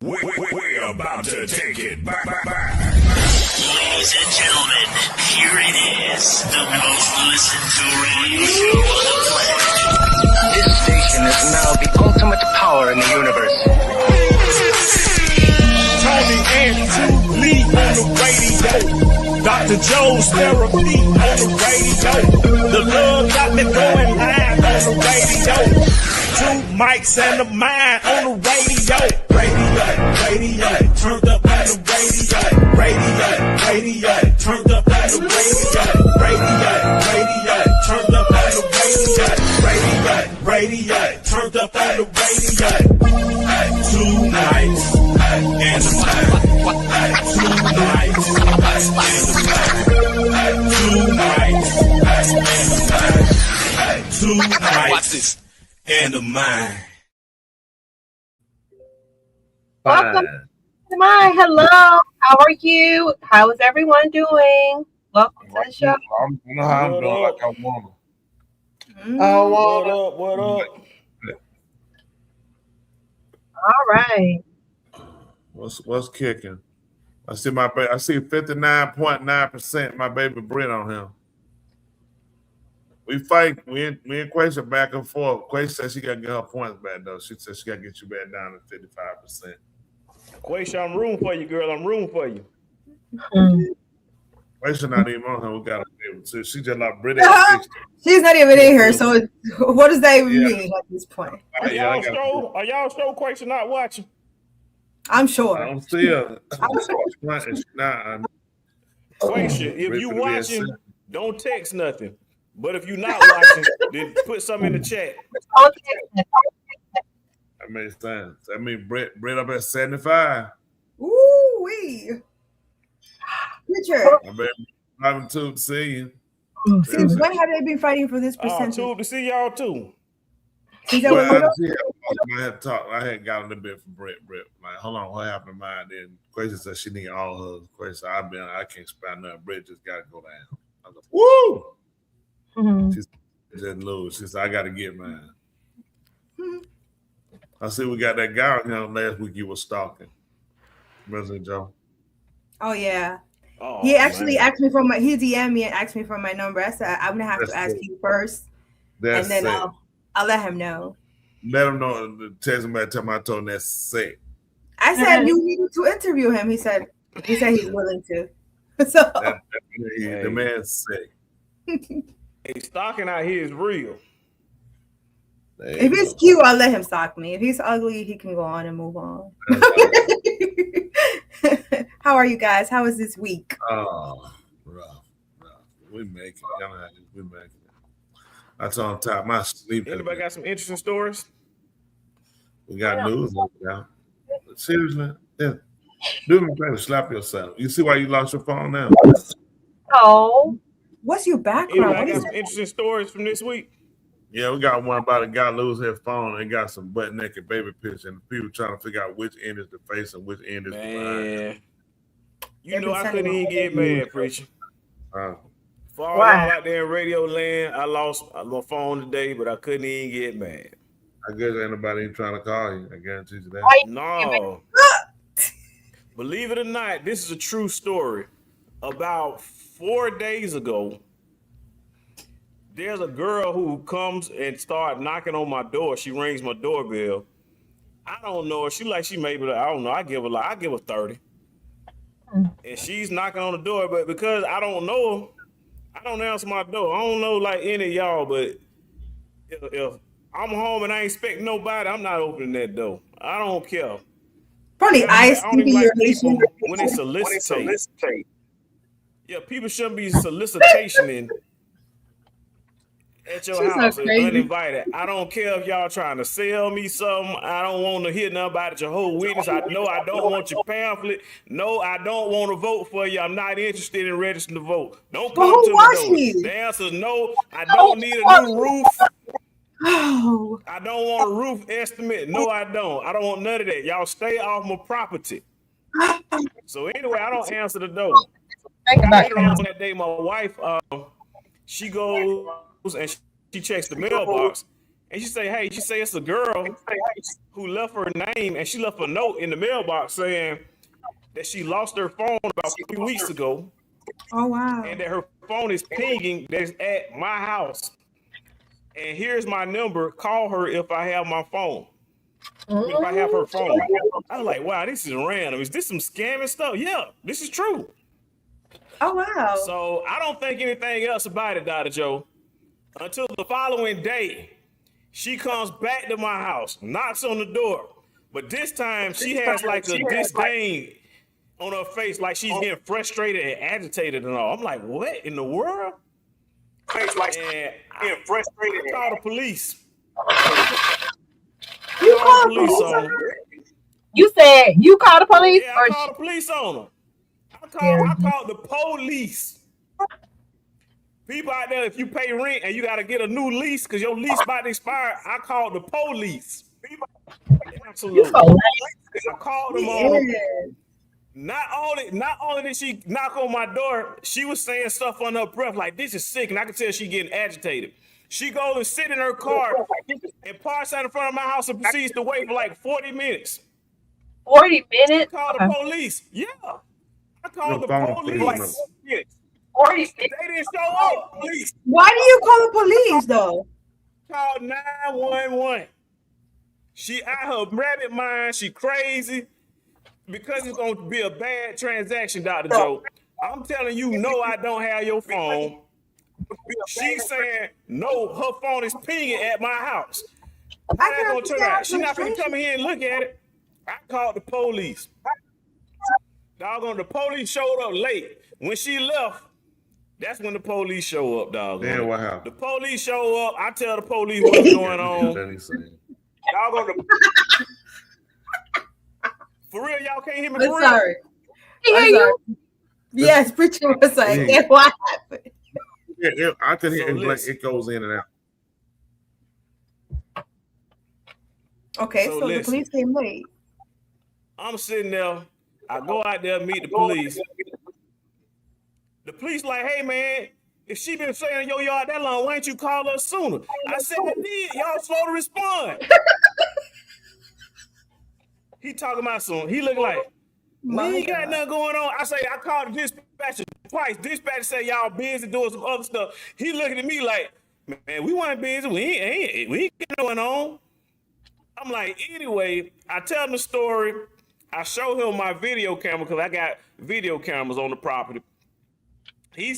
We're about to take it back. Ladies and gentlemen, here it is, the most listened to radio show on the planet. This station is now the ultimate power in the universe. Tony and Lee on the radio. Dr. Joe's therapy on the radio. The love got me going live on the radio. Two mics and a mind on the radio. Radio, turned up on the radio. Radio, turned up on the radio. Radio, turned up on the radio. Radio, turned up on the radio. Two nights and a mind. Two nights and a mind. Two nights and a mind. Two nights and a mind. Welcome to mine. Hello. How are you? How is everyone doing? Welcome to the show. I'm know how I'm doing like I want to. What up? All right. What's kicking? I see 59.9% my baby Brent on him. We fight. Me and Quasia back and forth. Quasia said she got to get her points back though. She said she got to get you back down to 55%. Quasia, I'm rooting for you, girl. I'm rooting for you. Quasia not even on her. We got to be able to. She just like Brittany. She's not even in here. So what does that even mean at this point? Are y'all sure Quasia not watching? I'm sure. I don't see her. Quasia, if you watching, don't text nothing. But if you're not watching, then put something in the chat. That makes sense. That means Brett up at 75. Ooh wee. Richard. My baby, I'm too to see you. Since when have they been fighting for this percentage? Too to see y'all too. I had got a little bit from Brett. Like, hold on, what happened to mine? Then Quasia said she need all hers. Quasia, I can't spend nothing. Brett just got to go down. I was like, woo! Mm-hmm. She just lose. She said, I got to get mine. I see we got that guy last week you were stalking. President Joe. Oh, yeah. Oh, he actually asked me for he DM'd me and asked me for my number. I said, I'm going to have to ask you first. That's and then I'll let him know. Let him know. Text him back. Tell him I told him that's sick. I said you needed to interview him. He said he's willing to. So the man's sick. Hey, stalking out here is real. If he's cute, I'll let him stalk me. If he's ugly, he can go on and move on. How are you guys? How is this week? Oh, rough. We make it. We make it. That's on top. My sleep. Anybody got some interesting stories? We got news now. Seriously, yeah. Do me a favor, slap yourself. You see why you lost your phone now? Oh, what's your background? Anybody got some interesting stories from this week? Yeah, we got one about a guy losing his phone and got some butt naked baby pictures, and people trying to figure out which end is the face and which end is the behind. You know I couldn't even get mad, preacher. For all Wow. y'all out there in radio land, I lost my phone today, but I couldn't even get mad. I guess ain't nobody even trying to call you. I guarantee you that. No. Believe it or not, this is a true story. About 4 days ago, there's a girl who comes and start knocking on my door. She rings my doorbell. I don't know her. She maybe, I don't know. I give her 30. And she's knocking on the door, but because I don't know her, I don't answer my door. I don't know like any of y'all, but if I'm home and I ain't expecting nobody, I'm not opening that door. I don't care. Probably I don't even like relation. people when they solicitate. Yeah, people shouldn't be solicitation at your house uninvited. I don't care if y'all trying to sell me something. I don't want to hear nothing about it. Your whole witness. I know I don't want your pamphlet. No, I don't want to vote for you. I'm not interested in registering to vote. Don't come to the door. The answer is no. I don't need a new roof. Oh. I don't want a roof estimate. No, I don't. I don't want none of that. Y'all stay off my property. So anyway, I don't answer the door. Later on that day, my wife, she goes and she checks the mailbox, And she say it's a girl who left her name, and she left a note in the mailbox saying that she lost her phone about 3 weeks ago, Oh wow. and that her phone is pinging that's at my house. And here's my number. Call her if I have my phone. If I have her phone. I was like, wow, this is random. Is this some scamming stuff? Yeah, this is true. Oh wow. So I don't think anything else about it, Dr. Joe, until the following day. She comes back to my house, knocks on the door, but this time she has like a disdain on her face, like she's getting frustrated and agitated and all. I'm like, what in the world? And I called the police. You called the police on her? You said you called the police? Yeah, I called the police on her. I called the police. People out there, if you pay rent and you got to get a new lease because your lease about to expire, I called the police. Absolutely. I called them on. Not only did she knock on my door, she was saying stuff under her breath like, this is sick, and I could tell she getting agitated. She goes and sit in her car and parks out in front of my house and proceeds to wait for like 40 minutes. 40 minutes? I called the police. Yeah. I called the police. 40 minutes. They didn't show up. Police. Why do you call the police though? Called 911. She out her rabbit mind. She crazy. Because it's going to be a bad transaction, Dr. Joe. I'm telling you, no, I don't have your phone. She's saying, no, her phone is pinging at my house. How that going to turn out? She's not going to come here and look at it. I called the police. Doggone, the police showed up late. When she left, that's when the police show up, dog. Then what happened? The police show up. I tell the police what's going on. Doggone, for real, y'all can't hear me. I'm sorry. I hear you. Yes, preacher was like, yeah. What happened? Yeah, I can hear So it goes in and out. Okay, so the police came late. I'm sitting there. I go out there and meet the police. The police like, hey, man, if she been staying in your yard that long, why didn't you call us sooner? I said, I did. Y'all slow to respond. He talking about some. He look like, we ain't got nothing going on. I say, I called the dispatcher twice. Dispatcher say y'all busy doing some other stuff. He looking at me like, man, we weren't busy. We ain't got going on. I'm like, anyway, I tell him the story. I show him my video camera because I got video cameras on the property. He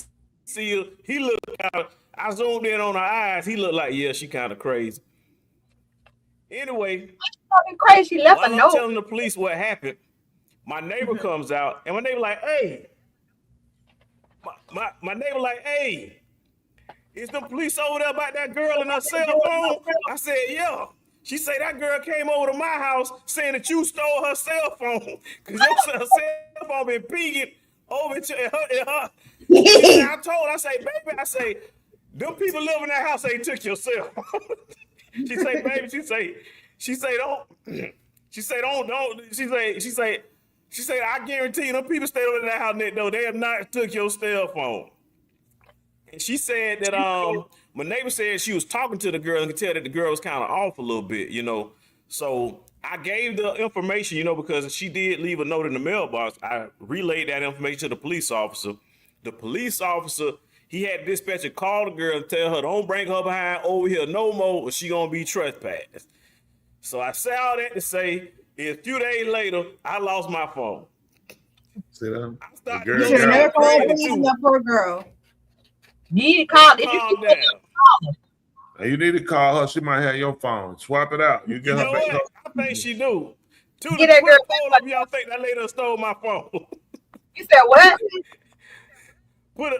look kind of, I zoomed in on her eyes. He looked like, yeah, she kind of crazy. Anyway, crazy. She left a I'm note. telling the police what happened. My neighbor comes out, and my neighbor like, hey. My neighbor like, hey, is the police over there about that girl and her cell phone? I said, yeah. She said that girl came over to my house saying that you stole her cell phone because your cell phone been pinging over to her. I told her, I say, baby, I say, them people live in that house, they took your cell phone. She say, baby, she say, I guarantee you, them people stay over that house next door. They have not took your cell phone. And she said that my neighbor said she was talking to the girl and could tell that the girl was kind of off a little bit, you know. So I gave the information, you know, because she did leave a note in the mailbox. I relayed that information to the police officer. The police officer, he had the dispatcher call the girl and tell her, don't bring her behind over here no more or she gonna be trespassed. So I said all that to say, a few days later, I lost my phone. See that? I started The You girl should have never called crazy the police on too. that poor girl. You need to call. Did Calm you down. And you need to call her. She might have your phone. Swap it out. You You get know her back. what? I think she do. To Get that girl the poll up, y'all think that lady stole my phone. You said what? Put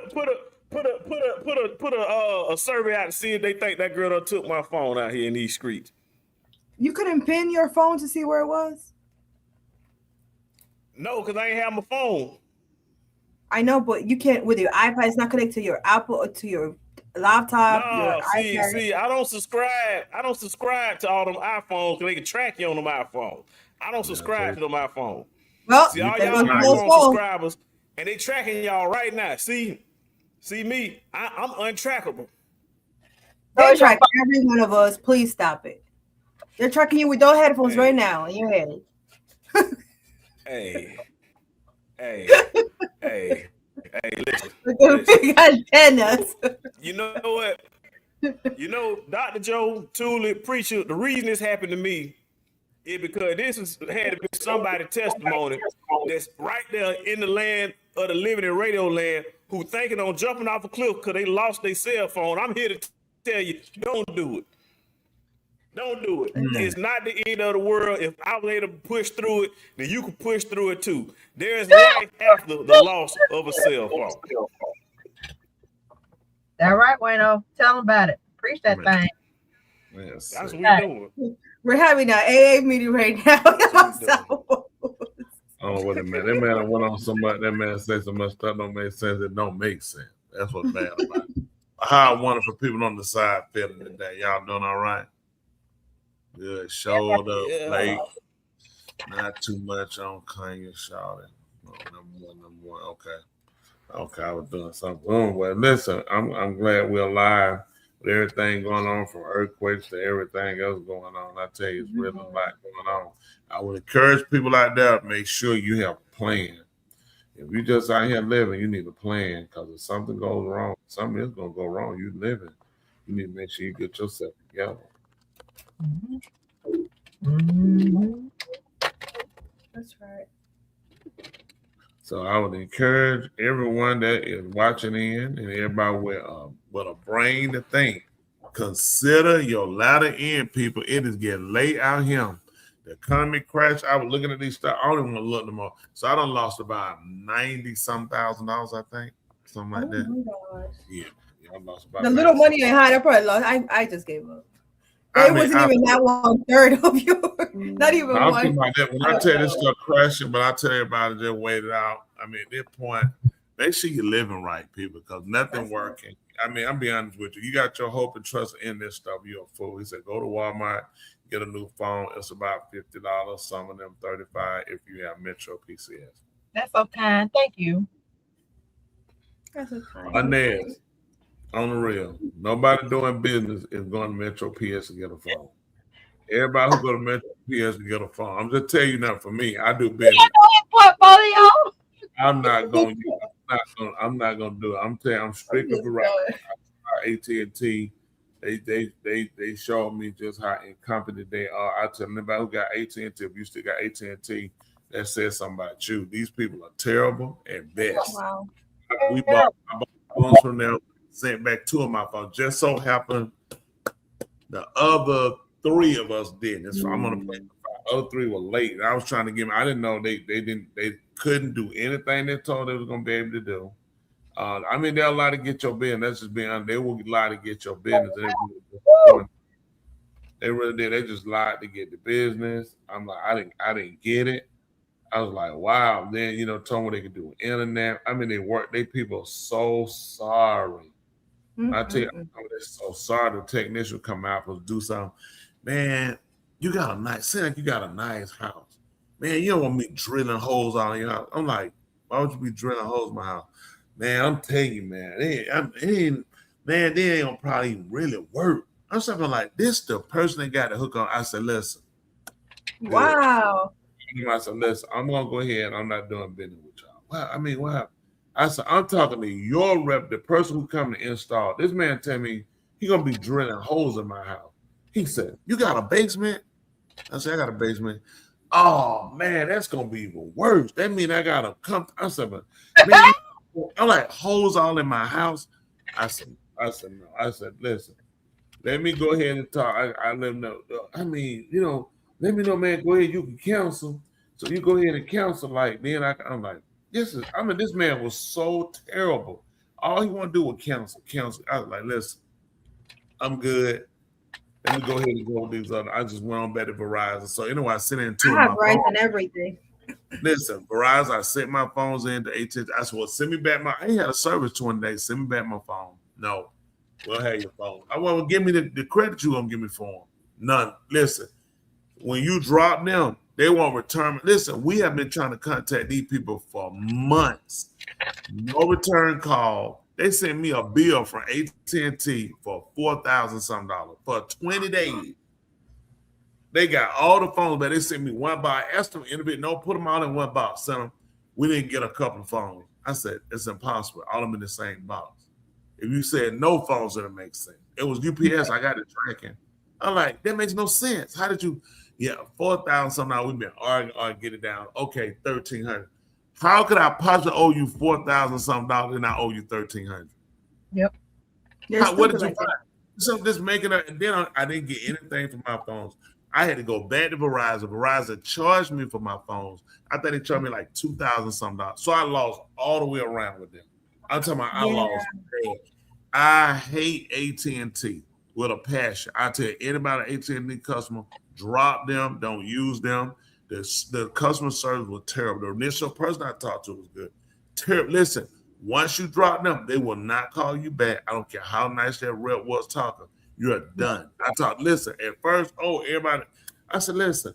a survey out to see if they think that girl done took my phone out here in these streets. You couldn't pin your phone to see where it was? No, because I ain't have my phone. I know, but you can't with your iPad. It's not connected to your Apple or to your laptop. No, your iPad. see, I don't subscribe to all them iPhones because they can track you on them iPhones. I don't subscribe to them iPhones. Well, See, all there y'all goes those iPhone phones. subscribers, and they tracking y'all right now. See me, I'm untrackable. They track every one of us. Please stop it. They're tracking you with those headphones right now in your head. Hey, listen. Big antennas. You know what? You know, Dr. Joe Tulip preacher, the reason this happened to me is because had to be somebody's testimony that's right there in the land of the living in radio land who thinking on jumping off a cliff because they lost their cell phone. I'm here to tell you, don't do it. Don't do it. It's not the end of the world. If I was able to push through it, then you can push through it too. There is life after the loss of a cell phone. That right, Wayno. Tell them about it. Preach that thing. Yes. That's what we're doing. We're having an AA meeting right now. Oh, wait a minute. That man went on somebody. That man said so much stuff don't make sense. It don't make sense. That's what's bad about it. How wonderful people on the side feeling today. Y'all doing all right? Good. Showed up late. Not too much on Kanye shouting. Number one. Okay, I was doing something. Well, listen, I'm glad we're alive with everything going on from earthquakes to everything else going on. I tell you, it's really a lot going on. I would encourage people out there, make sure you have a plan. If you just out here living, you need a plan because if something goes wrong, something is going to go wrong. You living. You need to make sure you get yourself together. That's right. So I would encourage everyone that is watching in and everybody with a brain to think. Consider your latter end, people. It is getting late out here. The economy crash. I was looking at these stuff. I don't even want to look no more. So I done lost about $90-some thousand, I think. Something like that. Oh my gosh. Yeah, I lost about the little money I had, I probably lost. I just gave up. It wasn't even that 1/3 of yours. Not even I'm one. talking about that. When I tell you this stuff crashing, but I tell everybody just wait it out. I mean, at this point, make sure you're living right, people, because nothing working. I mean, I'm being honest with you. You got your hope and trust in this stuff. You're a fool. He said, go to Walmart, get a new phone. It's about $50. Some of them $35 if you have Metro PCS. That's so kind. Thank you. That's so kind. Inez, on the real, nobody doing business is going to Metro PS to get a phone. Everybody who go to Metro PS to get a phone. I'm just telling you now. For me, I do business. Portfolio. I'm not going to do it. I'm telling you, I'm strictly for AT&T. They showed me just how incompetent they are. I tell anybody who got AT&T, if you still got AT&T, that says something about you. These people are terrible at best. Wow. I bought phones from them, sent back 2 of my phones. Just so happened the other 3 of us didn't. So I'm gonna play. The other 3 were late. And I was trying to give them. I didn't know they couldn't do anything they told they was gonna be able to do. I mean, they'll lie to get your business. That's just being honest. They will lie to get your business. They really did. They just lied to get the business. I'm like, I didn't get it. I was like, wow. Then told me they could do internet. I mean, they people are so sorry. I tell you, they're so sorry. The technician come out and do something. Man, you got a nice house. Man, you don't want me drilling holes out of your house. I'm like, why would you be drilling holes in my house? Man, I'm telling you, man, they ain't gonna probably even really work. I'm something like this. The person that got the hook on. I said, listen. Wow. I said, listen, I'm gonna go ahead. I'm not doing business with y'all. Well, I mean, what? I said, I'm talking to your rep, the person who come to install. This man tell me he gonna be drilling holes in my house. He said, you got a basement? I said, I got a basement. Oh man, that's gonna be even worse. That mean I gotta come. I said, but man, I'm like holes all in my house. I said no. I said, listen, let me go ahead and talk. I let him know. I mean, let me know, man. Go ahead, you can counsel. So you go ahead and counsel. Like then I'm like, this man was so terrible. All he want to do was counsel. I was like, listen, I'm good. Let me go ahead and go with these other. I just went on back to Verizon. So anyway, I sent in 2 of my Verizon phones. everything. Listen, Verizon, I sent my phones in to AT&T. I said, well, send me back I ain't had a service 20 days. Send me back my phone. No, we'll have your phone. I want to give me the credit you gonna give me for them. None. Listen, when you drop them, they won't return. Listen, we have been trying to contact these people for months. No return call. They sent me a bill from AT&T for $4,000 some dollars for 20 days. They got all the phones, but they sent me one box. I asked them in a bit, no, put them all in one box. Sent them. We didn't get a couple of phones. I said, it's impossible. All of them in the same box. If you said no phones, it'll make sense. It was UPS. I got it tracking. I'm like, that makes no sense. How did you? Yeah, $4,000 some dollars. We've been arguing, get it down. Okay, $1,300. How could I possibly owe you $4,000 some dollars and I owe you $1,300? Yep. What did you find? So just making it, and then I didn't get anything from my phones. I had to go back to Verizon. Verizon charged me for my phones. I think they charged me like $2,000 some dollars. So I lost all the way around with them. I'm talking about I lost. I hate AT&T with a passion. I tell anybody, AT&T customer, drop them, don't use them. The customer service was terrible. The initial person I talked to was good. Terrible. Listen, once you drop them, they will not call you back. I don't care how nice that rep was talking. You're done. Listen, at first, everybody, I said, listen,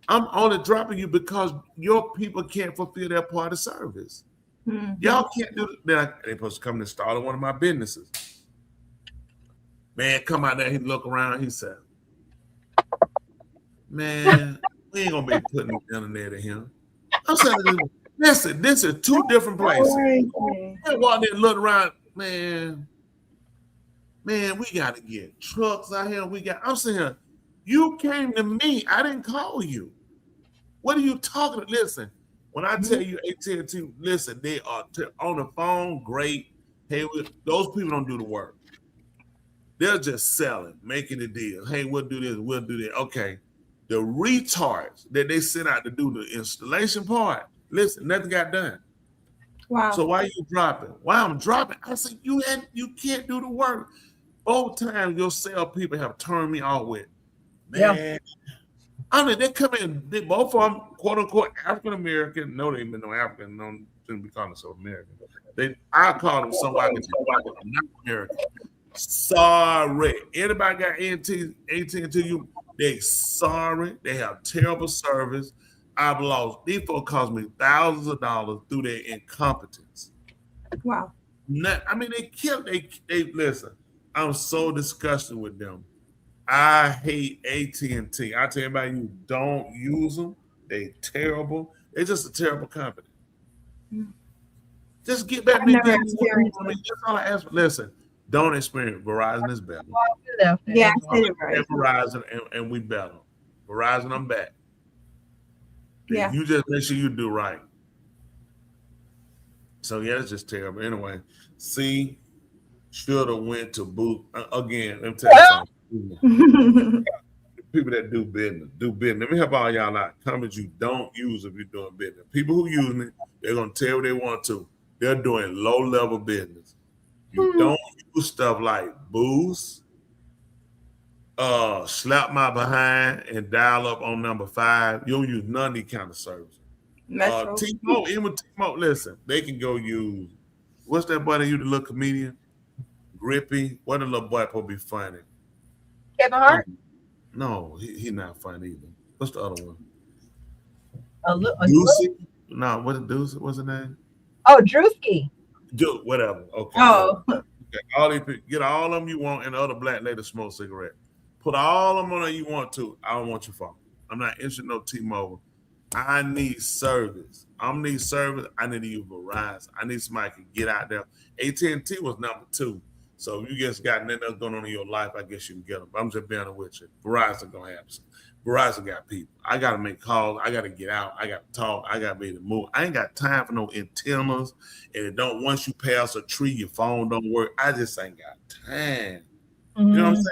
I'm only dropping you because your people can't fulfill their part of service. Mm-hmm. Y'all can't do it. Then they're supposed to come and start one of my businesses. Man, come out there, he look around, he said, man, we ain't gonna be putting the internet in him. I'm saying, listen, this is two different places. I walk there and look around, man, we gotta get trucks out here. I'm saying, you came to me, I didn't call you. What are you talking about? Listen, when I tell you AT&T, listen, they are on the phone, great. Hey, those people don't do the work. They're just selling, making the deal. Hey, we'll do this, we'll do that. Okay. The retards that they sent out to do the installation part, listen, nothing got done. Wow. So why are you dropping? Why I'm dropping? I said, you can't do the work. Both times your sales people have turned me off with, man. Yeah. I mean, they come in, both of them, quote unquote, African American. No, they ain't been no African, no, shouldn't be calling themselves American. I call them somebody not American. Sorry. Anybody got AT&T, they sorry. They have terrible service. I've lost. These folks cost me thousands of dollars through their incompetence. Wow. They listen. I'm so disgusted with them. I hate AT&T. I tell everybody, you don't use them. They terrible. They're just a terrible company. Just get back. That's all I ask. Listen, don't experience. Verizon is better. Yeah, Verizon, and we better. Verizon, I'm back. Yeah. You just make sure you do right. So yeah, it's just terrible. Anyway, should have went to boot again. Let me tell you something. People that do business. Let me help all y'all out. Companies you don't use if you're doing business. People who use it, they're gonna tell what they want to. They're doing low-level business. You don't use stuff like Boost, slap my behind and dial up on number 5. You don't use none of these kind of services. T-Mobile, even with T-Mobile, listen, they can go use, what's that boy that you the little comedian? Grippy. What a little boy supposed to be funny? Kevin Hart? No, he not funny either. What's the other one? Ducey? No, what's the name? Oh, Drewski. Whatever. Okay. Oh. Okay. All these people, get all of them you want, and the other black lady smoke cigarette. Put all of them on there you want to. I don't want your phone. I'm not interested in no T-Mobile. I need service. I need service. I need to use Verizon. I need somebody who can get out there. AT&T was number 2. So if you just got nothing else going on in your life, I guess you can get them. I'm just being with you. Verizon gonna have some. Verizon got people. I gotta make calls. I gotta get out. I gotta talk. I gotta be able to move. I ain't got time for no antennas. And it don't. Once you pass a tree, your phone don't work. I just ain't got time. You know what I'm saying?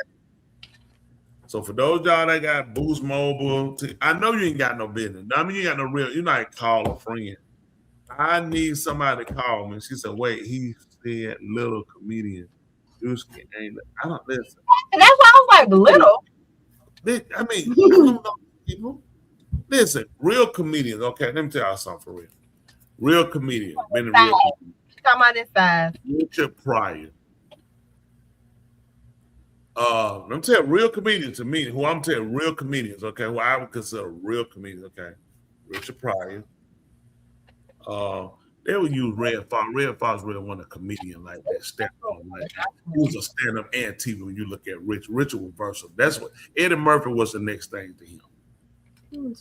So for those y'all that got Boost Mobile, I know you ain't got no business. I mean, you ain't got no real. You not call a friend. I need somebody to call me. She said, "Wait, he said little comedian." I don't listen. And that's why I was like, little. I mean, I don't know people. Listen, real comedians. Okay, let me tell y'all something for real. Real comedians. Been a real comedian. Talking about this size. Richard Pryor. Let me tell you, real comedians to me, who I'm telling real comedians, okay, who I would consider real comedians, okay. Richard Pryor. They would use Red Fox. Red Fox really wasn't a comedian like that. Stand-up, like he was a stand-up and TV. When you look at Rich, Richard was versatile. That's what Eddie Murphy was the next thing to him.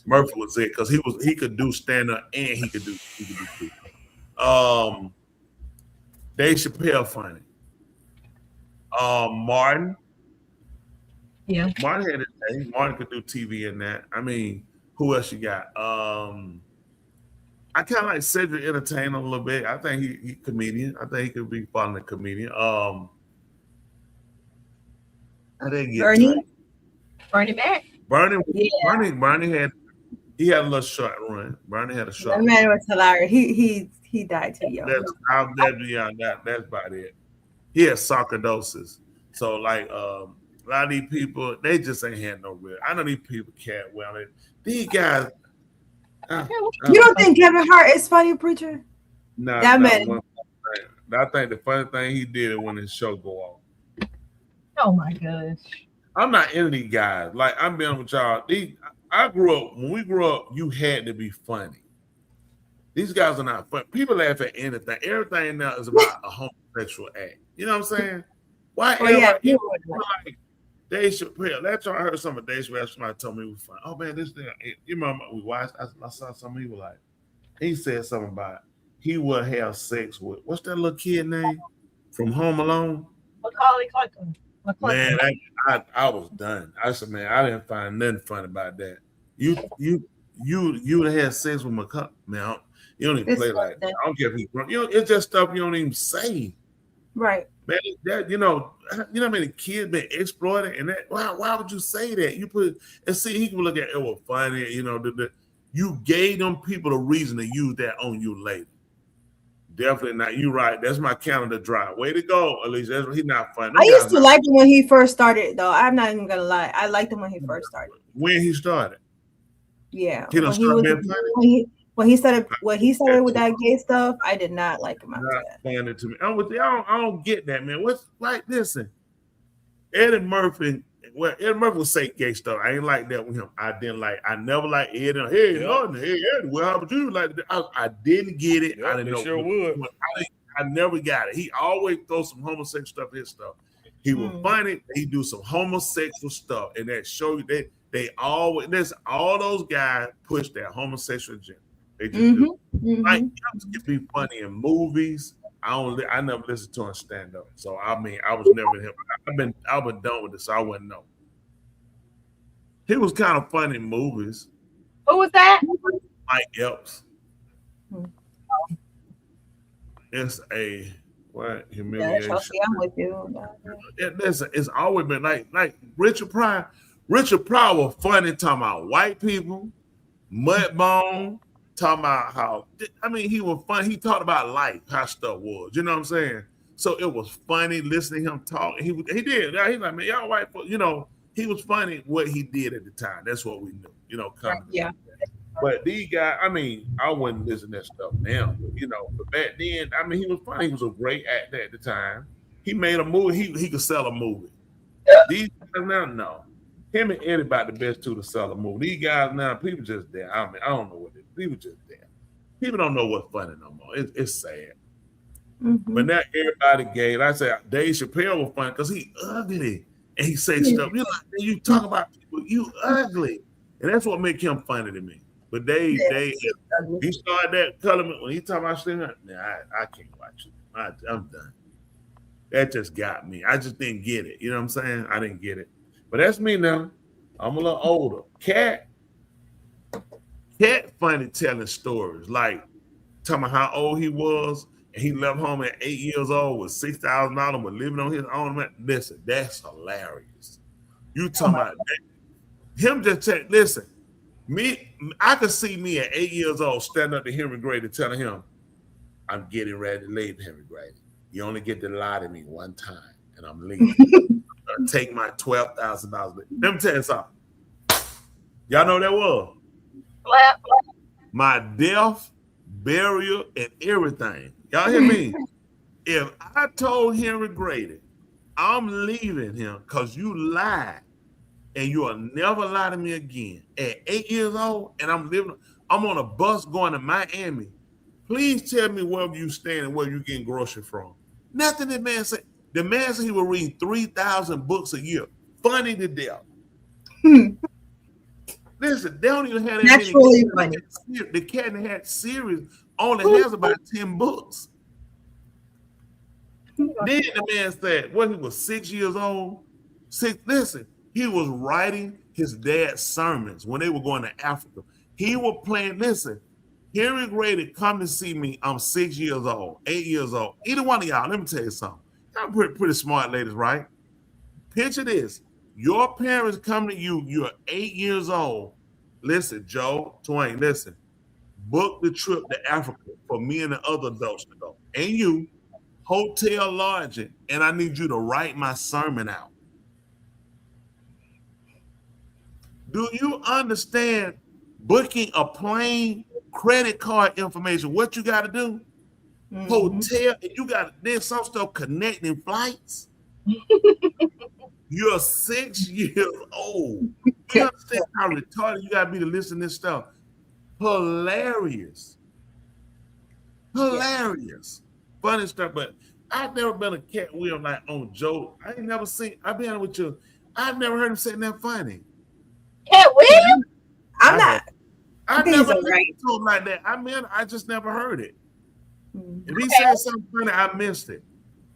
Murphy was it because he could do stand-up and he could do TV. Dave Chappelle funny. Martin. Yeah. Martin had his thing. Martin could do TV in that. I mean, who else you got? I kind of like Cedric Entertainer a little bit. I think he comedian. I think he could be following a comedian. I didn't get Bernie Mac. Bernie had a little short run. Bernie had a short That man was hilarious. He died too young. That's about it. He had sarcoidosis. So like a lot of these people, they just ain't had no real. I know these people can't well it. These guys. You don't think Kevin Hart is funny, preacher? Nah, that man. I think the funny thing he did when his show go off. Oh my gosh. I'm not into these guys. Like I'm being with y'all. When we grew up, you had to be funny. These guys are not fun. People laugh at anything. Everything now is about a homosexual act. You know what I'm saying? Why? Like Dave Chappelle. That's why I heard some of Dave Chappelle. Somebody told me it was fun. Oh man, this thing. You remember we watched? I saw something. He was like, he said something about he would have sex with what's that little kid name from Home Alone? Macaulay Culkin. Man, I was done. I said, man, I didn't find nothing fun about that. You would have had sex with Macaulay. Man, you don't even play like that. I don't care if he's drunk. It's just stuff you don't even say. Right. Man, that you know how many kids been exploited and that. Why would you say that? You put and see he can look at it was funny. You gave them people a reason to use that on you later. Definitely not. You right. That's my Canada drive. Way to go, at least. He's not funny. I used to like him when he first started, though. I'm not even gonna lie. I liked him when he first started. When he started. Yeah. When he started with that gay stuff, I did not like him after that. Funny to me. I don't get that, man. What's like? Listen, Eddie Murphy. Well, Eddie Murphy would say gay stuff. I ain't like that with him. I never liked Eddie. Hey, Eddie, well, how would you like that? I didn't get it. I didn't know. Sure would. I never got it. He always throws some homosexual stuff in his stuff. He was funny. He do some homosexual stuff, and that show you they always. There's all those guys push that homosexual agenda. They just do. Like it be funny in movies. I never listened to him stand up. So I mean, I was never him. I've been done with this. So I wouldn't know. He was kind of funny in movies. Who was that? Mike Epps. It's a humiliation. Yeah, I'm with you. It's always been like Richard Pryor. Richard Pryor was funny talking about white people, Mudbone. Talking about how he was fun. He talked about life, how stuff was. You know what I'm saying? So it was funny listening to him talk. He did. He's like, man, y'all white folks. He was funny what he did at the time. That's what we knew. Coming. Yeah. But these guys, I wouldn't listen to that stuff now. But back then, he was funny. He was a great actor at the time. He made a movie. He could sell a movie. These guys now, no. Him and Eddie about the best two to sell a movie. These guys now, people just there. I don't know what it is. People just there. People don't know what's funny no more. It's sad. But now everybody gay. Like I said, Dave Chappelle was funny because he ugly. And he say stuff. You talk about people, you ugly. And that's what make him funny to me. But he started that color when he talking about shit. Nah, I can't watch it. I'm done. That just got me. I just didn't get it. You know what I'm saying? I didn't get it. But that's me now. I'm a little older. Cat funny telling stories. Like talking about how old he was and he left home at 8 years old with $6,000 was living on his own. Listen, that's hilarious. You talking about that. Him just listen, I could see me at 8 years old standing up to Henry Grady telling him, I'm getting ready to leave, Henry Grady. You only get to lie to me one time and I'm leaving. Take my $12,000. Let me tell you something. Y'all know what that was? My death, burial, and everything. Y'all hear me? If I told Henry Grady, I'm leaving him because you lied and you'll never lie to me again at 8 years old, and I'm on a bus going to Miami, Please tell me where you stand and where you getting grocery from. Nothing that man said. The man said he will read 3,000 books a year. Funny to death. Listen, they don't even have that Naturally many. funny. The Cat in the Hat series only has about 10 books. Then the man said, when he was 6 years old, listen, he was writing his dad's sermons when they were going to Africa. He was playing, listen, Henry Gray to come to see me. I'm 6 years old, 8 years old. Either one of y'all, let me tell you something. I'm pretty smart ladies, right? Picture this. Your parents come to you, you're 8 years old. Listen, Joe, Twain, listen. Book the trip to Africa for me and the other adults to go. And you, hotel lodging, and I need you to write my sermon out. Do you understand booking a plane, credit card information, what you got to do? Mm-hmm. Hotel, you got there's some stuff connecting flights. You're 6 years old. You understand how retarded you got to be to listen to this stuff? Hilarious. Funny stuff, but I've never been a Cat Williams like on Joe. I ain't never seen, I've been with you. I've never heard him say that funny. Cat Williams? I've never heard him talk like that. I mean, I just never heard it. If he said something funny, I missed it.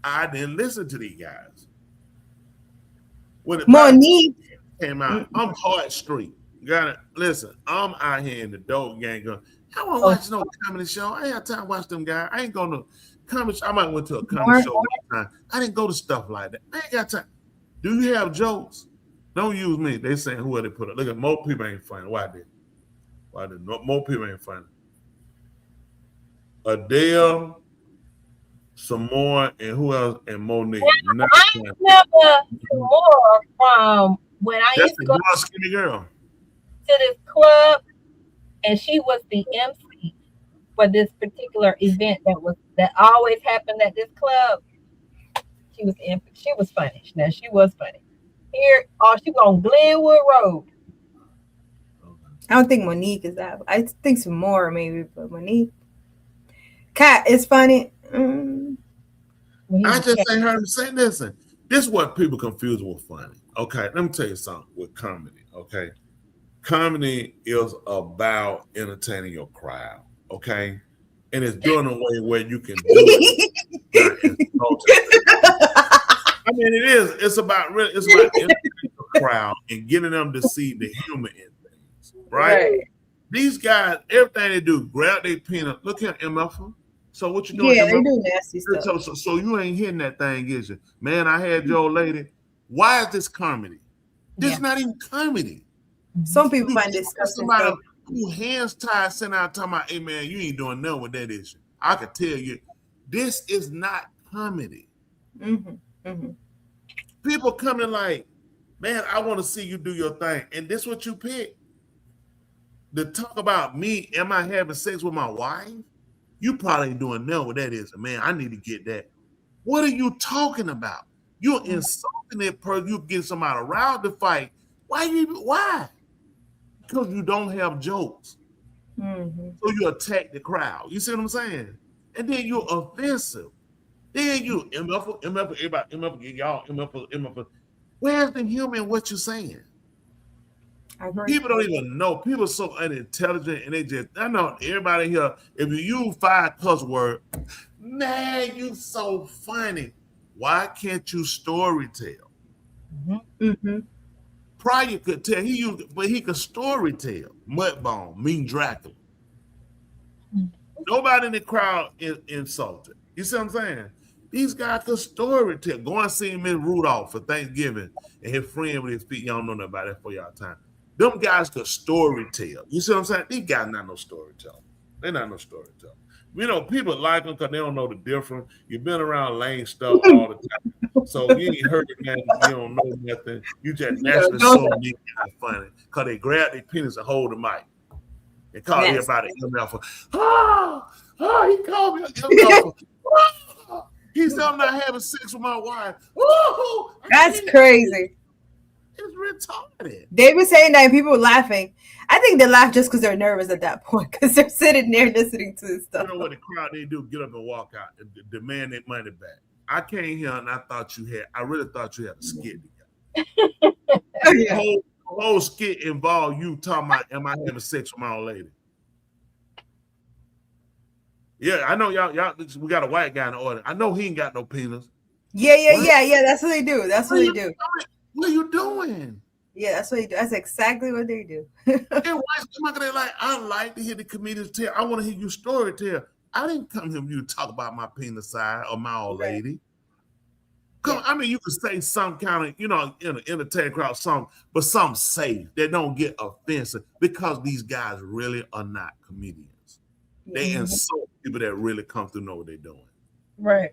I didn't listen to these guys. When Monique came out, I'm Hart Street. You gotta listen. I'm out here in the dope gang going, I want to watch no comedy show. I ain't got time to watch them guys. I ain't going to comedy. I might went to a comedy show one time. I didn't go to stuff like that. I ain't got time. Do you have jokes? Don't use me. They saying who they put up. Look at more people ain't funny. Why did more people ain't funny? Adele, Samoa, and who else? And Monique. I remember Samoa from when I used to go skinny girl to this club, and she was the MC for this particular event that always happened at this club. She was funny. Now she was funny. She was on Glenwood Road. I don't think Monique is that. I think some more maybe, but Monique. Cat is funny. I just ain't heard him say, listen, this is what people confuse with funny. Okay, let me tell you something with comedy, okay? Comedy is about entertaining your crowd, okay? And it's doing a way where you can do it. I mean, it is. It's about entertaining the crowd and getting them to see the humor in things, right? These guys, everything they do, grab their peanut. Look at MF. So what you doing? Yeah, they do nasty stuff. So you ain't hitting that thing, is you? Man, I had your lady. Why is this comedy? This is not even comedy. Some people find this somebody who hands tied sitting out talking about, hey man, you ain't doing nothing with that issue. I can tell you, this is not comedy. People coming like, man, I want to see you do your thing. And this what you pick. To talk about me, am I having sex with my wife? You probably ain't doing nothing with that is. Man, I need to get that. What are you talking about? You're insulting that person. You get somebody around to fight. Why? Because you don't have jokes. So you attack the crowd. You see what I'm saying? And then you're offensive. Then you MF. Where's the humor in what you're saying? People don't even know. People are so unintelligent, and I know everybody here, if you use 5 cuss words, man, you so funny. Why can't you story tell? Pryor could tell, he could story tell. Mudbone, Mean Dracula. Nobody in the crowd is insulted. You see what I'm saying? These guys could story tell. Go and see Miss Rudolph for Thanksgiving, and his friend with his feet. Y'all don't know nothing about that for y'all time. Them guys could story tell. You see what I'm saying? These guys not no storyteller. They're not no storyteller. You know, people like them because they don't know the difference. You've been around lame stuff all the time. So you ain't heard it, man. You don't know nothing. You just naturally so neat and funny because they grab their penis and hold the mic and call everybody MF. He called me MF. He said I'm not having sex with my wife. That's crazy. It's retarded. They were saying that and people were laughing. I think they laugh just because they're nervous at that point because they're sitting there listening to this stuff. You know what the crowd they do? Get up and walk out and demand their money back. I came here and I really thought you had a skit together. Yeah. The whole skit involved you talking about, am I having sex with my old lady? Yeah, I know y'all. We got a white guy in the audience. I know he ain't got no penis. Yeah. That's what they do. That's what they do. What are you doing? Yeah, that's what they do. That's exactly what they do. And whites come out there like, I like to hear the comedians tell. I want to hear your story tell. I didn't come here for you to talk about my penis side or my old lady. Come, I mean, you could say some kind of, in an entertaining crowd, but some safe that don't get offensive because these guys really are not comedians. They insult people that really come to know what they're doing. Right.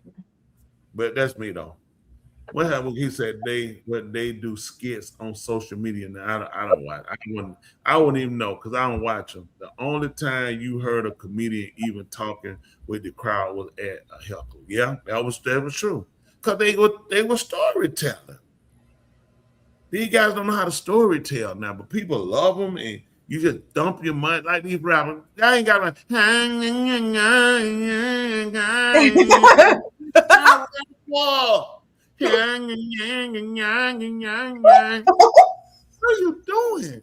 But that's me though. What happened? He said they do skits on social media. Now I don't watch. I wouldn't even know because I don't watch them. The only time you heard a comedian even talking with the crowd was at a heckle. Yeah, that was true. Because they were storytelling. These guys don't know how to storytell now, but people love them and you just dump your money like these rappers. I ain't got like what are you doing?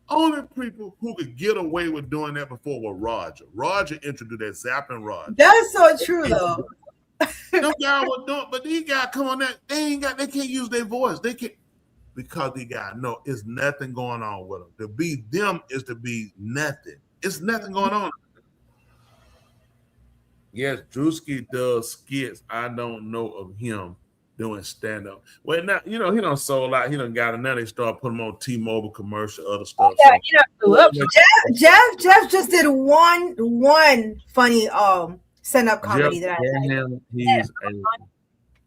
Only people who could get away with doing that before were Roger. Roger introduced that zapping Roger. That's so true, though. Them guys were doing, but these guys come on that they can't use their voice. They can't because these guys know it's nothing going on with them. To be them is to be nothing. It's nothing going on. Yes, Drewski does skits. I don't know of him doing stand-up. Well, now, he done sold out. He done got another. They start putting him on T-Mobile commercial, other stuff. Jeff just did one funny stand-up comedy that I like. He's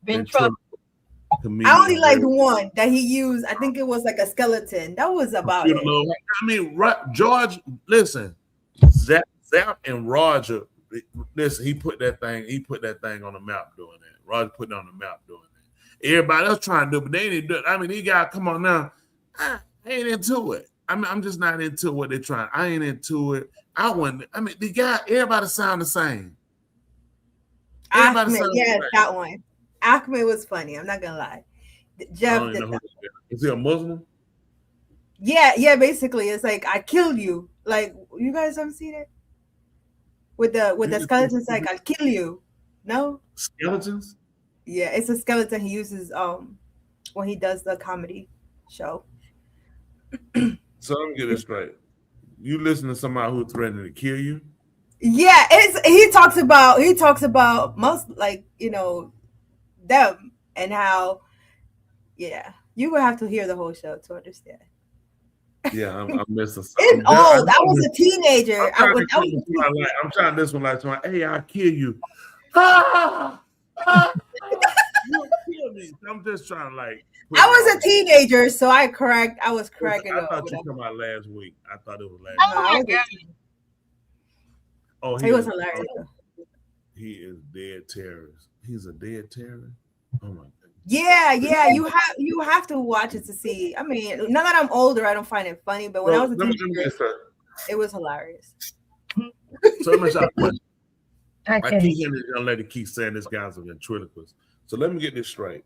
Been trouble. I only liked one that he used. I think it was like a skeleton. That was about it. I mean, George, listen, Zap and Roger, listen, he put that thing on the map doing that. Roger put it on the map doing that. Everybody else trying to do it, but they ain't do it. I mean, these guys, come on now. I ain't into it. I'm just not into what they're trying. I ain't into it. The guy, everybody sound the same. Ahmed, that one. Ahmed was funny. I'm not gonna lie. Jeff did that. Is he a Muslim? Yeah. Basically, it's like I killed you. Like you guys haven't seen it with the skeletons. Like I'll kill you. No skeletons. Yeah, it's a skeleton he uses when he does the comedy show. So let me get this straight. You listen to somebody who threatened to kill you? Yeah, he talks about most them and how you would have to hear the whole show to understand. Yeah, I'm missing something. It's old. I was a teenager. I'm trying this one like hey, I'll kill you. You'll kill me. I'm just trying to I was a teenager, so I was cracking up. I thought you come out last week. I thought it was last week. Oh, he was hilarious. He is dead terrorist. He's a dead terrorist. Oh my God. Yeah. You have to watch it to see. I mean, now that I'm older, I don't find it funny, but when I was a teenager, it was hilarious. So let me ask you a question. I keep hearing this young lady keep saying this guy's a ventriloquist. So let me get this straight.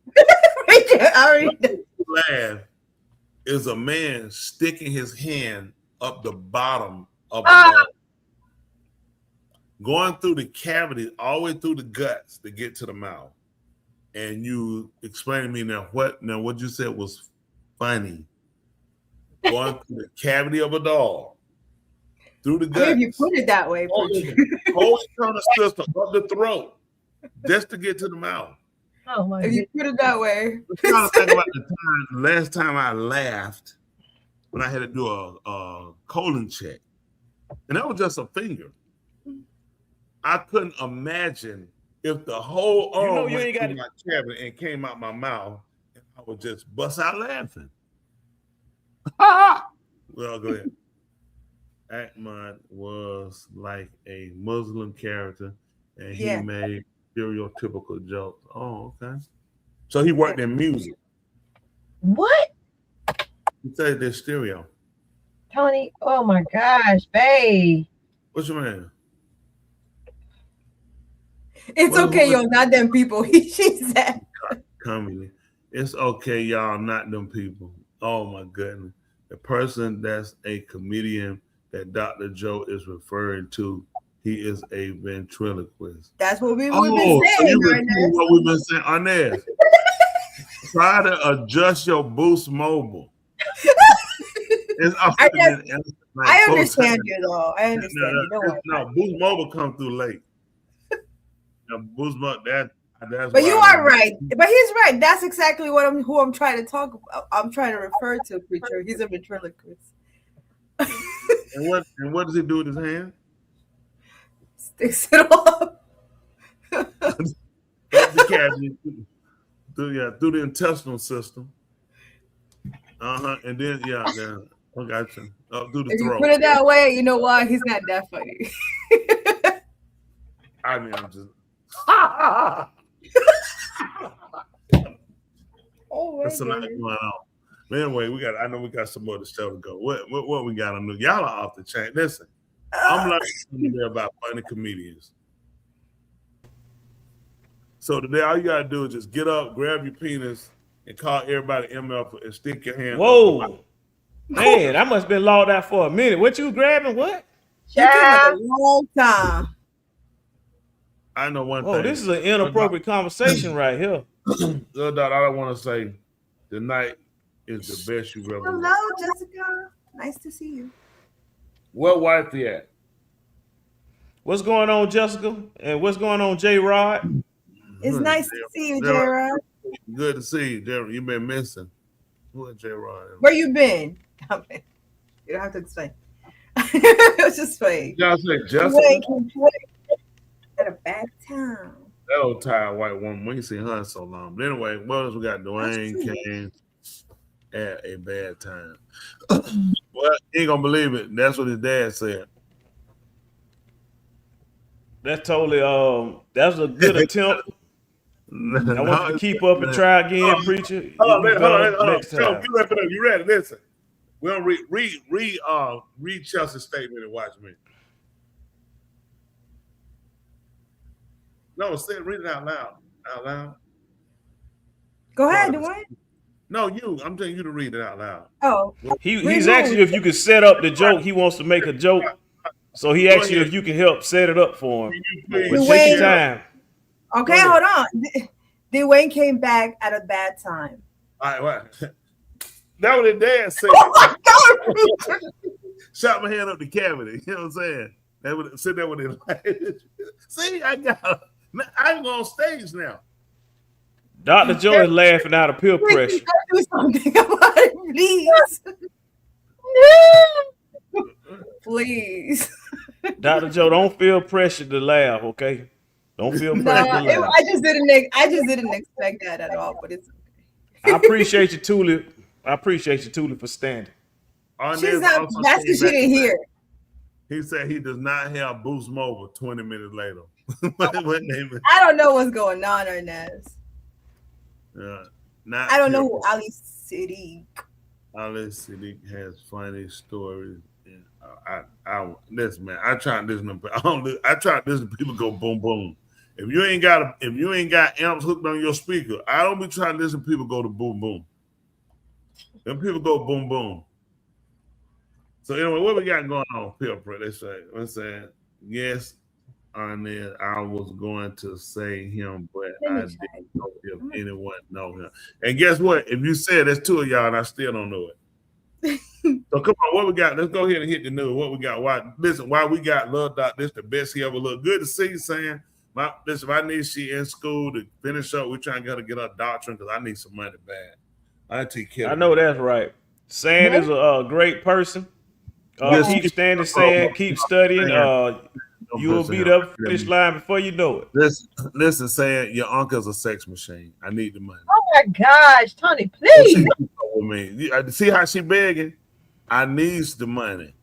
Laugh is a man sticking his hand up the bottom of a ball, going through the cavity all the way through the guts to get to the mouth. And you explain to me what you said was funny. Going through the cavity of a dog, through the guts. If you put it that way, always turn the system up the throat just to get to the mouth. Oh my! If you put it that way. I'm trying to think about the last time I laughed when I had to do a colon check, and that was just a finger. I couldn't imagine if the whole arm went through my cavity and came out my mouth, and I would just bust out laughing. Well, go ahead. Ahmed was like a Muslim character, and he made stereotypical jokes. Oh, okay. So he worked in music. What? You say this stereo. Tony, oh my gosh, babe. What's your man? It's okay, yo, not them people. She said. Comedy. It's okay, y'all, not them people. Oh my goodness. The person that's a comedian that Dr. Joe is referring to, he is a ventriloquist. That's what we've been So saying. you repeat what we've been saying on there. Try to adjust your Boost Mobile. I understand you though. I understand you. Don't worry. No, Boost Mobile come through late. Now, Boost Mobile, that's. But you are right. But he's right. That's exactly who I'm trying to talk about. I'm trying to refer to, preacher. He's a ventriloquist. And what does he do with his hand? Sticks it up. The cavity through the intestinal system. And then I got you. Through the If throat. you put it that way, you know why? He's not that funny. I mean, I'm just. Oh, There's a lot going on. But anyway, I know we got some more to show to go. What we got on? Y'all are off the chain. Listen, I'm learning something about funny comedians. So today, all you gotta do is just get up, grab your penis, and call everybody MF and stick your hand. Whoa, man, I must have been logged out for a minute. What you grabbing? What? You came at a long time. I know one thing. Oh, this is an inappropriate conversation right here. Little dog, all I want to say, tonight is the best you've ever. Hello, Jessica. Nice to see you. Where wifey at? What's going on, Jessica? And what's going on, J Rod? It's nice to see you, J-Rod. Good to see you, J-Rod. You've been missing. Who is J-Rod? Where you been? You don't have to explain. It was just funny. Y'all say Jessica? Wait. At a bad time. That old tired white woman. We ain't seen her in so long. But anyway, what else we got? Dwayne came at a bad time. Well, you ain't gonna believe it. That's what his dad said. That's totally that was a good attempt. I want you to keep up and try again, preacher. Hold on. Next time. You wrap it up. You ready? Listen. We don't read Chelsea's statement and watch me. No, read it out loud. Out loud. Go ahead, Dwayne. No, you. I'm telling you to read it out loud. Oh. He's asking you if you can set up the joke. He wants to make a joke. So he asked you if you can help set it up for him. But take your time. Okay, hold on. Dwayne came back at a bad time. All right, what? That what his dad said. Oh my God! Shot my hand up the cavity. You know what I'm saying? That would sit there with it. See, I can go on stage now. Dr. Joe is laughing out of peer pressure. Do something about it, please. Please. Dr. Joe, don't feel pressure to laugh, okay? Don't feel pressure to laugh. I just didn't expect that at all, but it's okay. I appreciate you, Tulip. For standing. That's because she didn't hear. He said he does not have Boost Mobile 20 minutes later. What name is? I don't know what's going on, Ernest. I don't know who Ali Siddiq. Ali Siddiq has funny stories. Listen, man. I try to listen to people go boom boom. If you ain't got amps hooked on your speaker, I don't be trying to listen to people go to boom boom. Them people go boom boom. So anyway, what we got going on? Let's say yes, and then I was going to say him, but I didn't know if anyone know him. And guess what? If you said there's two of y'all, and I still don't know it. So come on, what we got? Let's go ahead and hit the news. What we got? Why we got Love Doc? This the best he ever looked. Good to see you, Sam. My niece, she in school to finish up. We're trying to get her doctrine because I need some money bad. I know that's right. Sam is a great person. Keep standing, Sam. Keep studying. You will be the finish line before you know it. Listen, Sam, your uncle's a sex machine. I need the money. Oh my gosh, Tony, please. See how she begging? I needs the money.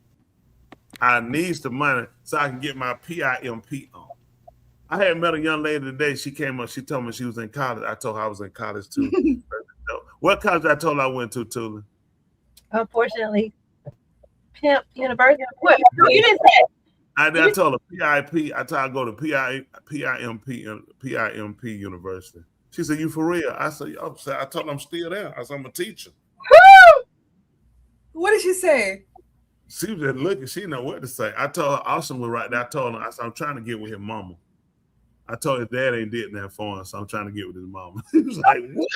So I can get my PIMP on. I had met a young lady today. She came up. She told me she was in college. I told her I was in college too. What college I told her I went to, Tula? Unfortunately, Pimp University. What? No, you didn't say. I told her PIP. I told her I go to PIMP University. She said, "You for real?" I said, "Yo," I told her I'm still there. I said, "I'm a teacher." What did she say? She was just looking. She didn't know what to say. I told her Austin was right there. I told her, I said, "I'm trying to get with his mama." I told his dad ain't did that for him, so I'm trying to get with his mama. He was like, "What?"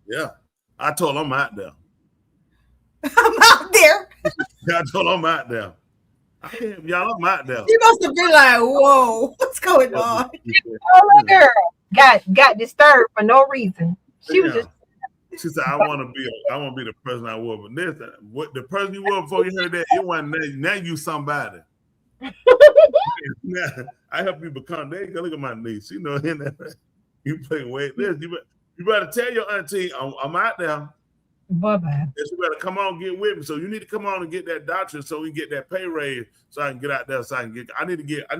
Yeah. I told him I'm out there. I'm out there. I told him I'm out there. Y'all, I'm out there. She must have been like, "Whoa, what's going on?" Oh, girl got disturbed for no reason. She was just. She said, "I want to be the person I was." But this, what the person you were before you heard that, it wasn't. Now you somebody. Now, I help you become. There you go. Look at my niece. You know, you play weight. This you better tell your auntie I'm out there. Bye-bye. You better come on, get with me. So you need to come on and get that doctorate so we can get that pay raise so I can get out there. So I can get. I need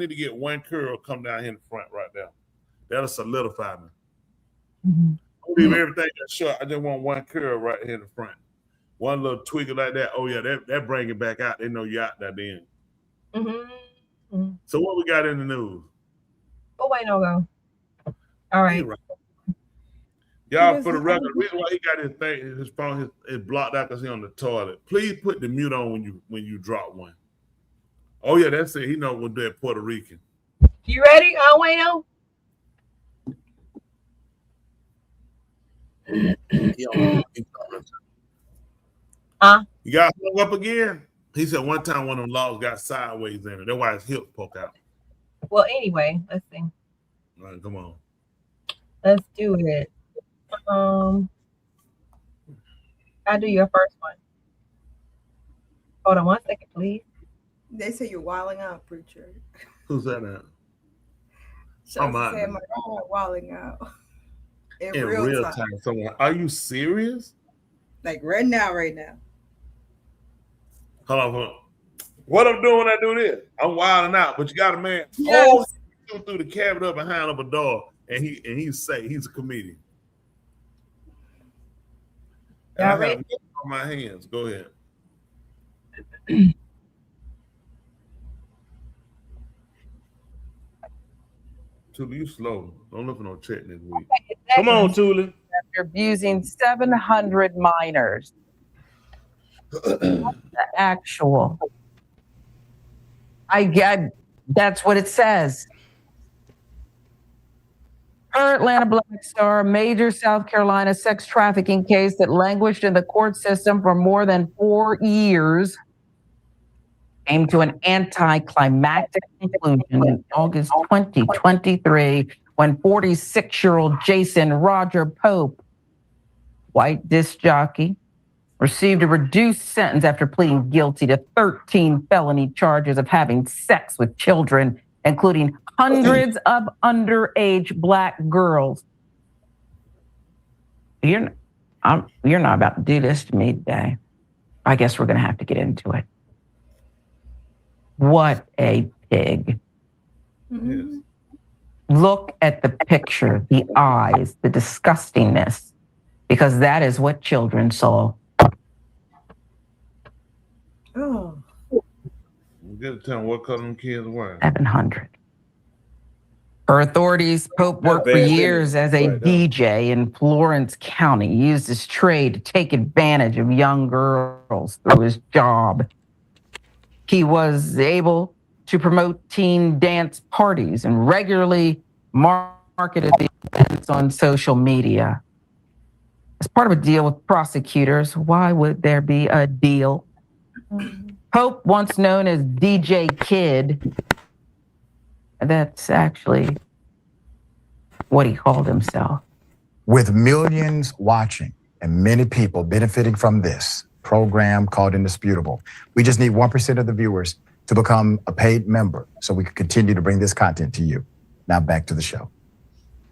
to get one curl come down here in the front right there. That'll solidify me. Mm-hmm. I leave everything short. I just want one curl right here in the front. One little tweaker like that. Oh yeah, that bring it back out. They know you out there then. Mm-hmm. So what we got in the news? Oh wait, no go. All right. Y'all, for the record, the reason why he got his phone is blocked out because he's on the toilet. Please put the mute on when you drop one. Oh yeah, that's it. He know when they're Puerto Rican. You ready? Wayno? You got hung up again? He said one time one of them logs got sideways in it. That's why his hip poke out. Well, anyway, let's see. All right, come on. Let's do it. I'll do your first one. Hold on 1 second, please. They say you're wilding out, preacher. Who's that at? I'm saying my God, wilding out. In real time. Someone, are you serious? Like right now. Hold on. What I'm doing when I do this? I'm wilding out, but you got a man through the cabin up behind of a door, and he's a comedian. And I have on my hands. Go ahead. Tula, you slow. Don't look for no check this week. Come on, Tula. After abusing 700 minors. The actual. I get that's what it says. Her Atlanta Black Star, a major South Carolina sex trafficking case that languished in the court system for more than 4 years, came to an anticlimactic conclusion in August 2023 when 46-year-old Jason Roger Pope, white disc jockey, received a reduced sentence after pleading guilty to 13 felony charges of having sex with children, including hundreds of underage Black girls. You're not about to do this to me today. I guess we're going to have to get into it. What a pig. Yes. Look at the picture, the eyes, the disgustingness, because that is what children saw. Oh. You gotta tell them what color them kids were. 700. For authorities, Pope worked for years as a DJ in Florence County. He used his trade to take advantage of young girls through his job. He was able to promote teen dance parties and regularly marketed the events on social media. As part of a deal with prosecutors, why would there be a deal? Pope, once known as DJ Kid, that's actually what he called himself. With millions watching and many people benefiting from this program called Indisputable, we just need 1% of the viewers to become a paid member so we can continue to bring this content to you. Now back to the show.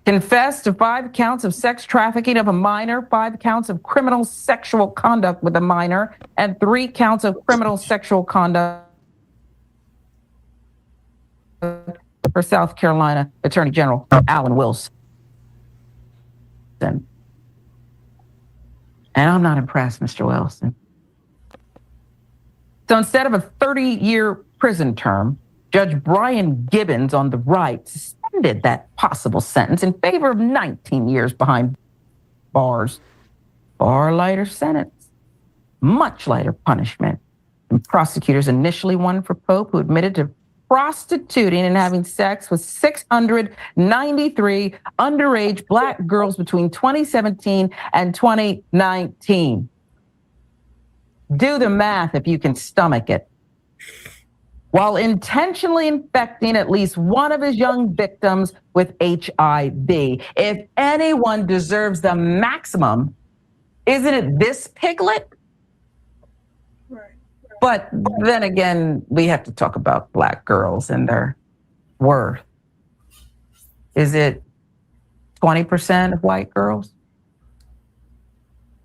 Confessed to 5 counts of sex trafficking of a minor, 5 counts of criminal sexual conduct with a minor, and 3 counts of criminal sexual conduct for South Carolina Attorney General Alan Wilson. And I'm not impressed, Mr. Wilson. So instead of a 30-year prison term, Judge Brian Gibbons on the right suspended that possible sentence in favor of 19 years behind bars. Far lighter sentence, much lighter punishment. And prosecutors initially wanted for Pope, who admitted to prostituting and having sex with 693 underage Black girls between 2017 and 2019. Do the math if you can stomach it. While intentionally infecting at least one of his young victims with HIV. If anyone deserves the maximum, isn't it this piglet? Right. But then again, we have to talk about Black girls and their worth. Is it 20% of white girls?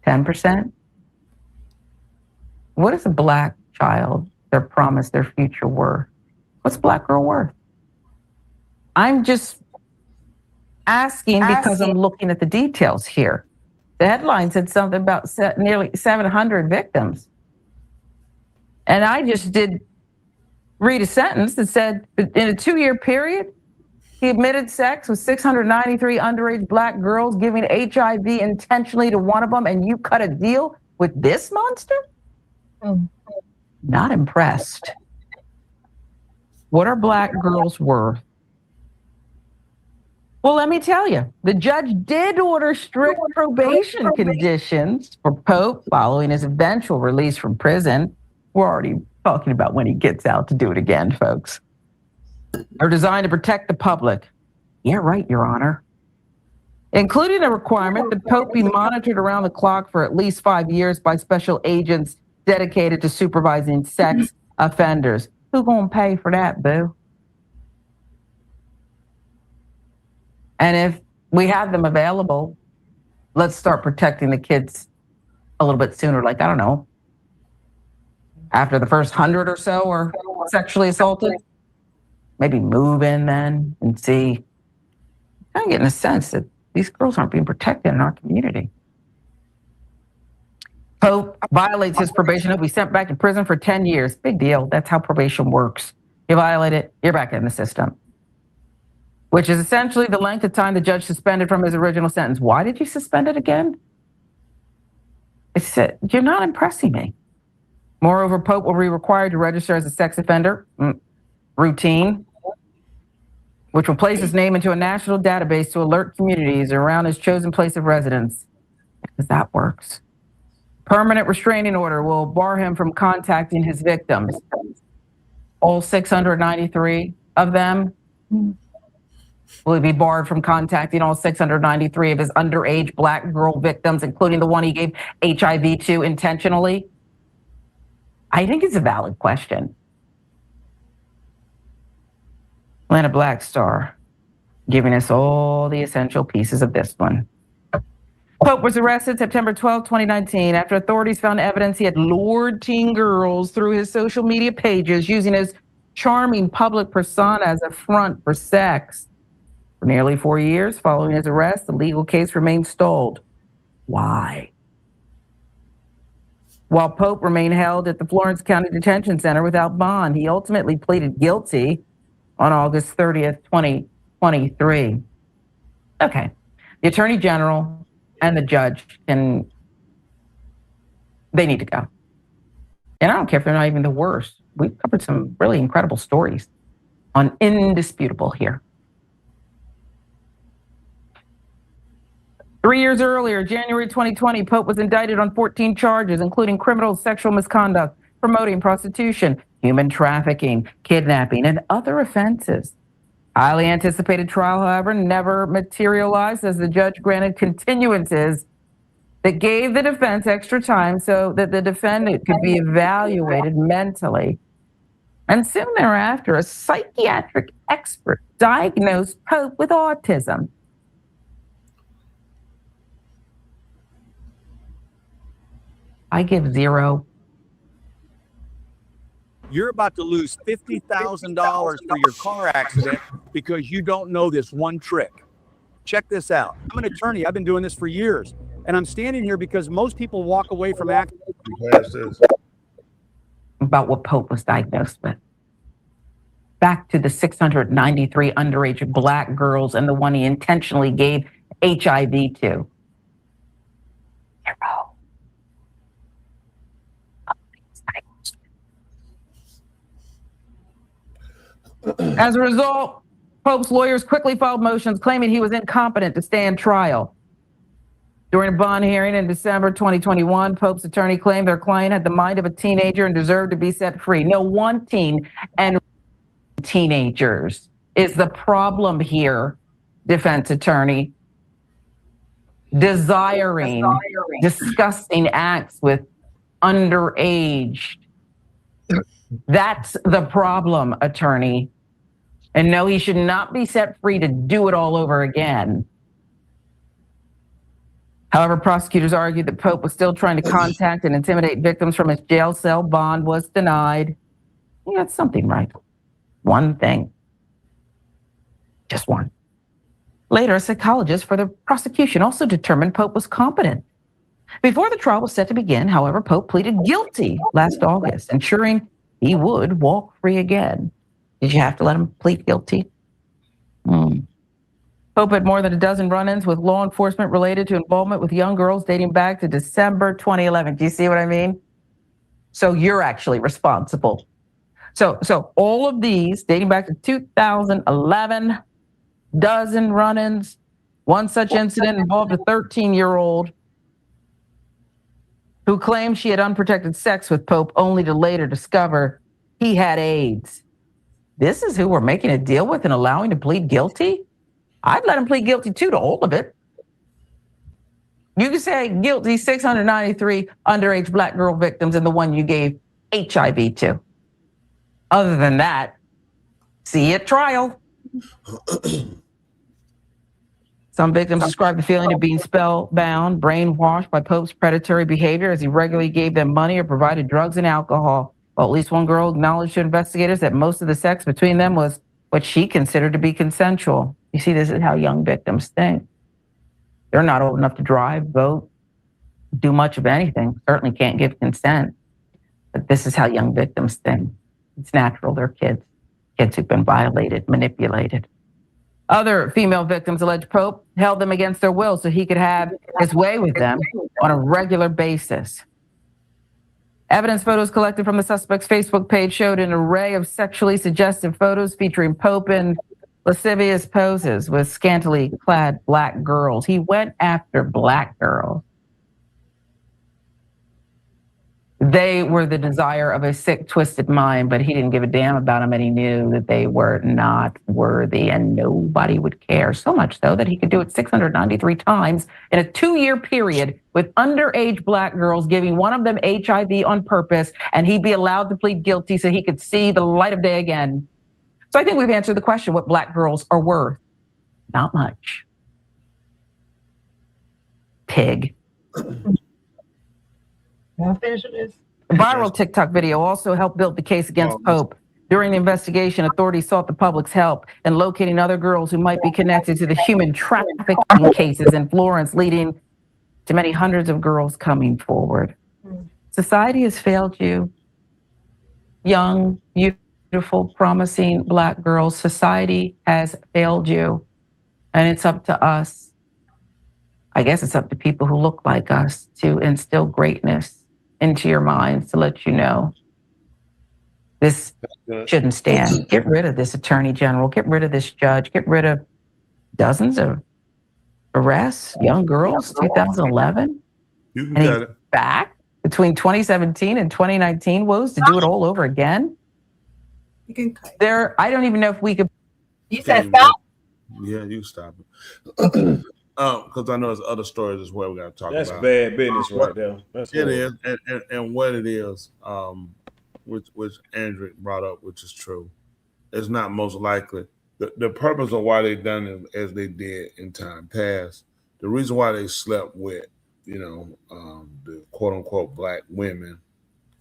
10%? What is a Black child, their promise, their future worth? What's a Black girl worth? I'm just asking because I'm looking at the details here. The headline said something about nearly 700 victims. And I just did read a sentence that said, in a 2-year period, he admitted sex with 693 underage Black girls, giving HIV intentionally to one of them, and you cut a deal with this monster? Not impressed. What are Black girls worth? Well, let me tell you, the judge did order strict probation conditions for Pope following his eventual release from prison. We're already talking about when he gets out to do it again, folks. They're designed to protect the public. Yeah, right, Your Honor. Including a requirement that Pope be monitored around the clock for at least 5 years by special agents dedicated to supervising sex offenders. Who gonna pay for that, boo? And if we have them available, let's start protecting the kids a little bit sooner. Like, I don't know, after the first 100 or so are sexually assaulted, maybe move in then and see. I'm getting a sense that these girls aren't being protected in our community. Pope violates his probation. He'll be sent back to prison for 10 years. Big deal. That's how probation works. You violate it, you're back in the system. Which is essentially the length of time the judge suspended from his original sentence. Why did you suspend it again? It said, you're not impressing me. Moreover, Pope will be required to register as a sex offender, routine, which will place his name into a national database to alert communities around his chosen place of residence. Because that works. Permanent restraining order will bar him from contacting his victims. All 693 of them. Will he be barred from contacting all 693 of his underage Black girl victims, including the one he gave HIV to intentionally? I think it's a valid question. Lena Blackstar giving us all the essential pieces of this one. Pope was arrested September 12, 2019, after authorities found evidence he had lured teen girls through his social media pages using his charming public persona as a front for sex. For nearly 4 years following his arrest, the legal case remained stalled. Why? While Pope remained held at the Florence County Detention Center without bond, he ultimately pleaded guilty on August 30th, 2023. Okay. The Attorney General and the judge they need to go. And I don't care if they're not even the worst. We've covered some really incredible stories on Indisputable here. 3 years earlier, January 2020, Pope was indicted on 14 charges, including criminal sexual misconduct, promoting prostitution, human trafficking, kidnapping, and other offenses. Highly anticipated trial, however, never materialized as the judge granted continuances that gave the defense extra time so that the defendant could be evaluated mentally. And soon thereafter, a psychiatric expert diagnosed Pope with autism. I give zero. You're about to lose $50,000 for your car accident because you don't know this one trick. Check this out. I'm an attorney. I've been doing this for years. And I'm standing here because most people walk away from accidents. about what Pope was diagnosed with. Back to the 693 underage black girls and the one he intentionally gave HIV to. As a result, Pope's lawyers quickly filed motions claiming he was incompetent to stand trial. During a bond hearing in December 2021, Pope's attorney claimed their client had the mind of a teenager and deserved to be set free. No, wanting and teenagers is the problem here, defense attorney. Desiring disgusting acts with underage. That's the problem, attorney. And no, he should not be set free to do it all over again. However, prosecutors argued that Pope was still trying to contact and intimidate victims from his jail cell. Bond was denied. Yeah, that's something right. One thing. Just one. Later, a psychologist for the prosecution also determined Pope was competent. Before the trial was set to begin, however, Pope pleaded guilty last August, ensuring he would walk free again. Did you have to let him plead guilty? Pope had more than a dozen run-ins with law enforcement related to involvement with young girls dating back to December 2011. Do you see what I mean? So you're actually responsible. So all of these dating back to 2011, dozen run-ins, one such incident involved a 13-year-old who claimed she had unprotected sex with Pope only to later discover he had AIDS. This is who we're making a deal with and allowing to plead guilty? I'd let him plead guilty too to all of it. You can say guilty 693 underage black girl victims and the one you gave HIV to. Other than that, see you at trial. Some victims described the feeling of being spellbound, brainwashed by Pope's predatory behavior as he regularly gave them money or provided drugs and alcohol. Well, at least one girl acknowledged to investigators that most of the sex between them was what she considered to be consensual. You see, this is how young victims think. They're not old enough to drive, vote, do much of anything, certainly can't give consent. But this is how young victims think. It's natural, they're kids who've been violated, manipulated. Other female victims alleged Pope held them against their will so he could have his way with them on a regular basis. Evidence photos collected from the suspect's Facebook page showed an array of sexually suggestive photos featuring Pope in lascivious poses with scantily clad black girls. He went after black girls. They were the desire of a sick, twisted mind, but he didn't give a damn about them, and he knew that they were not worthy and nobody would care. So much so that he could do it 693 times in a 2-year period with underage black girls, giving one of them HIV on purpose, and he'd be allowed to plead guilty so he could see the light of day again. So I think we've answered the question what black girls are worth. Not much. Pig. Want to finish with this? A viral TikTok video also helped build the case against Pope. During the investigation, authorities sought the public's help in locating other girls who might be connected to the human trafficking cases in Florence, leading to many hundreds of girls coming forward. Society has failed you. Young, beautiful, promising black girls, society has failed you. And it's up to us. I guess it's up to people who look like us to instill greatness into your minds to let you know this shouldn't stand. Get rid of this attorney general, get rid of this judge, get rid of dozens of arrests, young girls, 2011. You can and get he's it. back between 2017 and 2019 woes to do it all over again. You can cut. I don't even know if we could. You said stop. Yeah, you stop it. Because I know there's other stories as well we got to talk That's about. bad business right there. That's It horrible. is, and what it is, which Andrew brought up, which is true. It's not most likely. The purpose of why they done it as they did in time past, the reason why they slept with, the quote unquote black women,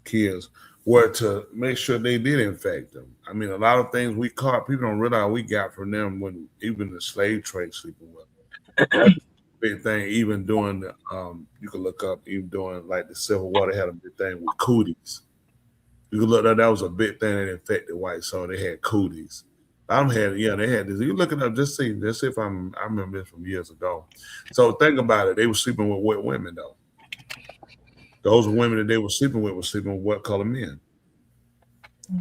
kids, were to make sure they did infect them. I mean, a lot of things we caught, people don't realize we got from them when even the slave trade sleeping with. Big thing, even doing the you can look up, even doing like the Civil War, they had a big thing with cooties. You could look at that was a big thing that infected whites. So they had cooties. They had this. You look it up, just see if I remember this from years ago. So think about it. They were sleeping with white women though. Those women that they were sleeping with what color men.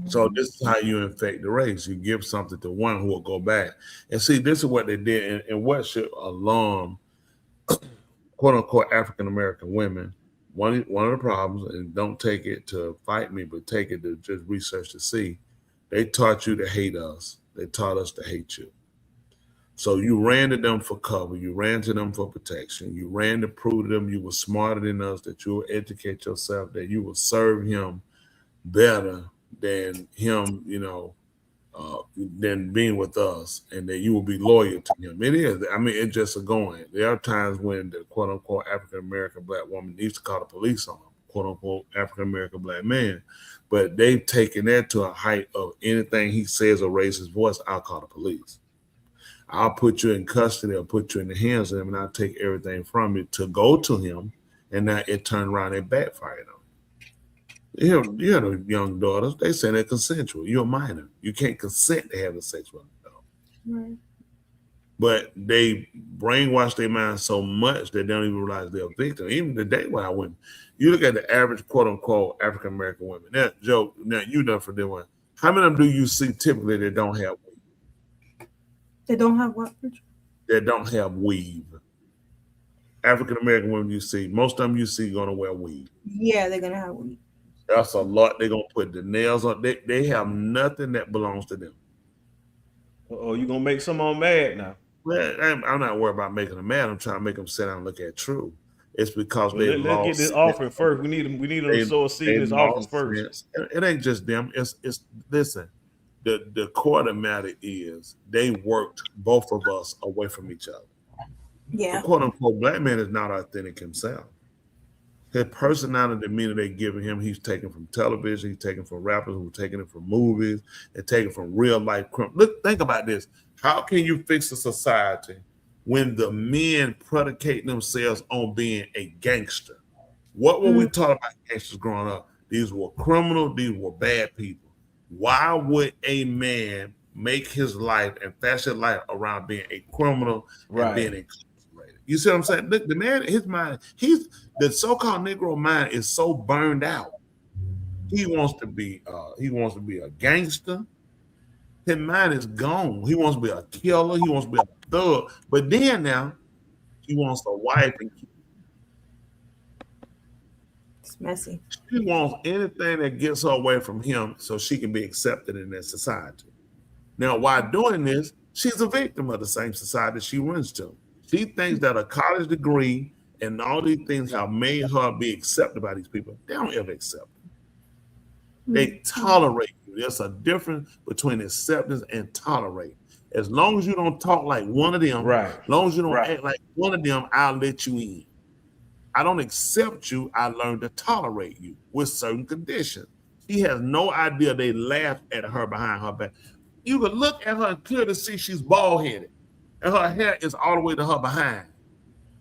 So this is how you infect the race. You give something to one who will go back. And see, this is what they did, and what should alarm quote unquote African American women. One of the problems, and don't take it to fight me, but take it to just research to see. They taught you to hate us. They taught us to hate you. So you ran to them for cover. You ran to them for protection. You ran to prove to them you were smarter than us, that you will educate yourself, that you will serve him better than him, than being with us, and that you will be loyal to him. It is. I mean, it's just a going. There are times when the quote unquote African American black woman needs to call the police on him, quote unquote African American black man. But they've taken that to a height of anything he says or raises his voice, I'll call the police. I'll put you in custody or put you in the hands of him, and I'll take everything from you to go to him, and now it turned around and backfired on him. You have young daughters, they say they're consensual. You're a minor. You can't consent to having sex with them. Right. But they brainwash their mind so much that they don't even realize they're a victim. Even today, when I went, you look at the average quote unquote African American women. Now, Joe, you done for them one. How many of them do you see typically that don't have weave? They don't have what? That don't have weave. African American women you see, most of them you see gonna wear weave. Yeah, they're gonna have weave. That's a lot. They're gonna put the nails on. They have nothing that belongs to them. Oh, you gonna make someone mad now? Well, I'm not worried about making them mad. I'm trying to make them sit down and look at truth. It's because they lost. Let's get this offering first. We need them to sow a seed in this offering first. It ain't just them. It's listen. The core of the matter is they worked both of us away from each other. Yeah. The quote unquote black man is not authentic himself. His personality, the demeanor they giving him, he's taken from television, he's taken from rappers who are taking it from movies, and taken from real life criminals. Look, think about this. How can you fix a society when the men predicate themselves on being a gangster? What were we taught about gangsters growing up? These were criminals, these were bad people. Why would a man make his life and fashion life around being a criminal and being incarcerated? You see what I'm saying? Look, the man, his mind, the so-called Negro mind is so burned out. He wants to be a gangster. His mind is gone. He wants to be a killer. He wants to be a thug. But then now, he wants a wife and kids. It's messy. She wants anything that gets her away from him so she can be accepted in that society. Now, while doing this, she's a victim of the same society she runs to. She thinks that a college degree and all these things have made her be accepted by these people. They don't ever accept her. They tolerate you. There's a difference between acceptance and tolerate. As long as you don't talk like one of them, as long as you don't act like one of them, I'll let you in. I don't accept you. I learned to tolerate you with certain conditions. She has no idea they laugh at her behind her back. You can look at her and clearly see she's bald-headed, and her hair is all the way to her behind.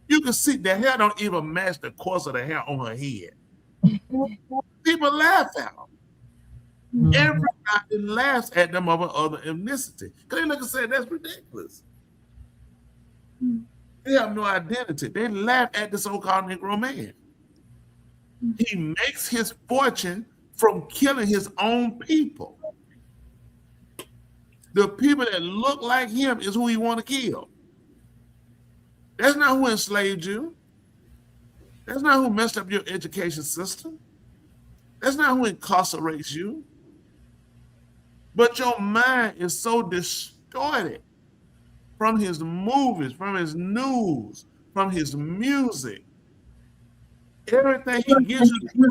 You can see the hair don't even match the course of the hair on her head. People laugh at her. Everybody laughs at them of other ethnicity. Because they look and say, that's ridiculous. They have no identity. They laugh at the so-called Negro man. He makes his fortune from killing his own people. The people that look like him is who he want to kill. That's not who enslaved you. That's not who messed up your education system. That's not who incarcerates you. But your mind is so distorted from his movies, from his news, from his music. Everything he gives you,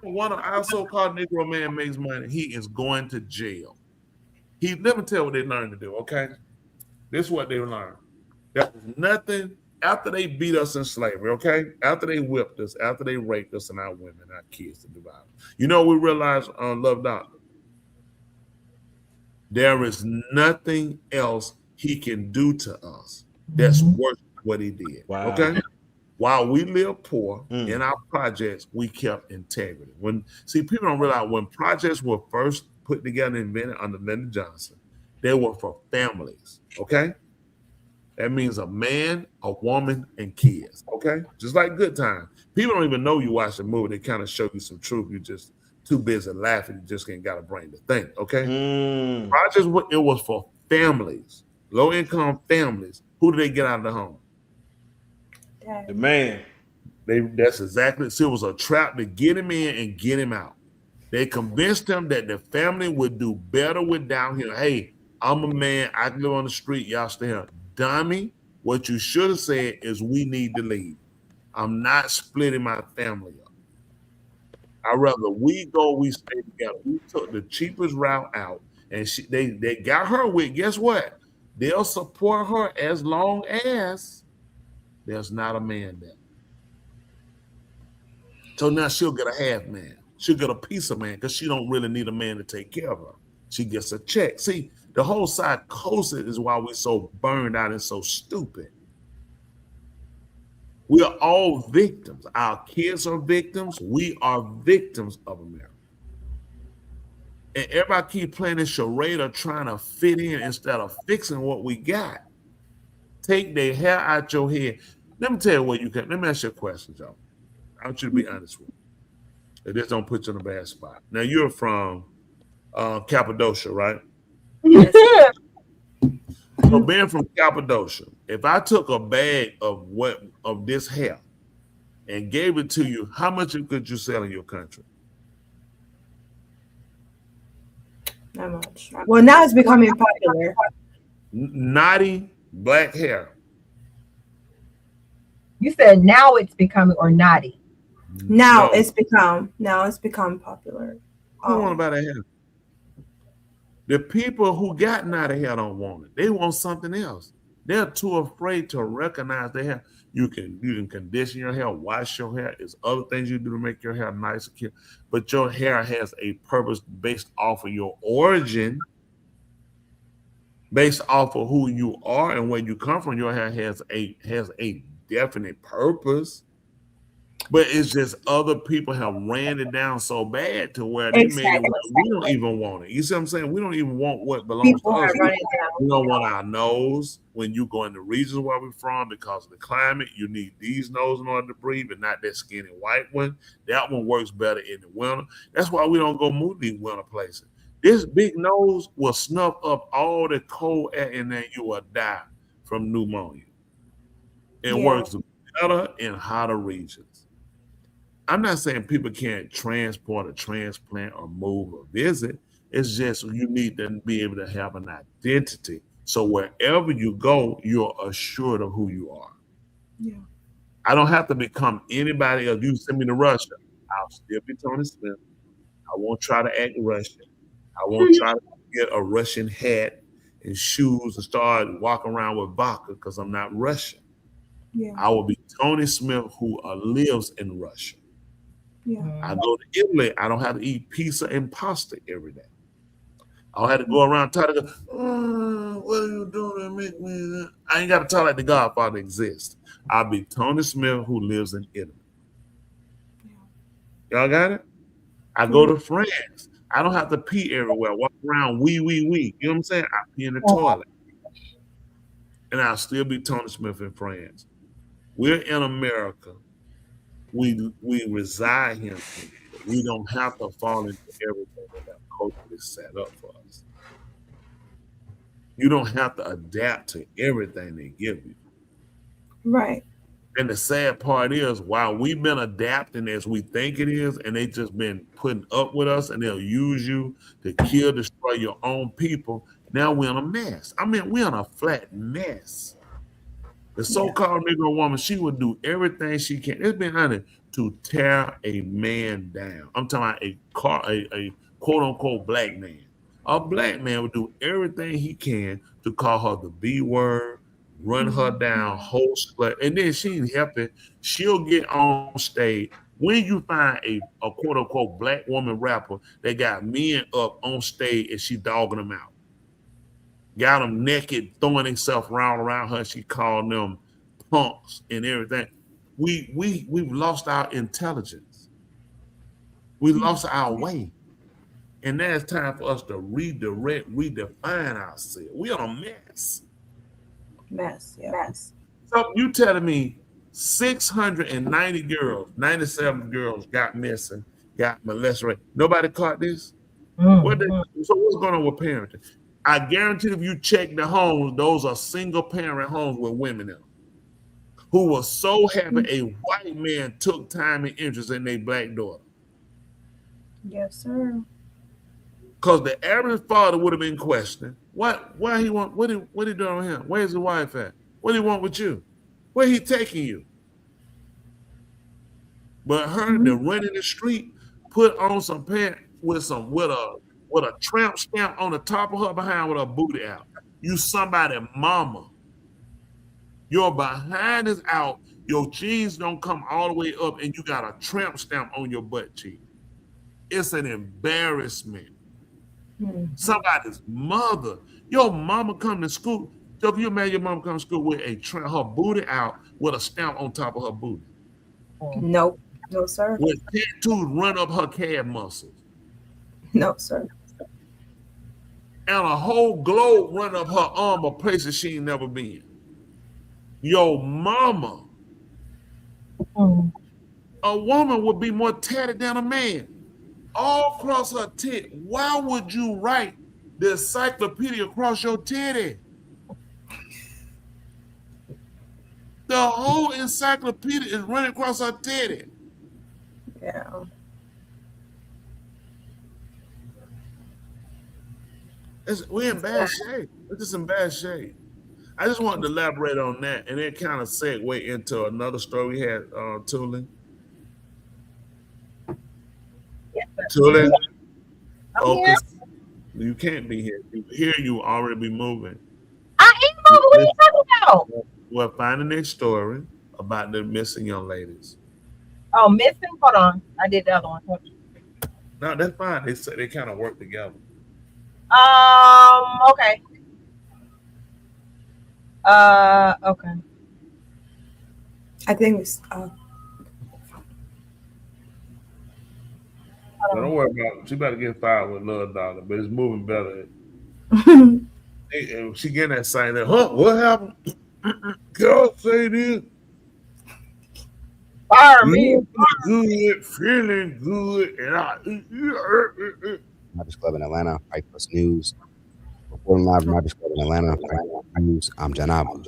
one of our so-called Negro man makes money, he is going to jail. Let me tell you what they learned to do, okay? This is what they learned. There was nothing after they beat us in slavery, okay? After they whipped us, after they raped us and our women, our kids to divide. You know what we realized on Love Doctor? There is nothing else he can do to us that's worth what he did. Wow. Okay? While we live poor in our projects, we kept integrity. People don't realize when projects were first put together and invented under Lyndon Johnson, they were for families. Okay, that means a man, a woman, and kids. Okay, just like Good Time. People don't even know you watch the movie. They kind of show you some truth. You just too busy laughing. You just ain't got a brain to think. Okay, projects. It was for families, low income families. Who do they get out of the home? The man. That's exactly. See, it was a trap to get him in and get him out. They convinced him that the family would do better without him. Hey, I'm a man. I can live on the street. Y'all stay here. Dummy, what you should have said is we need to leave. I'm not splitting my family up. I'd rather we stay together. We took the cheapest route out, and they got her with, guess what? They'll support her as long as there's not a man there. So now she'll get a half man. She'll get a piece of man because she don't really need a man to take care of her. She gets a check. See, the whole psychosis is why we're so burned out and so stupid. We are all victims. Our kids are victims. We are victims of America. And everybody keep playing this charade of trying to fit in instead of fixing what we got. Take their hair out your head. Let me tell you what you can. Let me ask you a question, Joe. I want you to be honest with me. This don't put you in a bad spot. Now you're from Cappadocia, right? Yes. So being from Cappadocia, if I took a bag of this hair and gave it to you, how much could you sell in your country? Not much. Well, now it's becoming popular. Naughty black hair. You said now it's becoming or naughty. Now it's become popular. Who don't want to buy that hair? The people who got naughty hair don't want it. They want something else. They're too afraid to recognize their hair. You can condition your hair, wash your hair. There's other things you do to make your hair nice and cute. But your hair has a purpose based off of your origin, based off of who you are and where you come from. Your hair has a definite purpose. But it's just other people have ran it down so bad to where they made it. We don't even want it. You see what I'm saying? We don't even want what belongs to us. We don't want our nose when you go in the regions where we're from because of the climate. You need these noses in order to breathe, but not that skinny white one. That one works better in the winter. That's why we don't go move these winter places. This big nose will snuff up all the cold air and then you will die from pneumonia. It works better in hotter regions. I'm not saying people can't transport or transplant or move or visit. It's just you need to be able to have an identity. So wherever you go, you're assured of who you are. Yeah. I don't have to become anybody else. You send me to Russia, I'll still be Tony Smith. I won't try to act Russian. I won't try to get a Russian hat and shoes and start walking around with vodka because I'm not Russian. Yeah. I will be Tony Smith who lives in Russia. Yeah. I go to Italy. I don't have to eat pizza and pasta every day. I don't have to go around trying to go, what are you doing to make me? I ain't got to talk like the Godfather exists. I'll be Tony Smith who lives in Italy. Y'all got it? I go to France. I don't have to pee everywhere. Walk around wee. You know what I'm saying? I pee in the toilet. And I'll still be Tony Smith in France. We're in America. We reside here. We don't have to fall into everything that our culture is set up for us. You don't have to adapt to everything they give you. Right. And the sad part is, while we've been adapting as we think it is, and they just been putting up with us, and they'll use you to kill, destroy your own people, now we're in a mess. I mean, we're in a flat mess. The so-called Negro woman, she would do everything she can. Let's be honest, to tear a man down. I'm talking about a quote-unquote black man. A black man would do everything he can to call her the B word, run her down, whole slut, and then she ain't helping. She'll get on stage. When you find a quote-unquote black woman rapper that got men up on stage and she dogging them out, got them naked, throwing themselves around her. She called them punks and everything. we've lost our intelligence. We lost our way. And now it's time for us to redirect, redefine ourselves. We are a mess. Mess. So you telling me 690 girls, 97 girls got missing, got molested. Nobody caught this? So what's going on with parenting? I guarantee if you check the homes, those are single parent homes with women in them who were so happy a white man took time and interest in their black daughter. Yes, sir. Because the average father would have been questioning, what he want, what he doing with him? Where's his wife at? What do he want with you? Where he taking you? But her to run in the street, put on some pants with a tramp stamp on the top of her behind with her booty out. You somebody mama. Your behind is out, your jeans don't come all the way up, and you got a tramp stamp on your butt cheek. It's an embarrassment. Somebody's mother. Your mama come to school. So if you imagine your mama come to school with her booty out with a stamp on top of her booty. Nope. No, sir. With tattoos run up her calf muscles. No, sir. And a whole globe run up her arm of places she ain't never been. Your mama. A woman would be more tatted than a man. All across her tit. Why would you write the encyclopedia across your titty? The whole encyclopedia is running across her titty. Yeah. We're in bad shape. We're just in bad shape. I just wanted to elaborate on that and then kind of segue into another story we had, Tulin. Tulin? Okay. You can't be here. Here you will already be moving. I am moving. What are you talking about? We're finding a story about the missing young ladies. Oh, missing? Hold on. I did the other one. No, that's fine. They said they kind of work together. Okay. Okay. I think it's Don't worry about it. She about to get fired with Love Dollar, but it's moving better. She getting that sign there. Huh? What happened? God say this. Fire me. Good, feeling good, and Maverick's Club in Atlanta, Fight Plus News. Reporting live from Maverick's Club in Atlanta, Fight Plus News. I'm Janabu.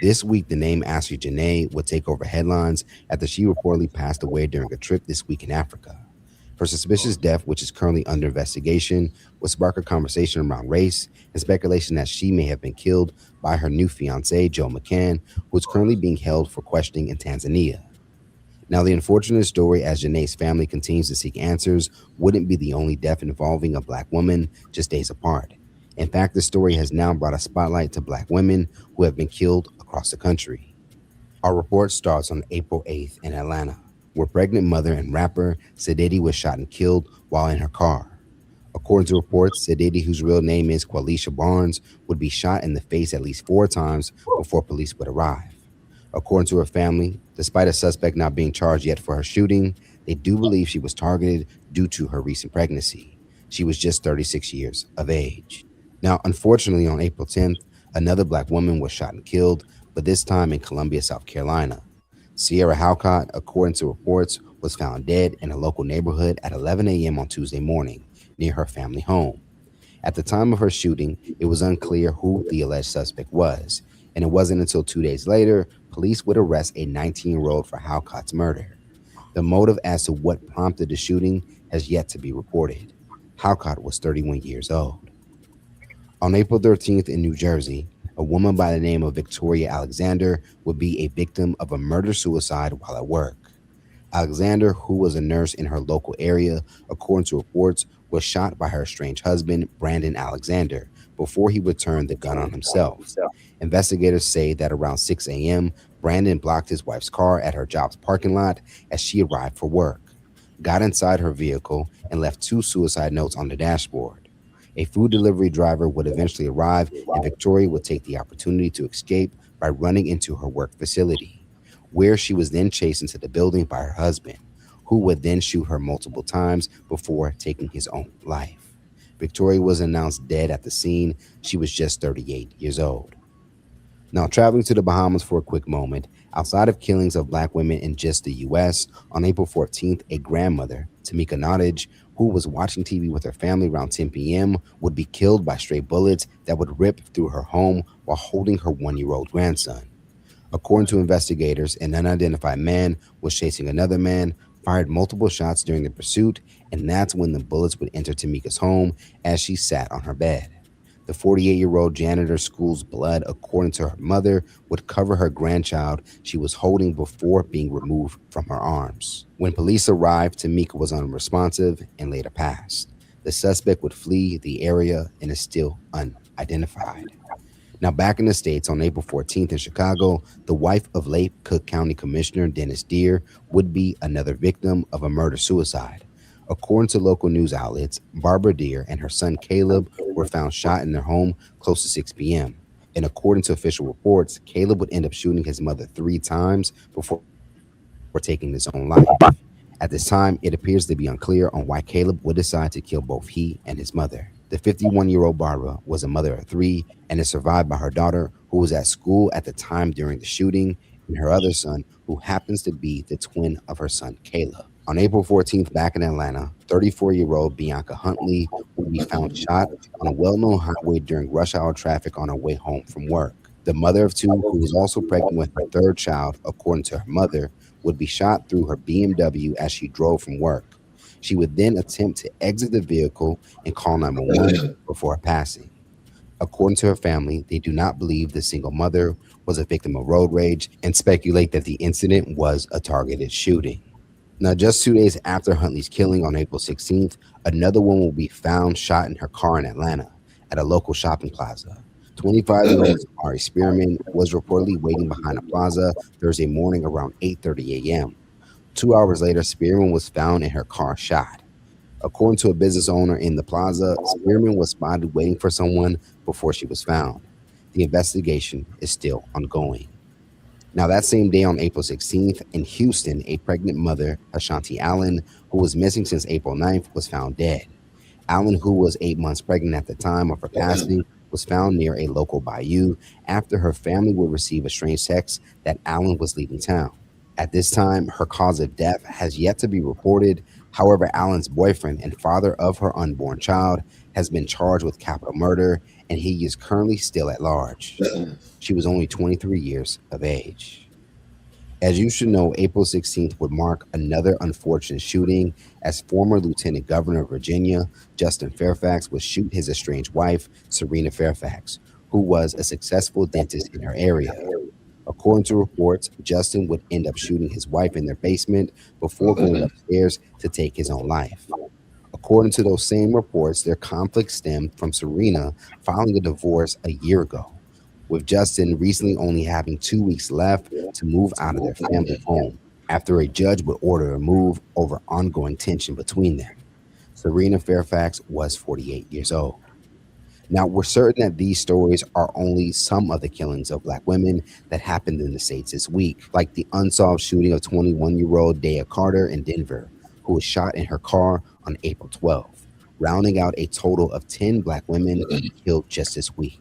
This week, the name Ashley Janae would take over headlines after she reportedly passed away during a trip this week in Africa. Her suspicious death, which is currently under investigation, would spark a conversation around race and speculation that she may have been killed by her new fiance, Joe McCann, who is currently being held for questioning in Tanzania. Now, the unfortunate story, as Janae's family continues to seek answers, wouldn't be the only death involving a Black woman just days apart. In fact, the story has now brought a spotlight to Black women who have been killed across the country. Our report starts on April 8th in Atlanta, where pregnant mother and rapper Sadiddy was shot and killed while in her car. According to reports, Sadiddy, whose real name is Qualisha Barnes, would be shot in the face at least 4 times before police would arrive. According to her family, despite a suspect not being charged yet for her shooting, they do believe she was targeted due to her recent pregnancy. She was just 36 years of age. Now, unfortunately, on April 10th, another Black woman was shot and killed, but this time in Columbia, South Carolina. Sierra Halcott, according to reports, was found dead in a local neighborhood at 11 a.m. on Tuesday morning near her family home. At the time of her shooting, it was unclear who the alleged suspect was, and it wasn't until 2 days later police would arrest a 19-year-old for Halcott's murder. The motive as to what prompted the shooting has yet to be reported. Halcott was 31 years old. On April 13th in New Jersey, a woman by the name of Victoria Alexander would be a victim of a murder-suicide while at work. Alexander, who was a nurse in her local area, according to reports, was shot by her estranged husband, Brandon Alexander, before he returned the gun on himself. Investigators say that around 6 a.m., Brandon blocked his wife's car at her job's parking lot as she arrived for work, got inside her vehicle, and left 2 suicide notes on the dashboard. A food delivery driver would eventually arrive, and Victoria would take the opportunity to escape by running into her work facility. where she was then chased into the building by her husband, who would then shoot her multiple times before taking his own life. Victoria was announced dead at the scene. She was just 38 years old. Now, traveling to the Bahamas for a quick moment, outside of killings of black women in just the U.S., on April 14th, a grandmother, Tamika Nottage, who was watching TV with her family around 10 p.m., would be killed by stray bullets that would rip through her home while holding her 1-year-old grandson. According to investigators, an unidentified man was chasing another man, fired multiple shots during the pursuit, and that's when the bullets would enter Tamika's home as she sat on her bed. The 48-year-old janitor's school's blood, according to her mother, would cover her grandchild she was holding before being removed from her arms. When police arrived, Tamika was unresponsive and later passed. The suspect would flee the area and is still unidentified. Now, back in the States, on April 14th in Chicago, the wife of late Cook County Commissioner Dennis Deere would be another victim of a murder-suicide. According to local news outlets, Barbara Deere and her son Caleb were found shot in their home close to 6 p.m. And according to official reports, Caleb would end up shooting his mother 3 times before taking his own life. At this time, it appears to be unclear on why Caleb would decide to kill both he and his mother. The 51-year-old Barbara was a mother of 3 and is survived by her daughter, who was at school at the time during the shooting, and her other son, who happens to be the twin of her son Caleb. On April 14th, back in Atlanta, 34-year-old Bianca Huntley would be found shot on a well-known highway during rush hour traffic on her way home from work. The mother of 2, who was also pregnant with her 3rd child, according to her mother, would be shot through her BMW as she drove from work. She would then attempt to exit the vehicle and call 911 before passing. According to her family, they do not believe the single mother was a victim of road rage and speculate that the incident was a targeted shooting. Now, just 2 days after Huntley's killing on April 16th, another woman will be found shot in her car in Atlanta at a local shopping plaza. 25-year-old Ari Spearman was reportedly waiting behind a plaza Thursday morning around 8:30 a.m. 2 hours later, Spearman was found in her car shot. According to a business owner in the plaza, Spearman was spotted waiting for someone before she was found. The investigation is still ongoing. Now, that same day on April 16th in Houston, a pregnant mother, Ashanti Allen, who was missing since April 9th, was found dead. Allen, who was 8 months pregnant at the time of her passing, was found near a local bayou after her family would receive a strange text that Allen was leaving town. At this time, her cause of death has yet to be reported. However, Allen's boyfriend and father of her unborn child has been charged with capital murder, and he is currently still at large. She was only 23 years of age. As you should know, April 16th would mark another unfortunate shooting as former Lieutenant Governor of Virginia, Justin Fairfax, would shoot his estranged wife, Serena Fairfax, who was a successful dentist in her area. According to reports, Justin would end up shooting his wife in their basement before going upstairs to take his own life. According to those same reports, their conflict stemmed from Serena filing a divorce a year ago, with Justin recently only having 2 weeks left to move out of their family home after a judge would order a move over ongoing tension between them. Serena Fairfax was 48 years old. Now, we're certain that these stories are only some of the killings of Black women that happened in the States this week, like the unsolved shooting of 21-year-old Daya Carter in Denver, who was shot in her car on April 12th, rounding out a total of 10 Black women killed just this week.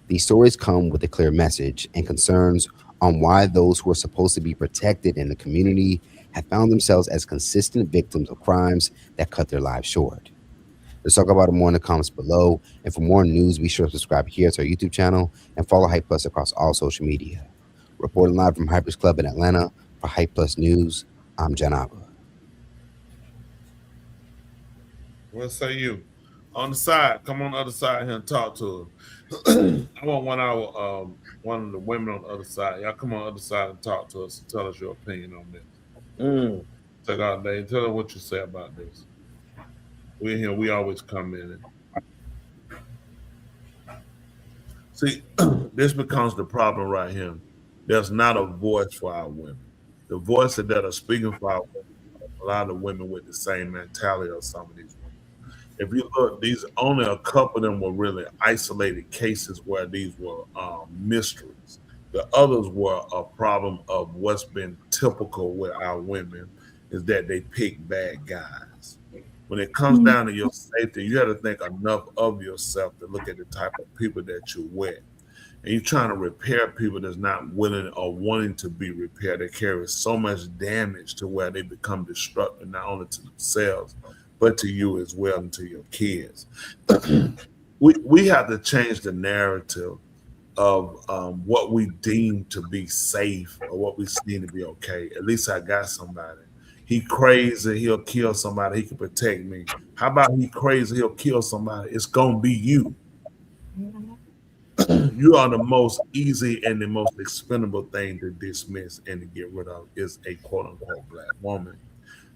These stories come with a clear message and concerns on why those who are supposed to be protected in the community have found themselves as consistent victims of crimes that cut their lives short. Let's talk about it more in the comments below. And for more news, be sure to subscribe here to our YouTube channel and follow Hype Plus across all social media. Reporting live from Hypers Club in Atlanta for Hype Plus News, I'm Janaba. What say you? On the side, come on the other side here and talk to her. I want one of the women on the other side. Y'all come on the other side and talk to us and tell us your opinion on this. Take out day. Tell us what you say about this. We're here. We always come in. See, this becomes the problem right here. There's not a voice for our women. The voices that are speaking for our women, a lot of women with the same mentality of some of these women. If you look, these only a couple of them were really isolated cases where these were mysteries. The others were a problem of what's been typical with our women is that they pick bad guys. When it comes down to your safety, you have to think enough of yourself to look at the type of people that you're with. And you're trying to repair people that's not willing or wanting to be repaired. They carry so much damage to where they become destructive, not only to themselves, but to you as well and to your kids. we have to change the narrative of what we deem to be safe or what we deem to be okay. At least I got somebody. He crazy, he'll kill somebody, he can protect me. How about he crazy, he'll kill somebody? It's gonna be you. You are the most easy and the most expendable thing to dismiss and to get rid of is a quote unquote black woman.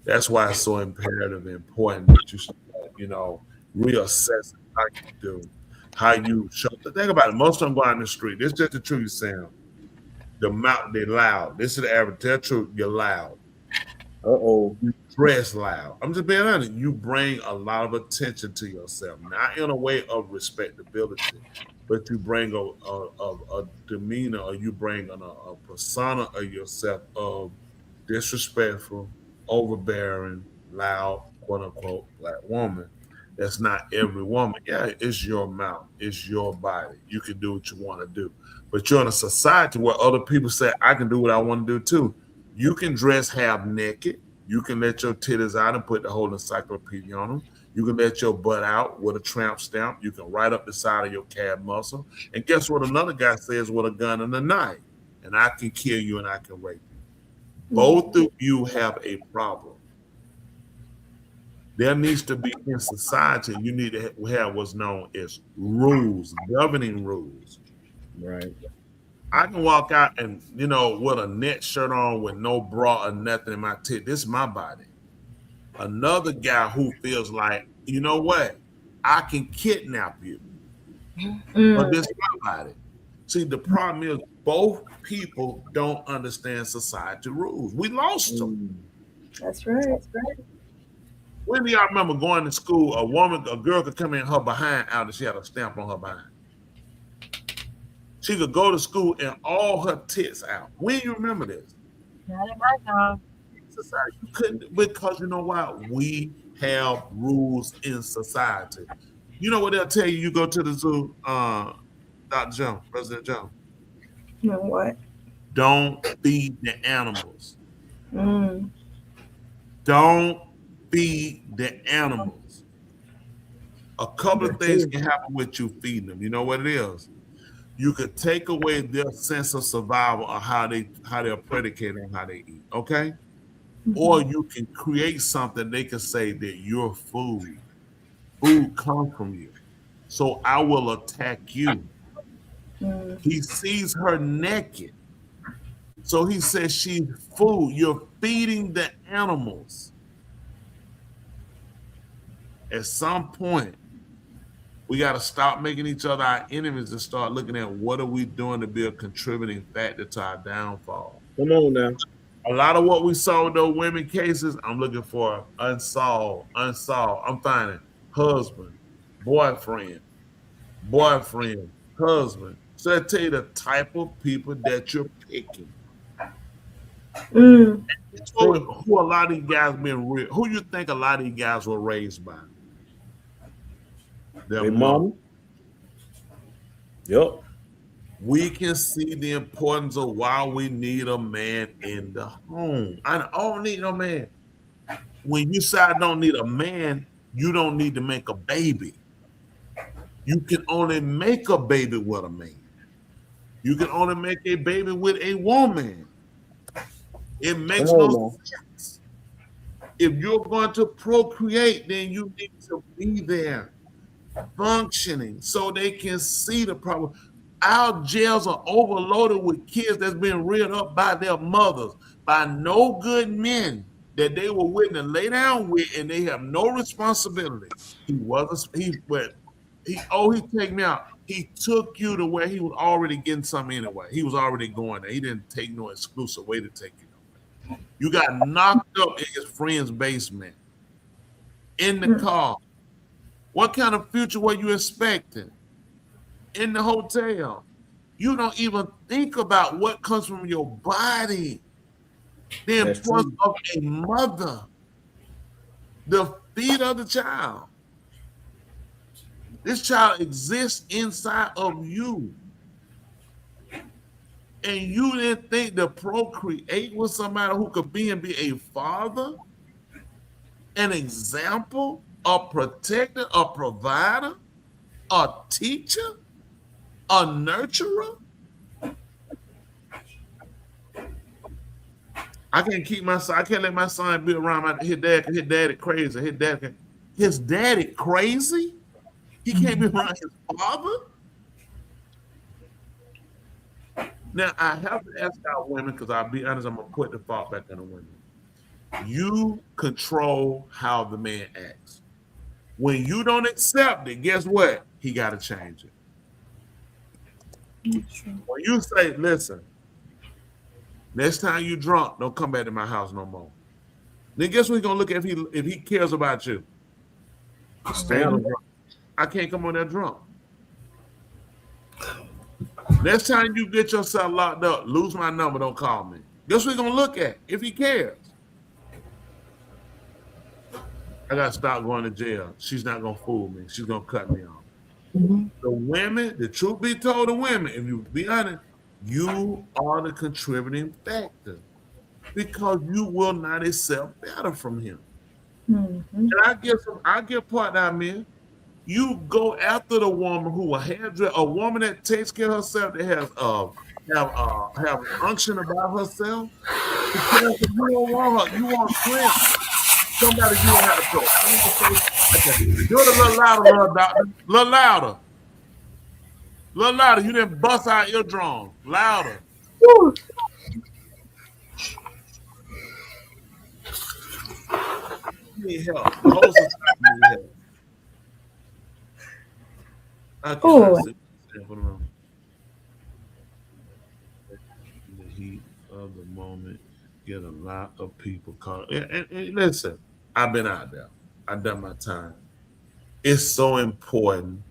That's why it's so imperative and important that you start, reassess how you do, how you show. Think about it. Most of them go out in the street. This is just the truth, Sam. The mouth, they're loud. This is the average. Tell the truth, you're loud. Uh-oh. You dress loud. I'm just being honest. You bring a lot of attention to yourself, not in a way of respectability, but you bring a demeanor, or you bring a persona of yourself of disrespectful, overbearing, loud, quote unquote, black woman. That's not every woman. Yeah, it's your mouth, it's your body. You can do what you want to do, but you're in a society where other people say, "I can do what I want to do too." You can dress half naked. You can let your titties out and put the whole encyclopedia on them. You can let your butt out with a tramp stamp. You can write up the side of your calf muscle. And guess what another guy says with a gun and a knife? And I can kill you and I can rape you. Both of you have a problem. There needs to be in society, you need to have what's known as rules, governing rules. Right. I can walk out and, with a net shirt on with no bra or nothing in my tit. This is my body. Another guy who feels like, you know what? I can kidnap you. But this is my body. See, the problem is both people don't understand society rules. We lost them. That's right. That's right. When do y'all remember going to school, a girl could come in her behind out and she had a stamp on her behind. She could go to school and all her tits out. When you remember this? Not in my time. Society, you couldn't, because you know why? We have rules in society. You know what they'll tell you? You go to the zoo, Dr. Jones, President Jones. You know what? Don't feed the animals. Don't feed the animals. A couple of things can happen with you feeding them. You know what it is? You could take away their sense of survival or how they're predicated on how they eat. Okay. Or you can create something they can say that you're food. Food comes from you. So I will attack you. He sees her naked. So he says she's food. You're feeding the animals. At some point, we got to stop making each other our enemies and start looking at what are we doing to be a contributing factor to our downfall. Come on now. A lot of what we saw with those women cases, I'm looking for unsolved. I'm finding husband, boyfriend, husband. So I tell you the type of people that you're picking. Who a lot of these guys been real? Who you think a lot of these guys were raised by? Their mom. Yep. We can see the importance of why we need a man in the home. I don't need no man. When you say I don't need a man, you don't need to make a baby. You can only make a baby with a man. You can only make a baby with a woman. It makes no sense. If you're going to procreate, then you need to be there, functioning, so they can see the problem. Our jails are overloaded with kids that's been reared up by their mothers, by no good men that they were willing to lay down with, and they have no responsibility. He take me out. He took you to where he was already getting something anyway. He was already going there. He didn't take no exclusive way to take you nowhere. You got knocked up in his friend's basement, in the car. What kind of future were you expecting? In the hotel. You don't even think about what comes from your body. The That's importance true. of a mother, the feet of the child. This child exists inside of you. And you didn't think to procreate with somebody who could be a father, an example, a protector, a provider, a teacher, a nurturer? I can't let my son be around his dad. His daddy crazy. His daddy crazy? He can't be around his father? Now, I have to ask our women, because I'll be honest, I'm going to put the fault back on the women. You control how the man acts. When you don't accept it, guess what? He got to change it. When you say, listen, next time you drunk, don't come back to my house no more. Then guess what he's going to look at if he cares about you? Stay on drunk. I can't come on there drunk. Next time you get yourself locked up, lose my number, don't call me. Guess what he's going to look at if he cares? I got to stop going to jail. She's not going to fool me. She's going to cut me off. The women, the truth be told, the women, if you be honest, you are the contributing factor because you will not accept better from him. And I give part out, man. You go after the woman who a woman that takes care of herself, that has have unction about herself. Because if you don't want her, you want strength. Somebody you don't have to talk. Do it a little louder, little doctor. A little louder. A little louder. You didn't bust out your drum. Louder. Woo. You need help. The whole society needs help. I cannot sit in the heat of the moment. Get a lot of people caught. And listen, I've been out there. I've done my time. It's so important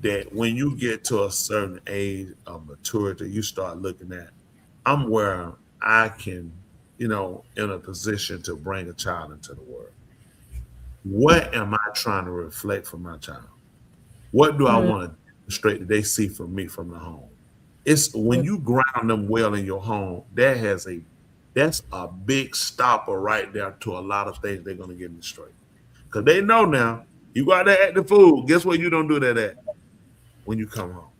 that when you get to a certain age of maturity, you start looking at, I'm where I can, in a position to bring a child into the world. What am I trying to reflect for my child? What do I want to demonstrate that they see from me from the home? It's when you ground them well in your home, that's a big stopper right there to a lot of things they're going to get in straight. Because they know now, you go out there at the food, guess where you don't do that at? When you come home.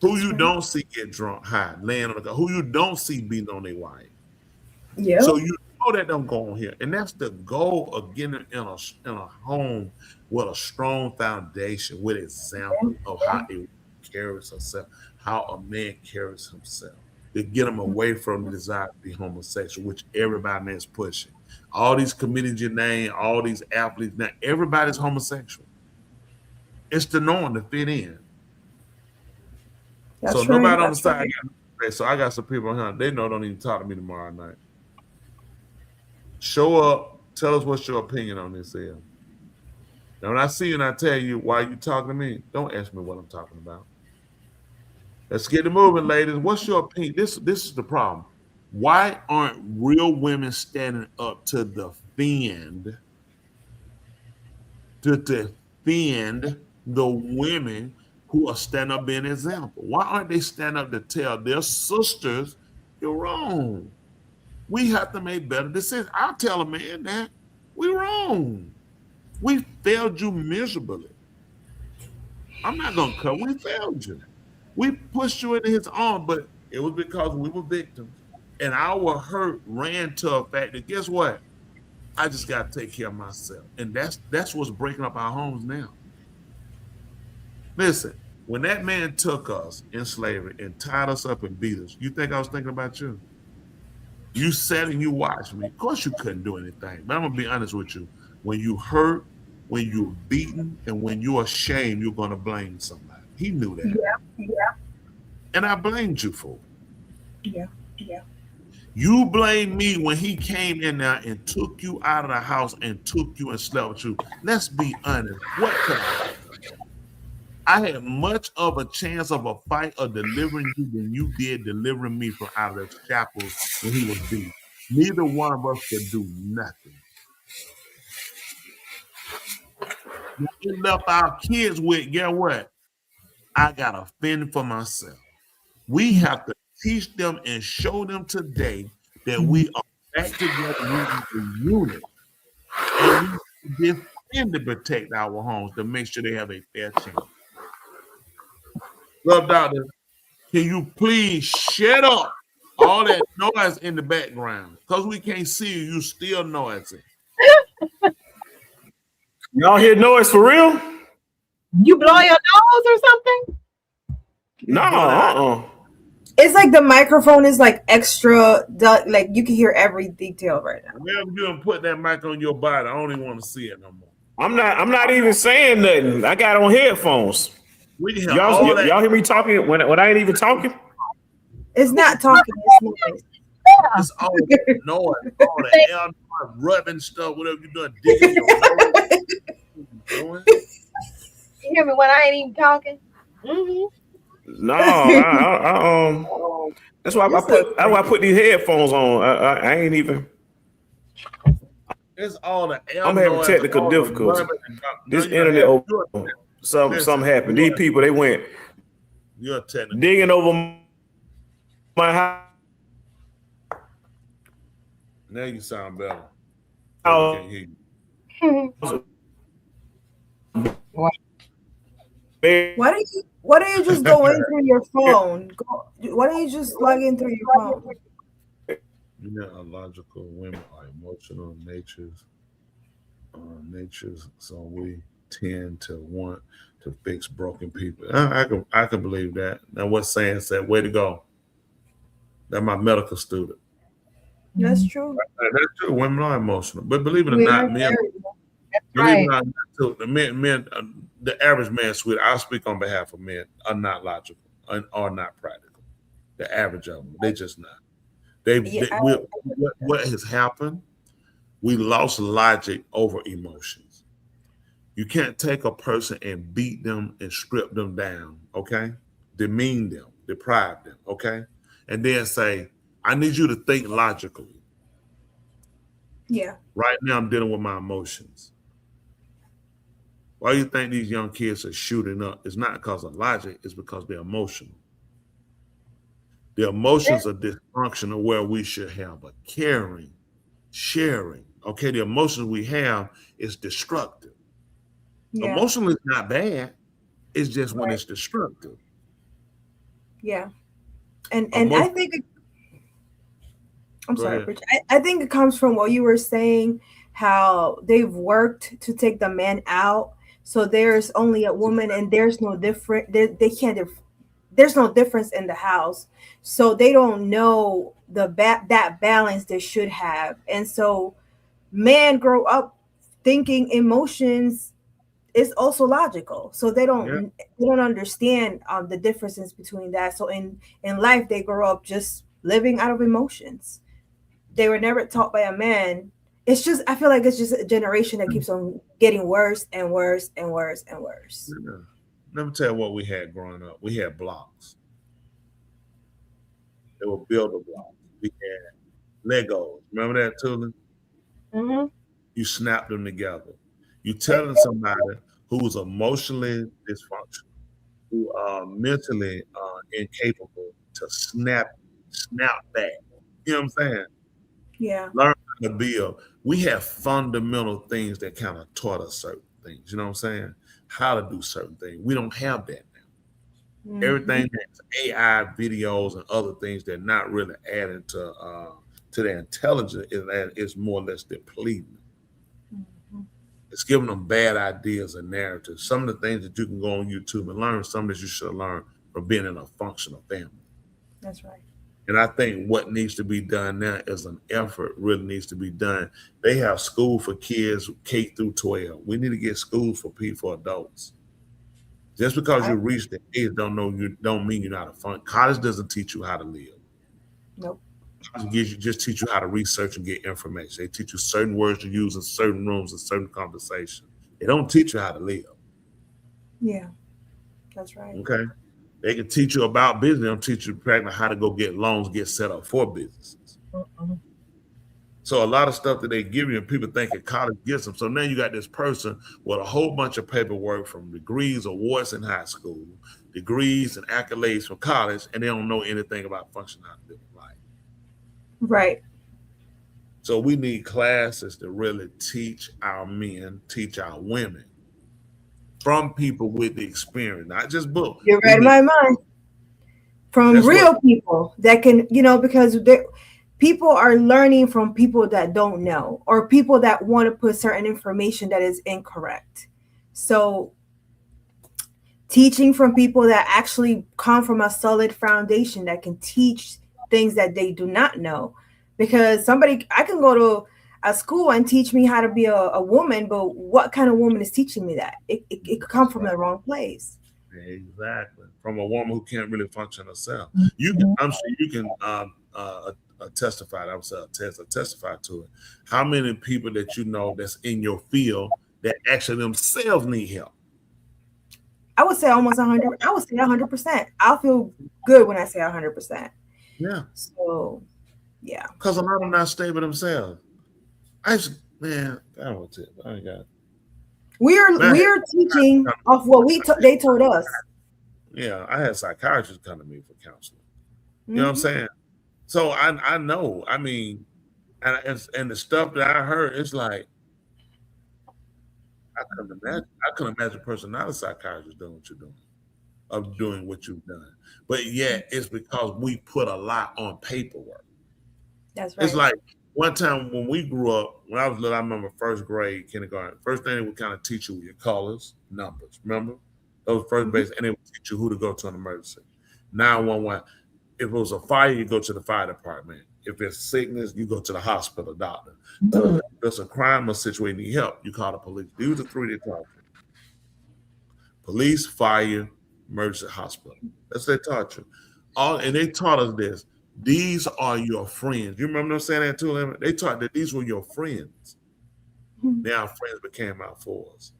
Who you don't see get drunk, high, laying on the ground, who you don't see beating on their wife. Yeah. So you know that don't go on here. And that's the goal of getting in a home with a strong foundation, with example of how a carries herself, how a man carries himself. To get them away from the desire to be homosexual, which everybody is pushing. All these committees you name, all these athletes, now everybody's homosexual. It's the norm to fit in. That's so nobody on the side. So I got some people on here, they know don't even talk to me tomorrow night. Show up, tell us what's your opinion on this is. Now when I see you and I tell you why you talking to me, don't ask me what I'm talking about. Let's get it moving, ladies. What's your opinion? This is the problem. Why aren't real women standing up to defend the women who are standing up being an example? Why aren't they standing up to tell their sisters you're wrong? We have to make better decisions. I'll tell a man that we're wrong. We failed you miserably. I'm not gonna cut. We failed you. We pushed you into his arms, but it was because we were victims. And our hurt ran to a fact that, guess what? I just got to take care of myself. And that's what's breaking up our homes now. Listen, when that man took us in slavery and tied us up and beat us, you think I was thinking about you? You sat and you watched me. Of course you couldn't do anything. But I'm going to be honest with you. When you hurt, when you're beaten, and when you're ashamed, you're going to blame somebody. He knew that. Yeah. And I blamed you for it. Yeah. You blamed me when he came in there and took you out of the house and took you and slept with you. Let's be honest. What could I do? I had much of a chance of a fight of delivering you than you did delivering me from out of the shackles when he was beat. Neither one of us could do nothing. What we left our kids with, guess what? I gotta fend for myself. We have to teach them and show them today that we are back together as a unit. And we defend to protect our homes to make sure they have a fair chance. Love Doctor, can you please shut up all that noise in the background? Because we can't see you, you still noisy. Y'all hear noise for real? You blow your nose or something? No, It's like the microphone is like extra, like you can hear every detail right now. Whenever you done put that mic on your body, I don't even want to see it no more. I'm not even saying nothing. I got on headphones. We can hear Y'all hear me talking when I ain't even talking? It's not talking, it's noise. It's all the noise, all the air noise, rubbing stuff, whatever you're doing, digging your nose. You hear me when I ain't even talking? Mm-hmm. No, that's why I put these headphones on. I ain't even. It's all the air I'm having noise, technical all the difficulties. rubbing and This you're internet, having- something happened. These people, they went You're technical. digging over my house. Now you sound better. Oh. I can't hear you. Why don't you just go in through your phone? Why don't you just log in through your phone? You know, illogical women are emotional natures. So we tend to want to fix broken people. I can believe that. Now what saying said, way to go. That's my medical student. That's true. That's true. Women are emotional, but believe it or We not, are men. very- Believe it or not, too, the men, the average man, sweet. I speak on behalf of men, are not logical and are not practical. The average of them, they just not. What has happened? We lost logic over emotions. You can't take a person and beat them and strip them down, okay? Demean them, deprive them, okay? And then say, I need you to think logically. Yeah. Right now, I'm dealing with my emotions. Why do you think these young kids are shooting up? It's not because of logic, it's because they're emotional. The emotions are dysfunctional where we should have a caring, sharing. Okay, the emotions we have is destructive. Yeah. Emotional is not bad. It's just when it's destructive. Yeah. And I think I'm Go sorry, ahead. Rich. I think it comes from what you were saying, how they've worked to take the men out. So there's only a woman and there's no different they can't there's no difference in the house. So they don't know that balance they should have. And so men grow up thinking emotions is also logical. So they don't understand the differences between that. So in life they grow up just living out of emotions. They were never taught by a man. It's just, I feel like it's just a generation that keeps on getting worse and worse and worse and worse. Yeah. Let me tell you what we had growing up. We had blocks. They were builder blocks. We had Legos. Remember that, Tulin? Mm-hmm. You snap them together. You telling somebody who's emotionally dysfunctional, who are mentally incapable to snap back. You know what I'm saying? Yeah. Learn how to build. We have fundamental things that kind of taught us certain things. You know what I'm saying? How to do certain things. We don't have that now. Mhm. Everything that's AI videos and other things that not really adding to their intelligence is more or less depleting. It's giving them bad ideas and narratives. Some of the things that you can go on YouTube and learn, some that you should learn from being in a functional family. That's right. And I think what needs to be done now is an effort really needs to be done. They have school for kids K through 12. We need to get schools for people, for adults. Just because you reach the age don't mean you're not a fun. College doesn't teach you how to live. Nope. College just teach you how to research and get information. They teach you certain words to use in certain rooms and certain conversations. They don't teach you how to live. Yeah. That's right. Okay. They can teach you about business. They'll teach you practically how to go get loans, get set up for businesses. So a lot of stuff that they give you and people think that college gets them. So now you got this person with a whole bunch of paperwork from degrees, awards in high school, degrees and accolades from college, and they don't know anything about functionality of life. Right. So we need classes to really teach our men, teach our women from people with the experience, not just books. You're right in my mind. From That's real what- people that can, because people are learning from people that don't know, or people that want to put certain information that is incorrect. So teaching from people that actually come from a solid foundation that can teach things that they do not know. Because I can go to a school and teach me how to be a woman, but what kind of woman is teaching me that? It could come from the wrong place. Exactly. From a woman who can't really function herself. I'm sure you can testify. I would say testify to it. How many people that you know that's in your field that actually themselves need help? I would say almost 100. I would say 100%. I'll feel good when I say 100%. Yeah. So, yeah. Because a lot of them not stable themselves. I ain't got. We are teaching off what they told us. Yeah, I had psychiatrists come to me for counseling. You know what I'm saying? So I know. I mean, and the stuff that I heard, it's like I couldn't imagine a person not a psychiatrist doing what you're doing, of doing what you've done. But yet, it's because we put a lot on paperwork. That's right. It's like one time when we grew up, when I was little, I remember first grade, kindergarten. First thing they would kind of teach you were your colors, numbers. Remember? Those first base, and they would teach you who to go to an emergency. 911. If it was a fire, you go to the fire department. If it's sickness, you go to the hospital doctor. If there's a crime or situation, need help, you call the police. These are the three they taught you. Police, fire, emergency, hospital. That's what they taught you. And they taught us this. These are your friends. You remember them saying that to them? They taught that these were your friends. Now friends became our foes.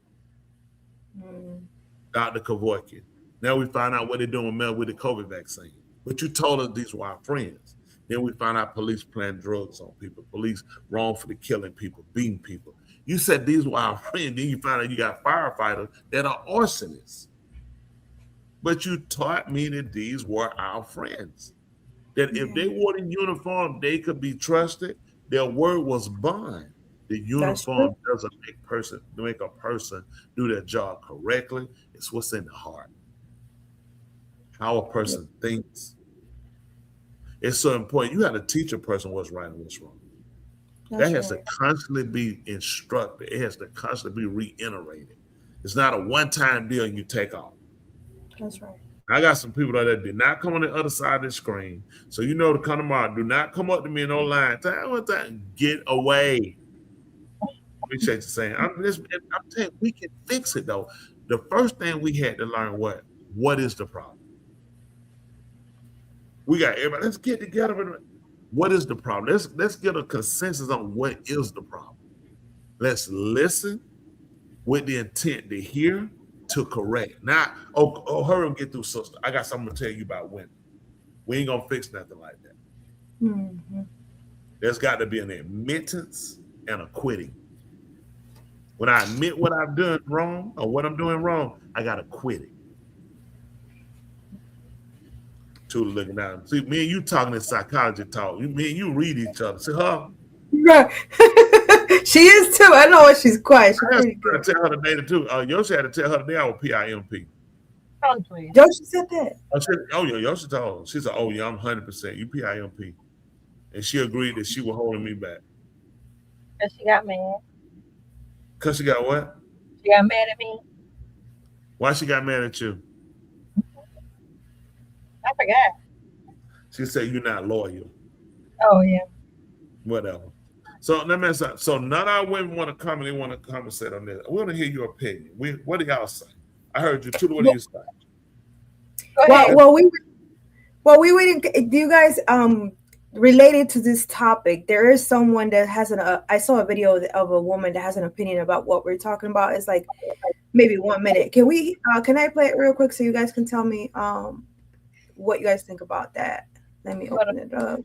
Dr. Kevorkian. Now we find out what they're doing with the COVID vaccine. But you told us these were our friends. Then we find out police playing drugs on people, police wrongfully killing people, beating people. You said these were our friends. Then you find out you got firefighters that are arsonists. But you taught me that these were our friends. That if they wore in uniform, they could be trusted. Their word was bond. The uniform doesn't make a person do their job correctly. It's what's in the heart. How a person thinks. It's so important. You have to teach a person what's right and what's wrong. That has to constantly be instructed. It has to constantly be reiterated. It's not a one-time deal and you take off. That's right. I got some people that did not come on the other side of the screen. So you know to come tomorrow. Do not come up to me in no line. Get away. Appreciate you saying. I'm telling you, we can fix it though. The first thing we had to learn what is the problem? We got everybody. Let's get together. What is the problem? Let's get a consensus on what is the problem. Let's listen with the intent to hear, to correct. Not, hurry and get through, sister. I got something to tell you about women. We ain't gonna fix nothing like that. Mm-hmm. There's got to be an admittance and a quitting. When I admit what I've done wrong or what I'm doing wrong, I gotta quit it. Tula looking down. See, me and you talking in psychology talk. Me and you read each other. See her? Right. She is too. I know she's quiet. She's pretty good. Tell her today too. Yoshi had to tell her today I was PIMP. Yoshi said that. Yoshi told her. She said, "Oh yeah, I'm 100%. You PIMP," and she agreed that she was holding me back. Cause she got mad. Cause she got what? She got mad at me. Why she got mad at you? I forgot. She said you're not loyal. Oh yeah. Whatever. So let me say, so none of our women want to come and they want to conversate on this. We want to hear your opinion. What do y'all say? I heard you. Tula, what do you say? Well, we waiting. Do you guys related to this topic, there is someone that has I saw a video of a woman that has an opinion about what we're talking about. It's like maybe 1 minute. Can I play it real quick so you guys can tell me what you guys think about that? Let me open it up.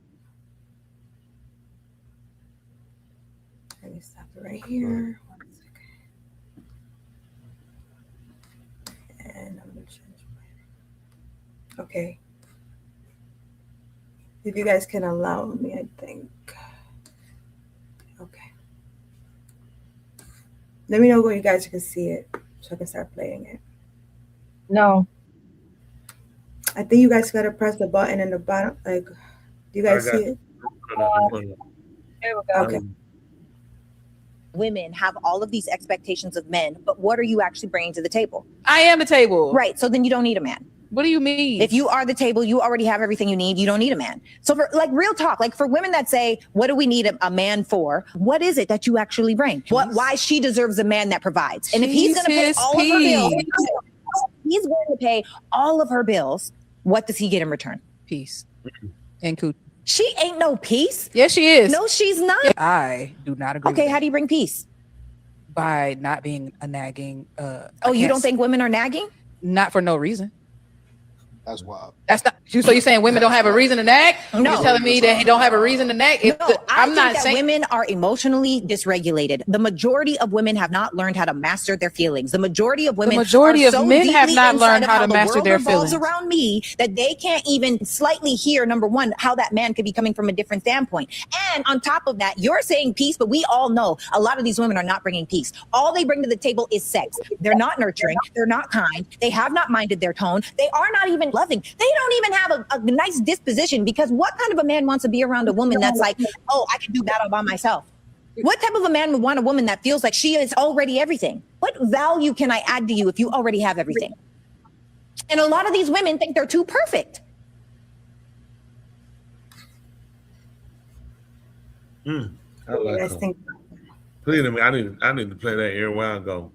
Let me stop it right here. 1 second. And I'm gonna change my. Okay. If you guys can allow me, I think. Okay. Let me know when you guys can see it so I can start playing it. No. I think you guys gotta press the button in the bottom. Like, do you guys see it? There we go. Okay. Women have all of these expectations of men, but what are you actually bringing to the table? I am the table. Right. So then you don't need a man. What do you mean? If you are the table, you already have everything you need. You don't need a man. So for like real talk, like for women that say, what do we need a man for? What is it that you actually bring? Why she deserves a man that provides. And if he's going to pay all of her bills, he's going to pay all of her bills. What does he get in return? Peace. And cooch. She ain't no peace. Yes, she is. No, she's not. I do not agree. Okay, how do you bring peace? By not being a nagging. You don't think women are nagging? Not for no reason. That's wild. That's not. So you're saying women don't have a reason to nag? No. You're telling me that they don't have a reason to nag? I think that women are emotionally dysregulated. The majority of women have not learned how to master their feelings. The majority of women, men have not learned how to master their feelings. feelings. Around me, that they can't even slightly hear. Number one, how that man could be coming from a different standpoint. And on top of that, you're saying peace, but we all know a lot of these women are not bringing peace. All they bring to the table is sex. They're not nurturing. They're not kind. They have not minded their tone. They are not even loving. They don't even have a nice disposition, because what kind of a man wants to be around a woman that's like, oh, I can do that all by myself? What type of a man would want a woman that feels like she is already everything? What value can I add to you if you already have everything? And a lot of these women think they're too perfect. I like that. Please, I need to play that everywhere I go.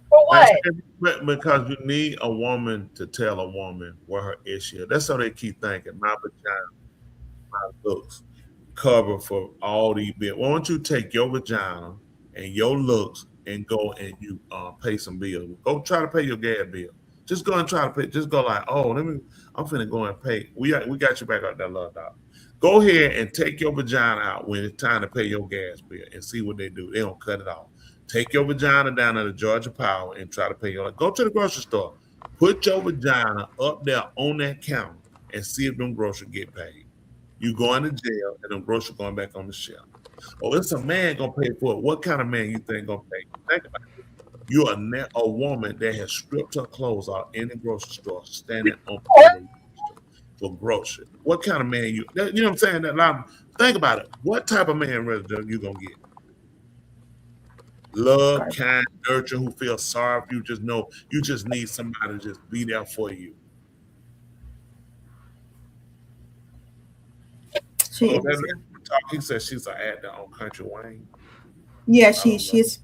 For what? Because you need a woman to tell a woman what her issue is. That's how they keep thinking. My vagina, my looks, cover for all these bills. Why don't you take your vagina and your looks and go and you pay some bills? Go try to pay your gas bill. Just go and try to pay. Just go like, I'm finna go and pay. We got you back out there, love dog. Go ahead and take your vagina out when it's time to pay your gas bill and see what they do. They don't cut it off. Take your vagina down to the Georgia Power and try to pay your. Go to the grocery store. Put your vagina up there on that counter and see if them groceries get paid. You going to jail and them groceries going back on the shelf. Oh, it's a man gonna pay for it. What kind of man you think gonna pay? Think about it. You're a woman that has stripped her clothes out in the grocery store, standing on the for groceries. What kind of man you know what I'm saying? Think about it. What type of man really you gonna get? Love, kind, nurture, who feels sorry for you. Just know you just need somebody to just be there for you. He said she's an actor on Country Wayne. Yeah, she's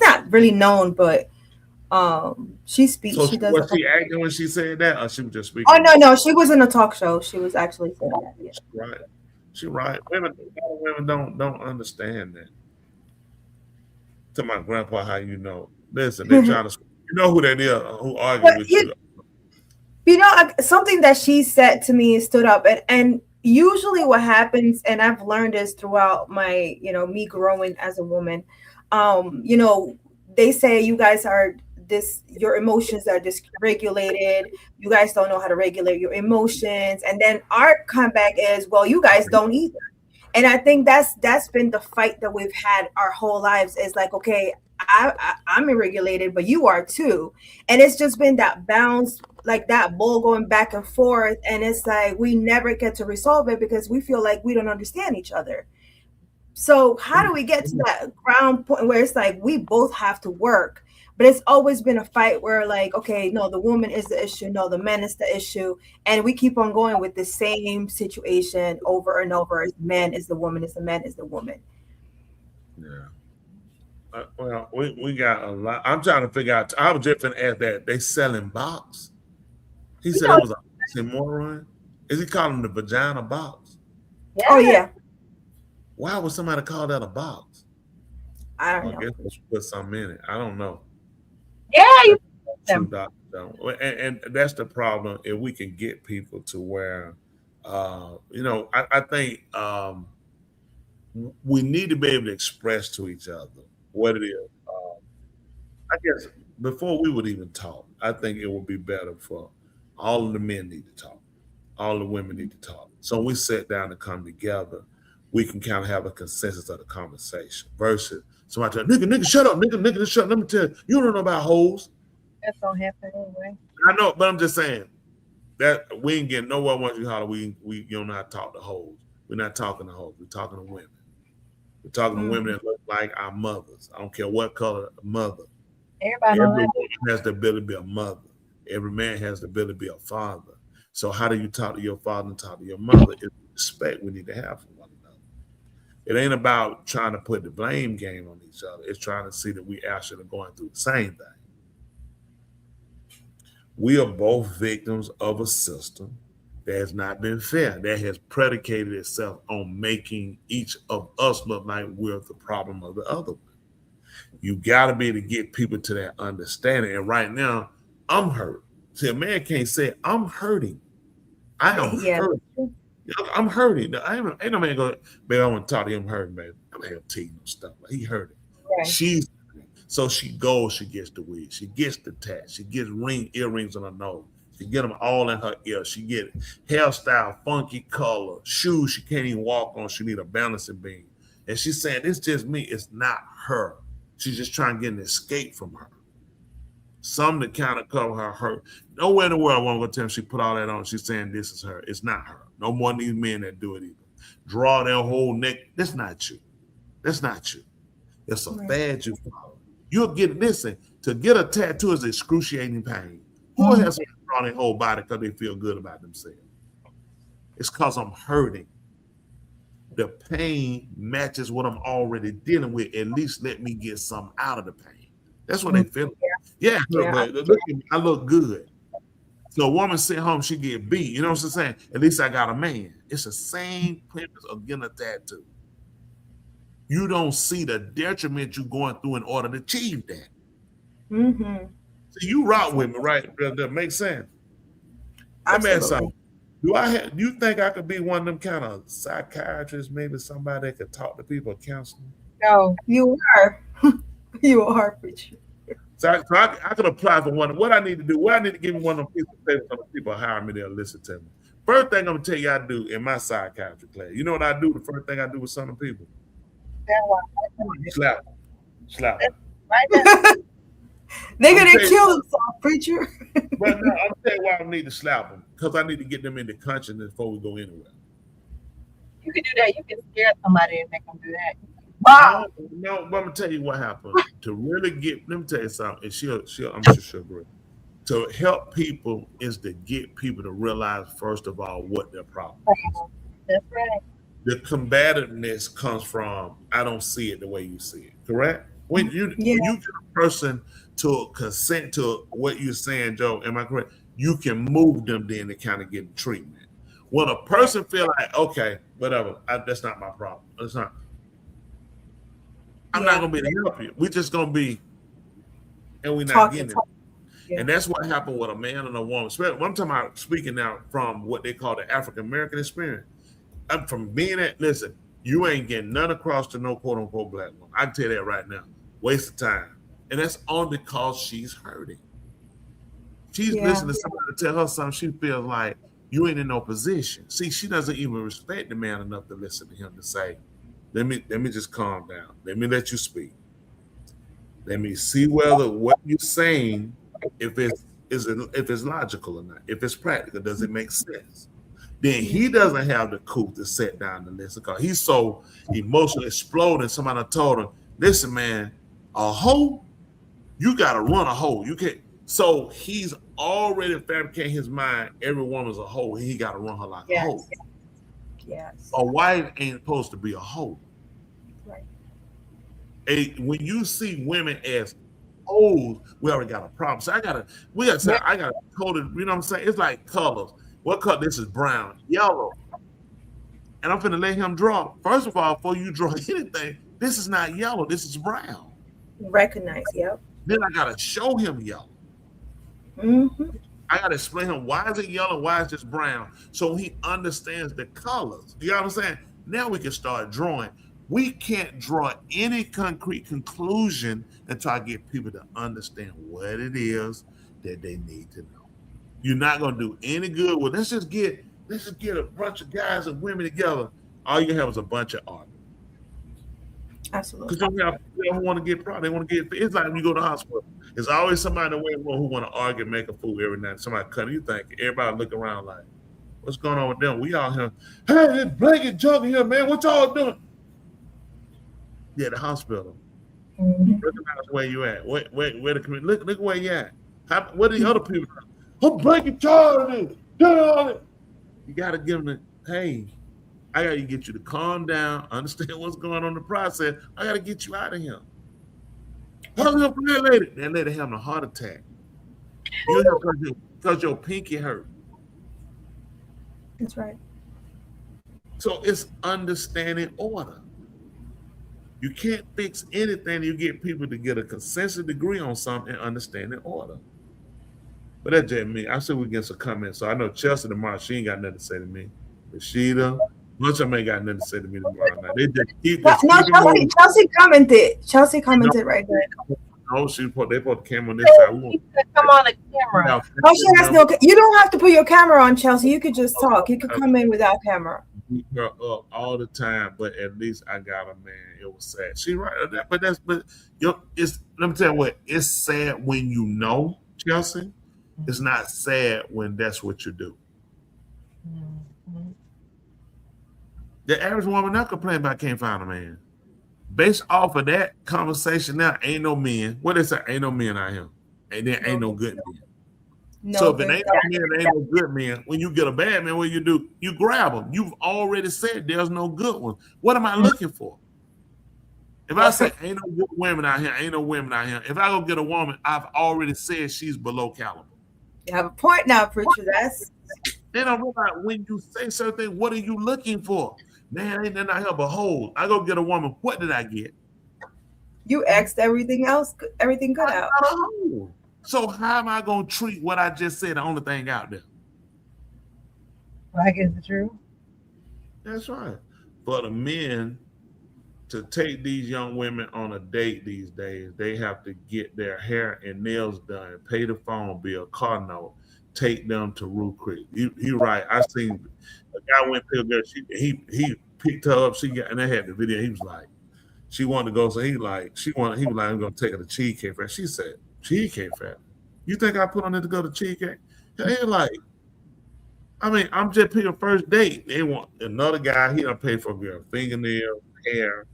not really known, but she speaks. So she does. Was she acting when she said that, or she was just speaking? Oh no, she was in a talk show. She was actually saying that. Yeah. Right, she right. Women don't understand that. To my grandpa, how you know? Listen, they're trying to. You know who that is? Who argued with you? You know, something that she said to me stood up, and usually what happens, and I've learned this throughout my, me growing as a woman. They say you guys are your emotions are dysregulated. You guys don't know how to regulate your emotions, and then our comeback is, well, you guys don't either. And I think that's been the fight that we've had our whole lives. Is like, okay, I'm irregulated, but you are too. And it's just been that bounce, like that ball going back and forth. And it's like we never get to resolve it because we feel like we don't understand each other. So how do we get to that ground point where it's like we both have to work? But it's always been a fight where like, okay, no, the woman is the issue. No, the man is the issue. And we keep on going with the same situation over and over. The man is the woman, is the man is the woman. Yeah. Well, we got a lot. I'm trying to figure out. I was just going to ask that. They selling box? He said it was a oxymoron. Is he calling the vagina box? Oh yeah. Why would somebody call that a box? I I don't know. guess let's put something in it. I don't know. Yeah, you True, Dr. Jones. And that's the problem. If we can get people to where, I think we need to be able to express to each other what it is. I guess before we would even talk, I think it would be better for all of the men need to talk, all the women need to talk. So when we sit down and come together, we can kind of have a consensus of the conversation versus somebody tell nigga, shut up, nigga, shut up. Let me tell you, you don't know about hoes. That's gonna happen anyway. I know, but I'm just saying that we ain't getting nowhere once you holler. We you don't know how to talk to hoes. We're not talking to hoes. We're talking to women. We're talking to women that look like our mothers. I don't care what color mother. Everybody Every woman has the ability to be a mother. Every man has the ability to be a father. So how do you talk to your father and talk to your mother? It's respect we need to have for one another. It ain't about trying to put the blame game on each other. It's trying to see that we actually are going through the same thing. We are both victims of a system that has not been fair, that has predicated itself on making each of us look like we're the problem of the other one. You got to be able to get people to that understanding. And right now, I'm hurt. See, a man can't say, I'm hurting. I am hurting. I'm hurting. Ain't no man going, baby, I want to talk to him hurting, baby. I'm going to have tea and stuff. He hurting. Right. She's so she goes, she gets the wig, she gets the tat, she gets earrings on her nose, she get them all in her ear, she get hairstyle, funky color, shoes she can't even walk on, she need a balancing beam. And she's saying, it's just me, it's not her. She's just trying to get an escape from her. Something to kind of cover her hurt. Nowhere in the world I want to go tell her she put all that on. She's saying this is her. It's not her. No more than these men that do it either. Draw their whole neck. That's not you. That's not you. It's a fad you follow. You'll get, listen, to get a tattoo is excruciating pain. Who has to draw their whole body because they feel good about themselves? It's because I'm hurting. The pain matches what I'm already dealing with. At least let me get some out of the pain. That's what they feel. Yeah, but look at me, I look good. So a woman sit home, she get beat. You know what I'm saying? At least I got a man. It's the same premise of getting a tattoo. You don't see the detriment you're going through in order to achieve that. Mm-hmm. So you rock with me, right? That makes sense. Let me ask something. Do you think I could be one of them kind of psychiatrists, maybe somebody that could talk to people, counseling? No, you are. You are, preacher. So I could apply for one. What I need to do, what I need to give me one of them people hire me, they'll listen to me. First thing I'm gonna tell you I do in my psychiatry class. You know what I do? The first thing I do with some people? Slap them. Slap them. They're gonna kill themselves, preacher. But no, I'll tell you why I need to slap them. Because I need to get them into consciousness before we go anywhere. You can do that. You can scare somebody and make them do that. Wow. No, but I'm gonna tell you what happened. To really get, let me tell you something, and I'm sure she'll agree. To help people is to get people to realize, first of all, what their problem is. That's right. The combativeness comes from, I don't see it the way you see it, correct? When you get a person to consent to what you're saying, Joe, am I correct? You can move them then to kind of get treatment. When a person feel like, okay, whatever, that's not my problem. That's not. I'm not gonna be able to help you. We're just gonna be, and we're not getting it. Yeah. And that's what happened with a man and a woman. I'm talking about speaking now from what they call the African American experience. I'm from being at, listen, you ain't getting none across to no quote unquote black woman. I can tell you that right now. Waste of time. And that's only because she's hurting. She's listening to somebody tell her something, she feels like you ain't in no position. See, she doesn't even respect the man enough to listen to him to say, let me just calm down. Let me let you speak. Let me see whether what you're saying, if it's logical or not, if it's practical, does it make sense? Then he doesn't have the coup to sit down and listen because he's so emotionally exploding. Somebody told him, listen, man, a hoe, you got to run a hoe. You can't. So he's already fabricating his mind. Every woman's a hoe. He got to run her like a hoe. Yes. A wife ain't supposed to be a hoe. Right. When you see women as hoes, we already got a problem. So I gotta code it. You know what I'm saying? It's like colors. What color? This is brown, yellow. and I'm finna let him draw. First of all, before you draw anything, this is not yellow. This is brown. Recognize, yep. Then I gotta show him yellow. Mm-hmm. I gotta explain him why is it yellow, why is this brown, so he understands the colors. You know what I'm saying? Now we can start drawing. We can't draw any concrete conclusion until I get people to understand what it is that they need to know. You're not gonna do any good with let's just get a bunch of guys and women together. All you have is a bunch of art. Absolutely. Because they don't want to get proud. They want to get. It's like when you go to the hospital. There's always somebody in the waiting room who want to argue, and make a fool every night. Somebody cut. You think everybody look around like, what's going on with them? We all here. Hey, this blanket junk here, man. What y'all doing? Yeah, the hospital. Recognize where you at. Where the community? Look where you at. What are the other people? I'm blanket charging. You got to give them the hey. I got to get you to calm down, understand what's going on in the process. I got to get you out of here. Hurry up for that lady. That lady having a heart attack. Because your pinky hurt. That's right. So it's understanding order. You can't fix anything. You get people to get a consensus degree on something and understanding order. But that's just me. I said we get some comments. So I know Chelsea tomorrow, she ain't got nothing to say to me. Rashida, much of them ain't got nothing to say to me tomorrow night. They just keep Chelsea commented. Chelsea commented right there. No, they put the camera on this side. Come on the camera. Oh, she has no. You don't have to put your camera on, Chelsea. You could just talk. You could come in without camera. Beat her up all the time, but at least I got her, man. It was sad. She right, but it's. Let me tell you what. It's sad when you know, Chelsea. It's not sad when that's what you do. The average woman not complaining about can't find a man. Based off of that conversation, now ain't no men. What is that? Ain't no men out here, and there ain't no good men. No, so if it ain't no men, ain't no good men. When you get a bad man, what you do? You grab them. You've already said there's no good one. What am I looking for? If I say ain't no good women out here, ain't no women out here. If I go get a woman, I've already said she's below caliber. You have a point now, preacher. That's they don't realize when you say certain things, what are you looking for? Man, ain't nothing out here. Behold, I go get a woman. What did I get? You asked everything else, everything good out. So how am I gonna treat what I just said the only thing out there? Like is the truth. That's right. For the men to take these young women on a date these days, they have to get their hair and nails done, pay the phone bill, car note, take them to Rue Creek. He right. I seen a guy went to a girl. He picked her up. And they had the video. He was like, she wanted to go. So he was like, I'm gonna take her to Cheesecake Factory. She said, Cheesecake Factory. You think I put on it to go to Cheesecake? They like, I mean, I'm just picking first date. They want another guy. He done pay for girl fingernails, hair,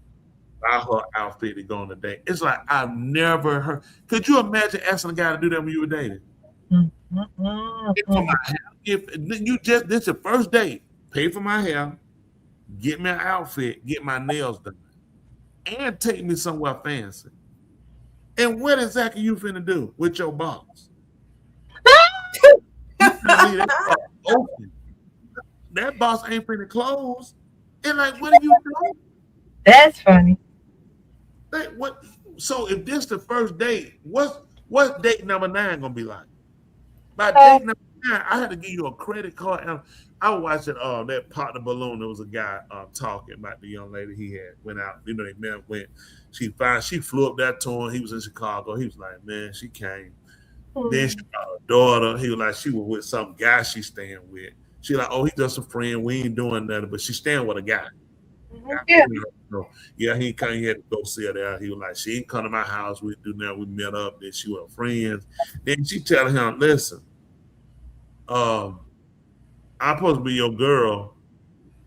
buy her outfit to go on a date. It's like I've never heard. Could you imagine asking a guy to do that when you were dating? If this is your first date, pay for my hair, get me an outfit, get my nails done, and take me somewhere fancy. And what exactly you finna do with your boss? That boss ain't finna close. And like, what are you doing? That's funny. Like, what? So if this the first date, what's date number 9 gonna be like? By date number 9, I had to give you a credit card. And I was watching that Pop the Balloon. There was a guy talking about the young lady he had went out. You know, they met when she flew up that to him. He was in Chicago. He was like, man, she came. Then she brought her daughter. He was like, she was with some guy she staying with. She like, oh, he's just a friend. We ain't doing nothing, but she's staying with a guy. Yeah, he had to go see her there. He was like, she ain't come to my house. We do now. We met up. Then she was friends. Then she telling him, listen, I'm supposed to be your girl.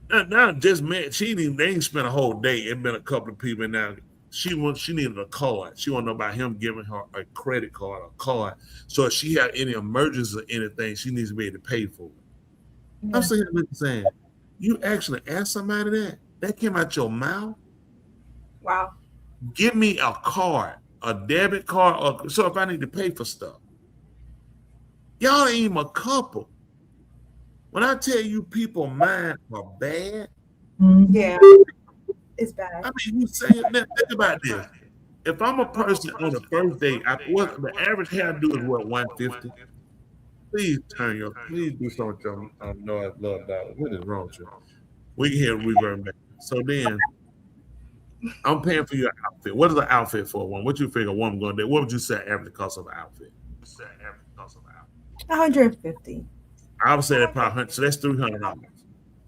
Now just met. They ain't spent a whole day. It been a couple of people now. She needed a card. She want to know about him giving her a credit card, a card. So if she had any emergency or anything, she needs to be able to pay for it. Yeah. I'm sitting here saying, you actually asked somebody that? That came out your mouth? Wow. Give me a card, a debit card, so if I need to pay for stuff. Y'all ain't even a couple. When I tell you people mind are bad, Yeah, it's bad. I mean, you say it. Think about this. If I'm a person on the first date, what the average hairdo is what 150. Please please do something with your noise, love dollar. What is wrong with you? We can hear reverb back. So then, I'm paying for your outfit. What is the outfit for one? What you figure a woman going to do? What would you say average cost of an outfit? 150. I would say that probably 100. So that's $300.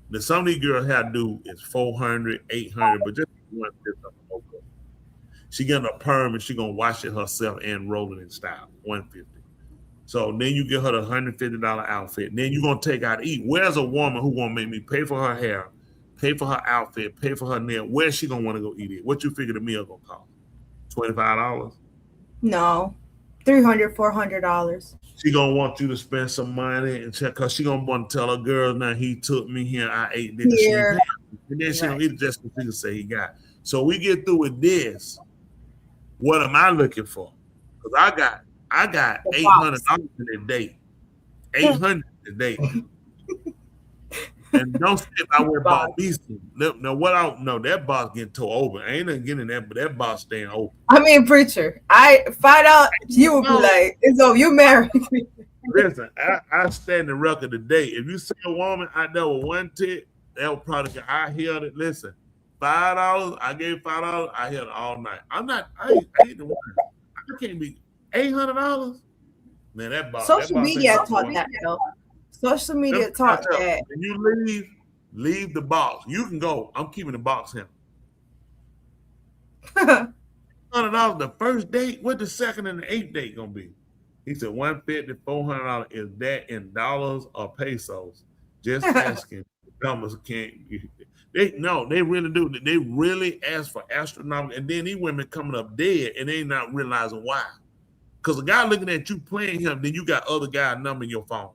Now some of these girls hairdo is 400, 800, but just 150 of them. She getting a perm and she gonna wash it herself and roll it in style. 150. So then you get her the $150 outfit. Then you're gonna take out to eat. Where's a woman who gonna make me pay for her hair, pay for her outfit, pay for her nail? Where's she gonna want to go eat it? What you figure the meal gonna cost? $25? No, $300, $400. She gonna want you to spend some money and check, cause she gonna want to tell her girls, now he took me here, I ate this, Yeah. and then she gonna eat it just because she can say he got. So we get through with this. What am I looking for? Cause I got $800 in a date. 800 a date. And don't say if I went bought these things. Now what I don't know, that box getting tore open. I ain't nothing getting that, but that box staying open. I mean, preacher, I find out you would be like, it's over, you married me. Listen, I stand the record today. If you see a woman out there with one tit, that would probably I held it. Listen, $5, I gave $5, I held it all night. I ain't the one. I can't be $800. Man, that box. Social media taught that though. Social media taught that. When you leave the box. You can go. I'm keeping the box here. $100 the first date. What the second and the eighth date gonna be? He said $150, $400. Is that in dollars or pesos? Just asking. Numbers can't. They really do. They really ask for astronomical, and then these women coming up dead, and they not realizing why. Because a guy looking at you playing him, then you got other guy number in your phone.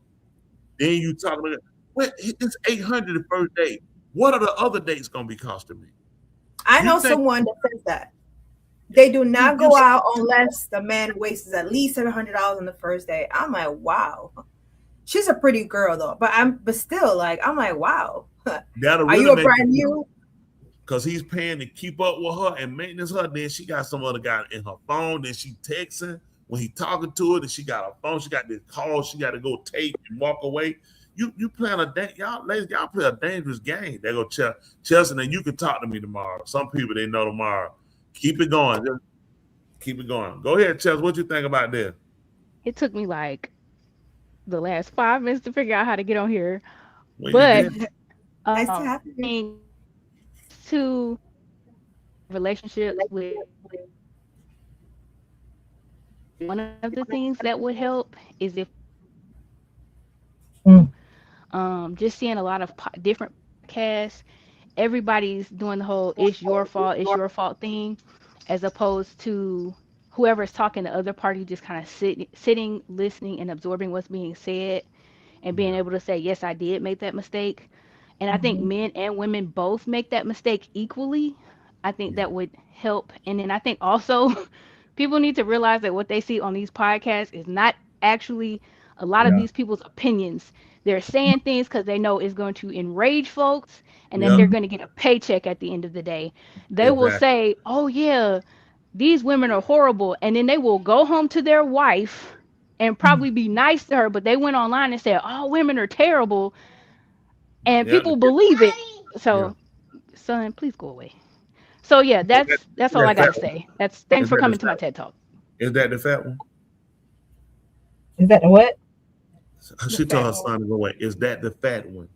Then you talking about, well, it's $800 the first date. What are the other dates gonna be costing me? I know someone that says that they do not go out unless the man wastes at least $700 on the first day. I'm like, wow. She's a pretty girl though, but still, like, I'm like, wow. Are you a brand new? Because he's paying to keep up with her and maintenance her. Then she got some other guy in her phone. Then she texting when he talking to her. Then she got her phone. She got this call. She got to go take and walk away. You playing y'all ladies, y'all play a dangerous game. They go Chelsea, and you can talk to me tomorrow. Some people they know tomorrow. Keep it going. Just keep it going. Go ahead, Chelsea. What you think about this? It took me like the last 5 minutes to figure out how to get on here. Well, but nice to have you. To relationships with one of the things that would help is if just seeing a lot of different podcasts, everybody's doing the whole it's your fault thing, as opposed to whoever's talking, the other party just kind of sitting, listening, and absorbing what's being said, and being able to say, yes, I did make that mistake. And I think men and women both make that mistake equally. I think that would help. And then I think also people need to realize that what they see on these podcasts is not actually a lot of these people's opinions. They're saying things because they know it's going to enrage folks and that they're going to get a paycheck at the end of the day. They will say, oh, yeah, these women are horrible. And then they will go home to their wife and probably be nice to her. But they went online and said, oh, women are terrible. And people believe it. So, son, please go away. So yeah, that's all I gotta say. Thanks for coming to my TED Talk. Is that the fat one? Is that the what? She told her son to go away. Is that the fat one?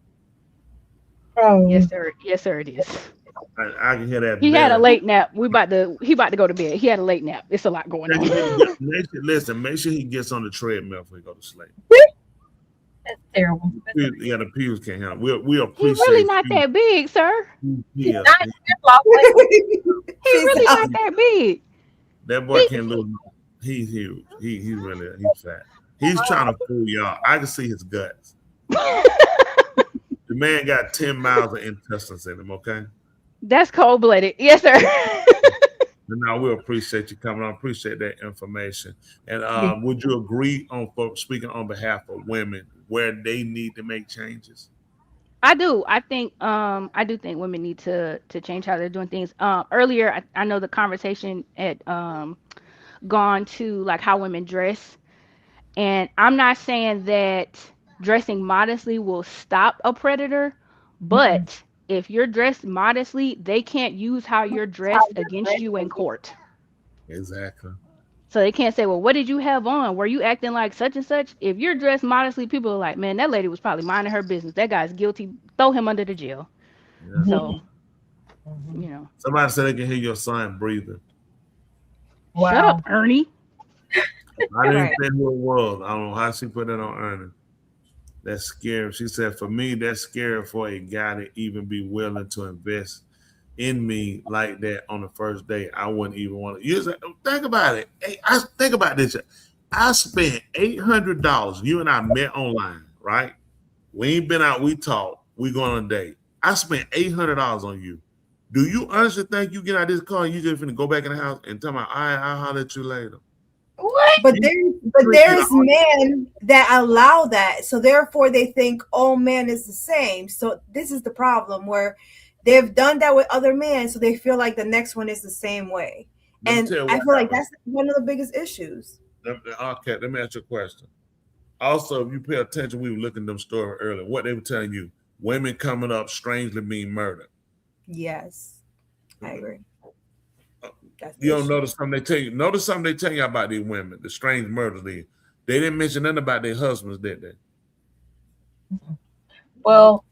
Yes, sir. Yes, sir. It is. I can hear that. He had a late nap. He about to go to bed. He had a late nap. It's a lot going on. Make sure he gets on the treadmill before he go to sleep. That's terrible. Yeah, the pews can't help. We appreciate. He's really not that big, sir. He's really not that big. That boy can't lose. He's huge. He's fat. He's trying to fool y'all. I can see his guts. The man got 10 miles of intestines in him. Okay. That's cold-blooded. Yes, sir. Now we appreciate you coming on. Appreciate that information. And would you agree on speaking on behalf of women where they need to make changes? I do. I do think women need to change how they're doing things. Earlier, I know the conversation had gone to like how women dress, and I'm not saying that dressing modestly will stop a predator, but if you're dressed modestly, they can't use how you're dressed against you in court. Exactly. So they can't say, well, what did you have on? Were you acting like such and such? If you're dressed modestly, people are like, man, that lady was probably minding her business. That guy's guilty. Throw him under the jail. Yeah. So, you know. Somebody said they can hear your son breathing. Wow. Shut up, Ernie. I didn't say who it was. I don't know how she put that on Ernie. That's scary. She said, for me, that's scary for a guy to even be willing to invest in me like that on the first day. I wouldn't even want to use it. Think about it. Hey, think about this. I spent $800. You and I met online, right? We ain't been out. We talked. We going on a date. I spent $800 on you. Do you honestly think you get out of this car and you just finna go back in the house and tell me, I'll holler at you later? What? But there's men that allow that, so therefore they think all men is the same. So this is the problem where they've done that with other men, so they feel like the next one is the same way. And I feel like that's one of the biggest issues. Okay, let me ask you a question. Also, if you pay attention, we were looking at them stories earlier. What they were telling you, women coming up strangely being murdered. Yes, I agree. You don't notice something they tell you. Notice something they tell you about these women, the strange murders. They didn't mention nothing about their husbands, did they? Well,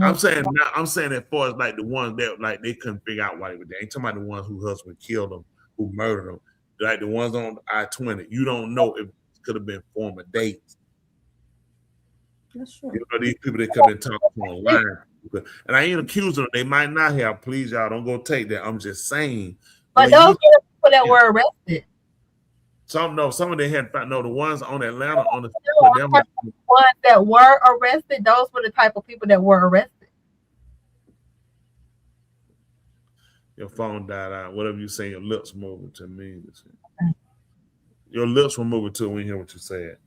I'm saying as far as like the ones that like they couldn't figure out why they were there. I ain't talking about the ones whose husband killed them, who murdered them. Like the ones on I-20. You don't know if it could have been former dates. That's true. You know, these people that come and talk online. And I ain't accusing them. They might not have. Please, y'all, don't go take that. I'm just saying. But those are the people that were arrested. Some of them hadn't found. No, the ones on Atlanta on the ones that were arrested. Those were the type of people that were arrested. Your phone died out. Whatever you say, your lips moving to me. Your lips were moving to when you hear what you said.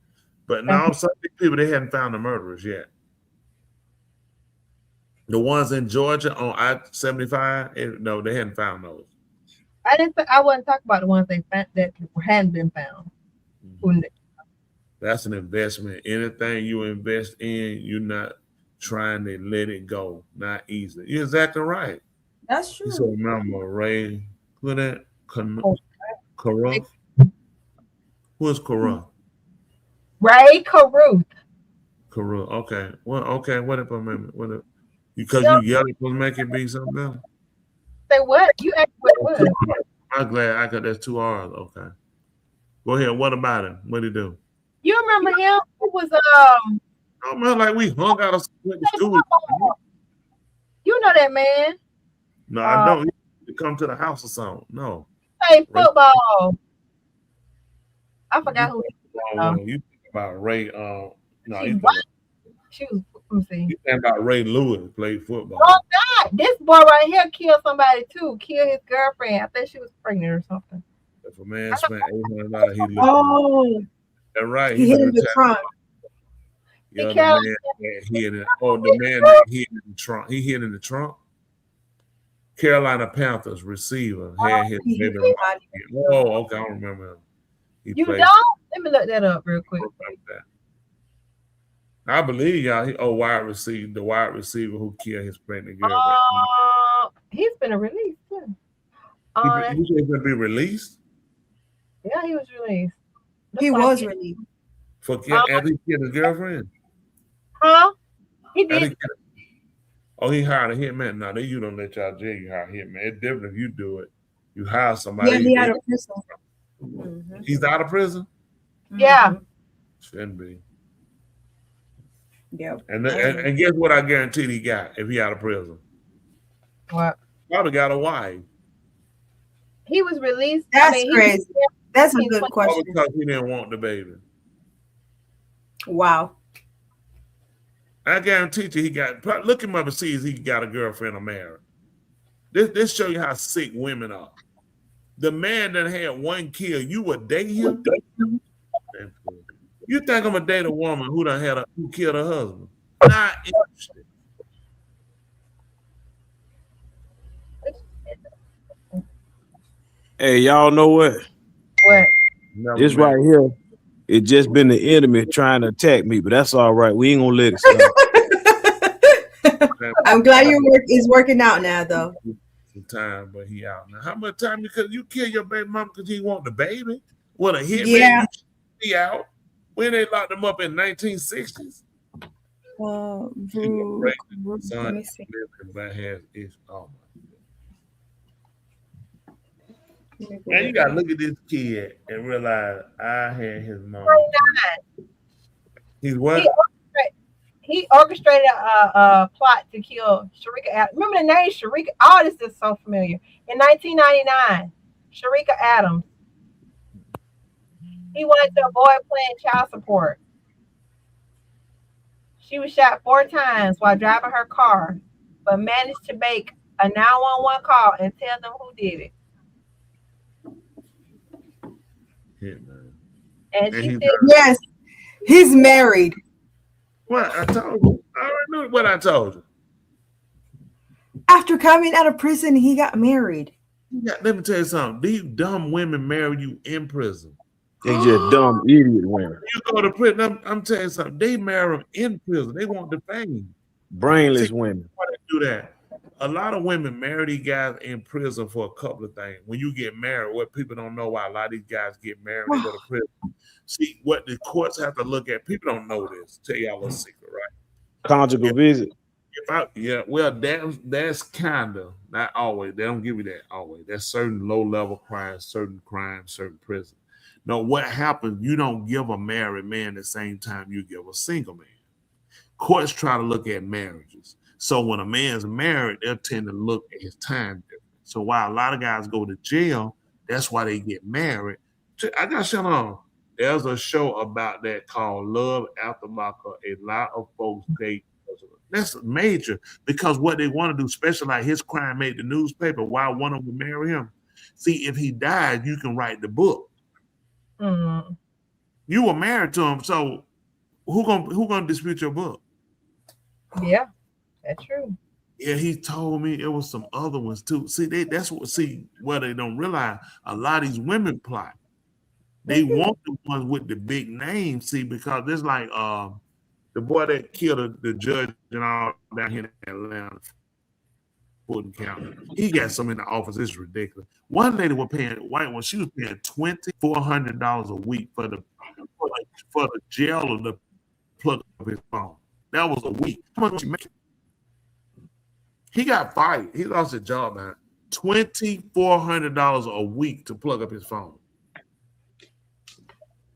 But now some people they hadn't found the murderers yet. The ones in Georgia on I-75, no, they hadn't found those. I wasn't talking about the ones they found that hadn't been found. Mm-hmm. That's an investment. Anything you invest in, you're not trying to let it go. Not easily. You're exactly right. That's true. So remember, Ray, who that? Caruth. Who is Caruth? Ray Caruth. Caruth. Okay. Well, okay. What if I remember? What if? Because you yell it will make it be something else. Say what? You asked what it was. I'm glad I got that's 2 R's. Okay. Go ahead. What about him? What did he do? You remember him? Who was Oh man, like we hung out of school. You know that man. No, I don't. You come to the house or something. No. Hey, football. I forgot who he was. You think about Ray? No, she was. Let me see. You think about Ray Lewis played football. Oh God, this boy right here killed somebody too. Killed his girlfriend. I think she was pregnant or something. If a man spent $800, he lived. Oh, that's right. He hit in the trunk. Yeah, the man hit in the trunk. He hit in the trunk. Carolina Panthers receiver had his baby. Oh, okay, I don't remember him. You don't? Let me look that up real quick. I believe y'all. Wide receiver, the wide receiver who killed his pregnant girl. He's been released too. He's going to be released. Yeah, he was released. He was released for after he killed his girlfriend. Huh? He did. He hired a hitman. Now, you don't let y'all jail. You hire a hitman. It's different if you do it. You hire somebody. Yeah, he's out of prison. Mm-hmm. He's out of prison. Yeah. Shouldn't be. Yeah. And guess what? I guaranteed he got if he out of prison. What? Probably got a wife. He was released. That's crazy. That's a good question. Because he didn't want the baby. Wow. I guarantee you, he got. Look him up and see if he got a girlfriend or married. This show you how sick women are. The man that had one kill, you would date him. You think I'm gonna date a woman who killed her husband? Not interested. Hey, y'all know what? What? This right here, it just been the enemy trying to attack me, but that's all right. We ain't gonna let it stop. I'm glad it's working out now, though. Some time, but he out now. How much time you kill your baby mama because he want the baby? What a hit, Yeah. man! He out when they locked him up in 1960s. Let me see. Man, you gotta look at this kid and realize I had his mom. He's what? He orchestrated a plot to kill Sharika Adams. Remember the name Sharika? All this is so familiar. In 1999, Sharika Adams. He wanted to avoid paying child support. She was shot 4 times while driving her car, but managed to make a 911 call and tell them who did it. And she said, yes, he's married. What I told you. I already knew what I told you. After coming out of prison, he got married. Yeah, let me tell you something. These dumb women marry you in prison. They just dumb idiot women. You go to prison. I'm telling you something. They marry them in prison. They want the fame. Brainless women. Why they do that? A lot of women marry these guys in prison for a couple of things. When you get married, what people don't know why a lot of these guys get married, they go to prison. See, what the courts have to look at, people don't know this. Tell y'all a little secret, right? Conjugal visit. That's kind of not always. They don't give you that always. That's certain low-level crimes, certain prison. No, what happens, you don't give a married man the same time you give a single man. Courts try to look at marriages. So when a man's married, they'll tend to look at his time difference. So while a lot of guys go to jail, that's why they get married. I got shut on. There's a show about that called Love After Lockup. A lot of folks date. That's major because what they want to do, especially like his crime made the newspaper, why one of them would marry him. See, if he died, you can write the book. Mm-hmm. You were married to him, so who gonna dispute your book? Yeah, that's true. Yeah, he told me it was some other ones too. See, what they don't realize, a lot of these women plot. They want the ones with the big names, see, because there's like the boy that killed the judge and all down here in Atlanta, Fulton County. He got some in the office. It's ridiculous. One lady was paying white one. She was paying $2,400 a week for the jailer to plug up his phone. That was a week. How much you make? He got fired. He lost his job, man. $2,400 a week to plug up his phone.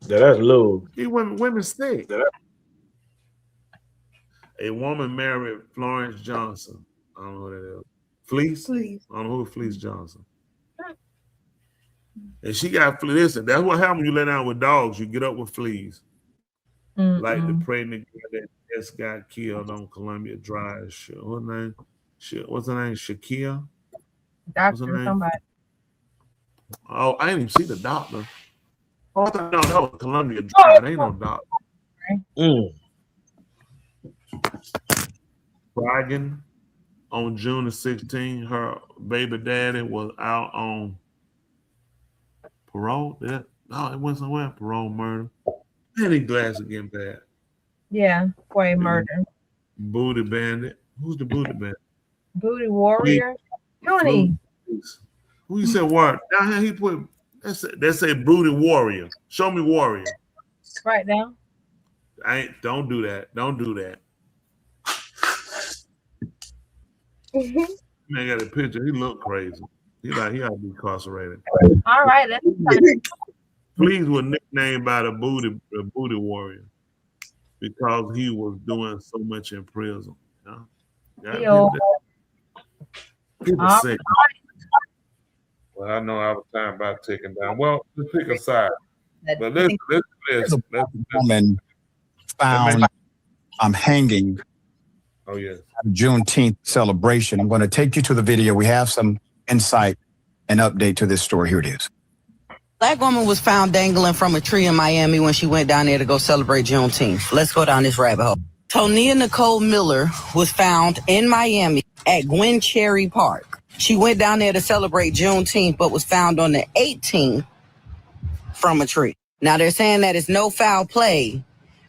Yeah, that's low. Women sick. A woman married Florence Johnson. I don't know who that is. Fleece? I don't know who Fleece Johnson. And she got fleas. Listen, that's what happens when you lay down with dogs. You get up with fleas. Mm-hmm. Like the pregnant girl that just got killed on Columbia Drive. What's her name? Shakia? Doctor, somebody. Oh, I didn't even see the doctor. Oh, I thought, no, that was Columbia Drive. Ain't no doctor. Dragon on June the 16th, her baby daddy was out on parole. It went somewhere. Parole murder. And his glasses getting bad. Yeah, for a murder. Booty bandit. Who's the booty bandit? Booty warrior. Tony. Who you said warrior? Down here he put that say booty warrior. Show me warrior. Right now. Don't do that. Don't do that. Man got a picture. He look crazy. He ought to be incarcerated. All right, that's Please was nicknamed by the booty warrior because he was doing so much in prison. People sick. Well, I know our time about ticking down. Well, let's pick a side. But let's woman found hanging. Oh, yes. Juneteenth celebration. I'm going to take you to the video. We have some insight and update to this story. Here it is. Black woman was found dangling from a tree in Miami when she went down there to go celebrate Juneteenth. Let's go down this rabbit hole. Tonia Nicole Miller was found in Miami at Gwen Cherry Park. She went down there to celebrate Juneteenth, but was found on the 18th from a tree. Now they're saying that it's no foul play,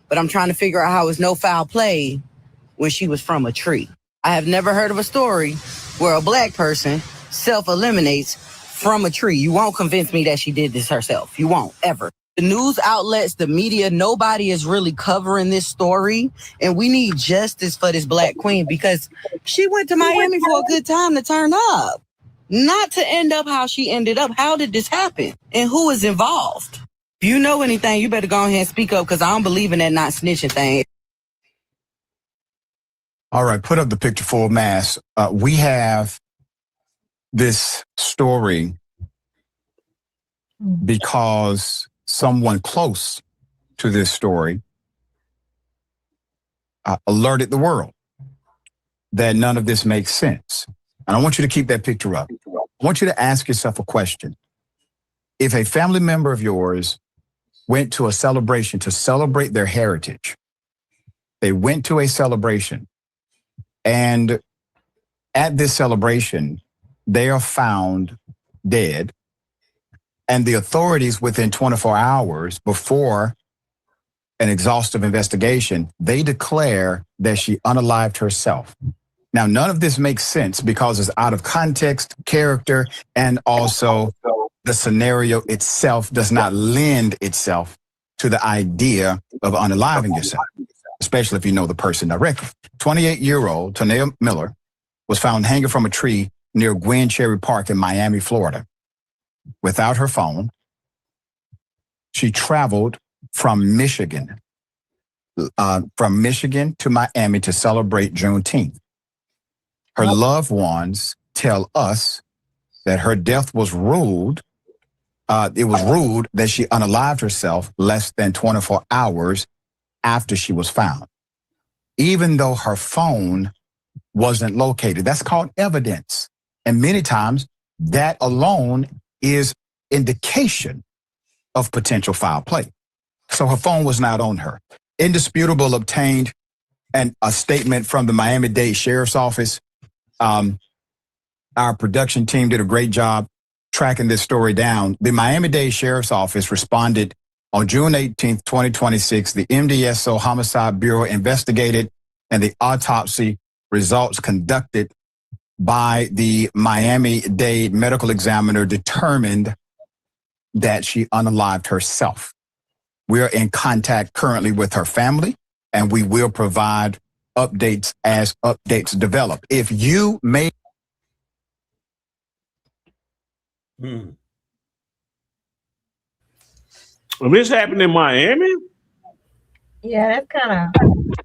but I'm trying to figure out how it's no foul play when she was from a tree. I have never heard of a story where a black person self-eliminates from a tree. You won't convince me that she did this herself. You won't, ever. The news outlets, the media, nobody is really covering this story. And we need justice for this black queen because she went to Miami for a good time to turn up. Not to end up how she ended up. How did this happen? And who is involved? If you know anything, you better go ahead and speak up because I don't believe in that not snitching thing. All right, put up the picture full mass. We have this story because someone close to this story alerted the world that none of this makes sense. And I want you to keep that picture up. I want you to ask yourself a question. If a family member of yours went to a celebration to celebrate their heritage, they went to a celebration, and at this celebration, they are found dead, and the authorities within 24 hours before an exhaustive investigation, they declare that she unalived herself. Now, none of this makes sense because it's out of context, character, and also the scenario itself does not lend itself to the idea of unaliving yourself, especially if you know the person directly. 28-year-old Tonia Miller was found hanging from a tree near Gwen Cherry Park in Miami, Florida. Without her phone, she traveled from Michigan to Miami to celebrate Juneteenth. Her loved ones tell us that her death was ruled. It was ruled that she unalived herself less than 24 hours after she was found, even though her phone wasn't located. That's called evidence. And many times that alone is indication of potential foul play. So her phone was not on her. Indisputable obtained a statement from the Miami-Dade Sheriff's Office. Our production team did a great job tracking this story down. The Miami-Dade Sheriff's Office responded on June 18th, 2026. The MDSO Homicide Bureau investigated, and the autopsy results conducted by the Miami-Dade medical examiner determined that she unalived herself. We are in contact currently with her family, and we will provide updates as updates develop. If you may... Well, this happened in Miami? Yeah, that's kind of...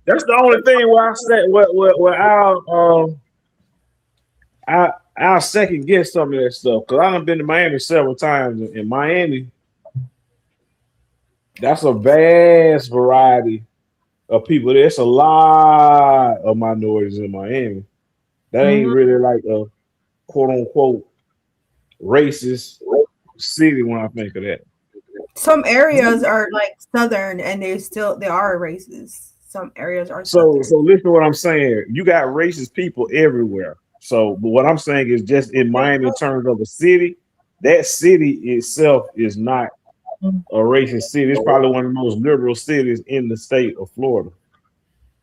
That's the only thing where I said where I'll second guess some of that stuff, because I've been to Miami several times. In Miami, that's a vast variety of people. There's a lot of minorities in Miami. That ain't really like a quote unquote racist city when I think of that. Some areas are like southern, and there are racist. Some areas are so southern. listen to what I'm saying. You got racist people everywhere. So, but what I'm saying is just in Miami, in terms of the city, that city itself is not a racist city. It's probably one of the most liberal cities in the state of Florida.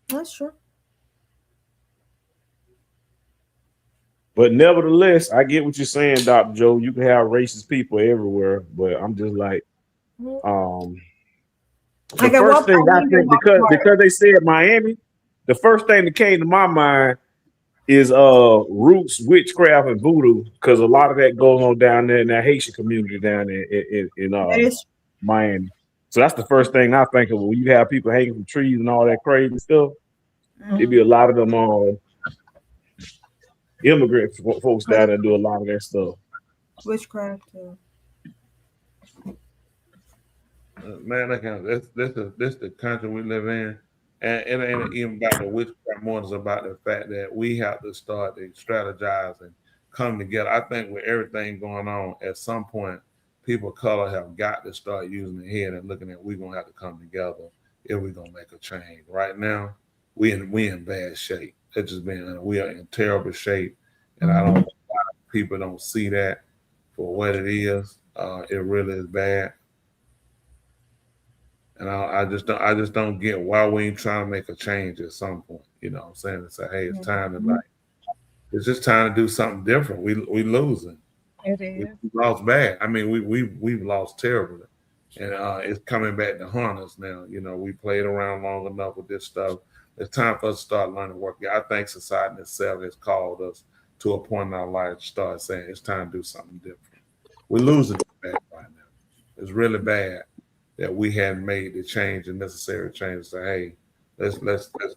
That's true. But nevertheless, I get what you're saying, Dr. Joe. You can have racist people everywhere, but I'm just like, the first thing I think, because they said Miami, the first thing that came to my mind is roots, witchcraft, and voodoo, because a lot of that goes on down there in that Haitian community down there in Miami. So that's the first thing I think of when you have people hanging from trees and all that crazy stuff. There'd be a lot of them immigrant folks down there do a lot of that stuff. Witchcraft. Man, this the country we live in, and it ain't even about the witchcraft more. It's about the fact that we have to start to strategize and come together. I think with everything going on, at some point, people of color have got to start using their head and looking at we're gonna have to come together if we're gonna make a change. Right now, we in bad shape. That's just being we are in terrible shape, and I don't know why people don't see that for what it is. It really is bad, and I just don't get why we ain't trying to make a change at some point. You know what I'm saying? And say, hey, it's time to it's just time to do something different. We losing. It is. We lost bad. I mean, we've lost terribly, and it's coming back to haunt us now. You know, we played around long enough with this stuff. It's time for us to start learning to work. I think society itself has called us to a point in our life to start saying it's time to do something different. We're losing it bad right now. It's really bad that we hadn't made the change and necessary change to say, hey, let's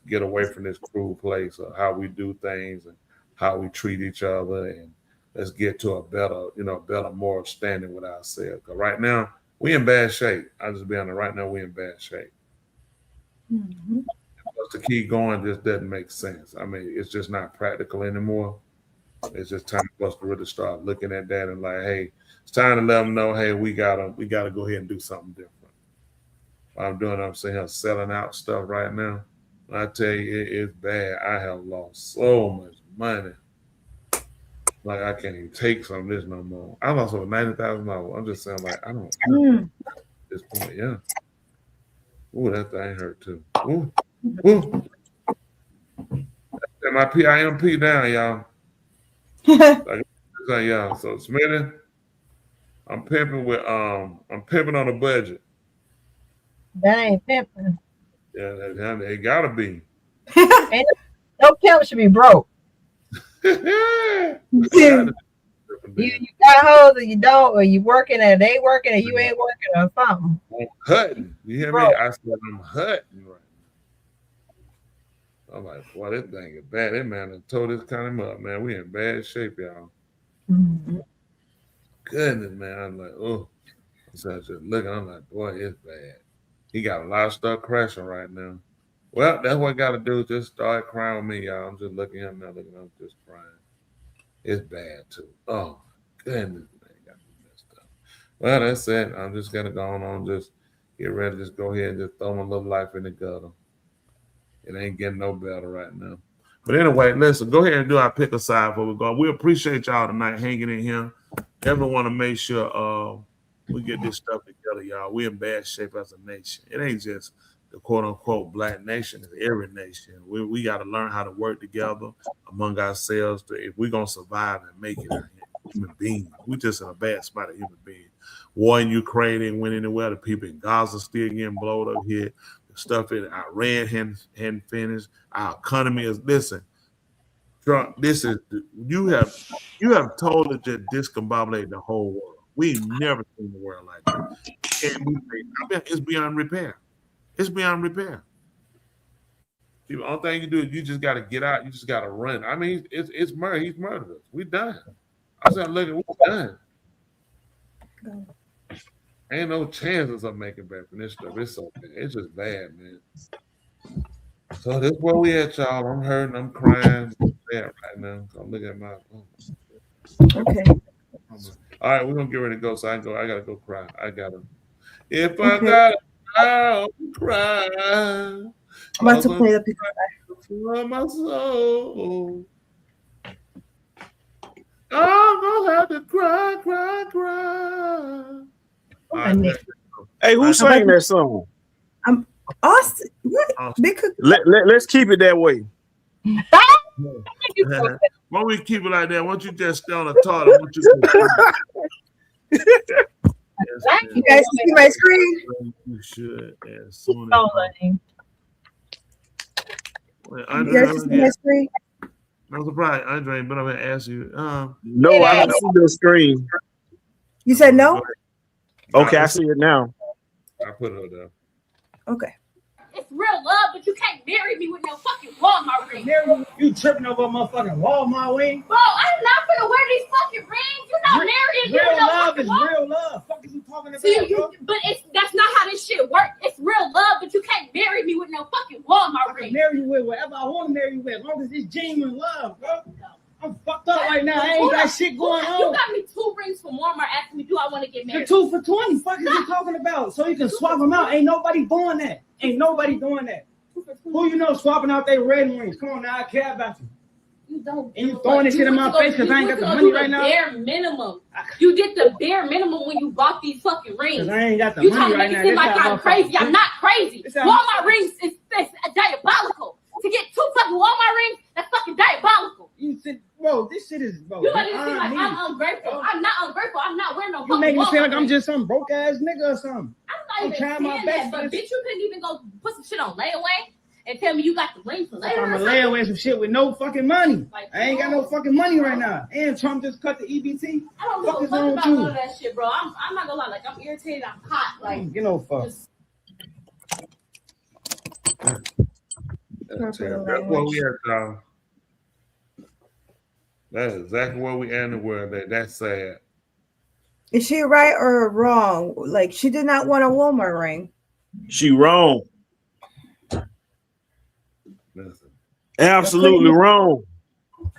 get away from this cruel place of how we do things and how we treat each other, and let's get to a better, better moral standing with ourselves. Because right now, we in bad shape. I'll just be honest, right now, we in bad shape. Mm-hmm. To keep going just doesn't make sense. I mean, it's just not practical anymore. It's just time for us to really start looking at that and like, hey, it's time to let them know, hey, we gotta go ahead and do something different. What I'm doing, I'm saying, selling out stuff right now. When I tell you, it's bad. I have lost so much money. Like I can't even take some of this no more. I lost over $90,000. I'm just saying, like, I don't at this point, yeah. Ooh, that thing hurt too. Ooh. Ooh. My PIMP down, y'all. Y'all. So Smitty, I'm pimping on a budget. That ain't pimping. Yeah, it gotta be. And no pimp should be broke. You got hoes or you don't, or you working and they working and you ain't working or something. I'm hutting. You hear me? I said I'm hutting right now. I'm like, boy, this thing is bad. That man done tore this kind of up, man. We in bad shape, y'all. Mm-hmm. Goodness, man. I'm like, oh. So I was just looking, I'm like, boy, it's bad. He got a lot of stuff crashing right now. Well, that's what I got to do. Just start crying with me, y'all. I'm just looking at him now, I'm just crying. It's bad, too. Oh, goodness, man. Got me messed up. Well, that's it. I'm just going to go on, just get ready. Just go ahead and just throw my little life in the gutter. It ain't getting no better right now. But anyway, listen, go ahead and do our pick a side before we go. We appreciate y'all tonight hanging in here. Definitely want to make sure we get this stuff together, y'all. We in bad shape as a nation. It ain't just the quote-unquote black nation. It's every nation. We got to learn how to work together among ourselves if we're going to survive and make it as human beings. We just in a bad spot as human beings. War in Ukraine ain't went anywhere. The people in Gaza still getting blown up here. The stuff in Iran hadn't finished. Our economy is, listen, Trump, this is, you have totally just discombobulated the whole world. We've never seen the world like that. It's beyond repair. It's beyond repair. The only thing you do is you just got to get out. You just got to run. I mean, it's murder. He's murdered us. We done. I said, look, we're done. Ain't no chances of making back from this stuff. It's so bad. It's just bad, man. So this is where we at, y'all. I'm hurting. I'm crying. I'm bad right now. I'm looking at my. Okay. All right, we're gonna get ready to go. So I gotta go cry. I gotta. If I gotta cry. I'm about to play the picture for my soul. I'm gonna have to cry. Hey, who sang that song? Austin. What? Let's keep it that way. Why we keep it like that? Why don't you just stay on the toilet? You guys see my screen? You should. As soon as you guys see my screen? I'm surprised Andre ain't been over here and asked you. No, I don't see the screen. You said no? Okay, I see it now. I put it up there. Okay. It's real love, but you can't marry me with no fucking Walmart ring. You tripping over a motherfucking Walmart ring? Bro, I'm not gonna wear these fucking rings. You're not marrying me. Real love is real love. Fuck is you talking about? See, but that's not how this shit works. It's real love, but you can't marry me with no fucking Walmart ring. I can marry you with whatever I want to marry you with, as long as it's genuine love, bro. I'm fucked up right now. I ain't got shit going on. You got me 2 rings from Walmart asking me, do I want to get married? The 2 for $20. Fuck is you talking about? So you can swap them out. Ain't nobody doing that. Who you know swapping out their red rings? Come on now, I care about you. You don't. And you throwing this shit in my face because I ain't got the money right now? Bare minimum. You did the bare minimum when you bought these fucking rings. Because I ain't got the you money trying to right make now. it seem like I'm crazy. I'm not crazy. Walmart rings is diabolical. To get 2 fucking Walmart rings, that's fucking diabolical. You said, bro, this shit is, bro. You make it seem like I'm ungrateful. I'm not ungrateful. I'm not wearing no fucking You make me feel like Walmart I'm rings. just some broke ass nigga or something. I'm I'm not trying even my saying best that, for but this. bitch, you couldn't even go put some shit on layaway and tell me you got the ring for later. I'm gonna lay away some shit with no fucking money. I ain't got no fucking money right now. And Trump just cut the EBT. I don't Fuck give is a fuck wrong about with you? none of that shit, bro. I'm not gonna lie, like I'm irritated, I'm hot, like Get no fuck. That's where we at, y'all. That's exactly where we at in the world. That's sad. Is she right or wrong? Like, she did not want a Walmart ring. She wrong. Absolutely wrong.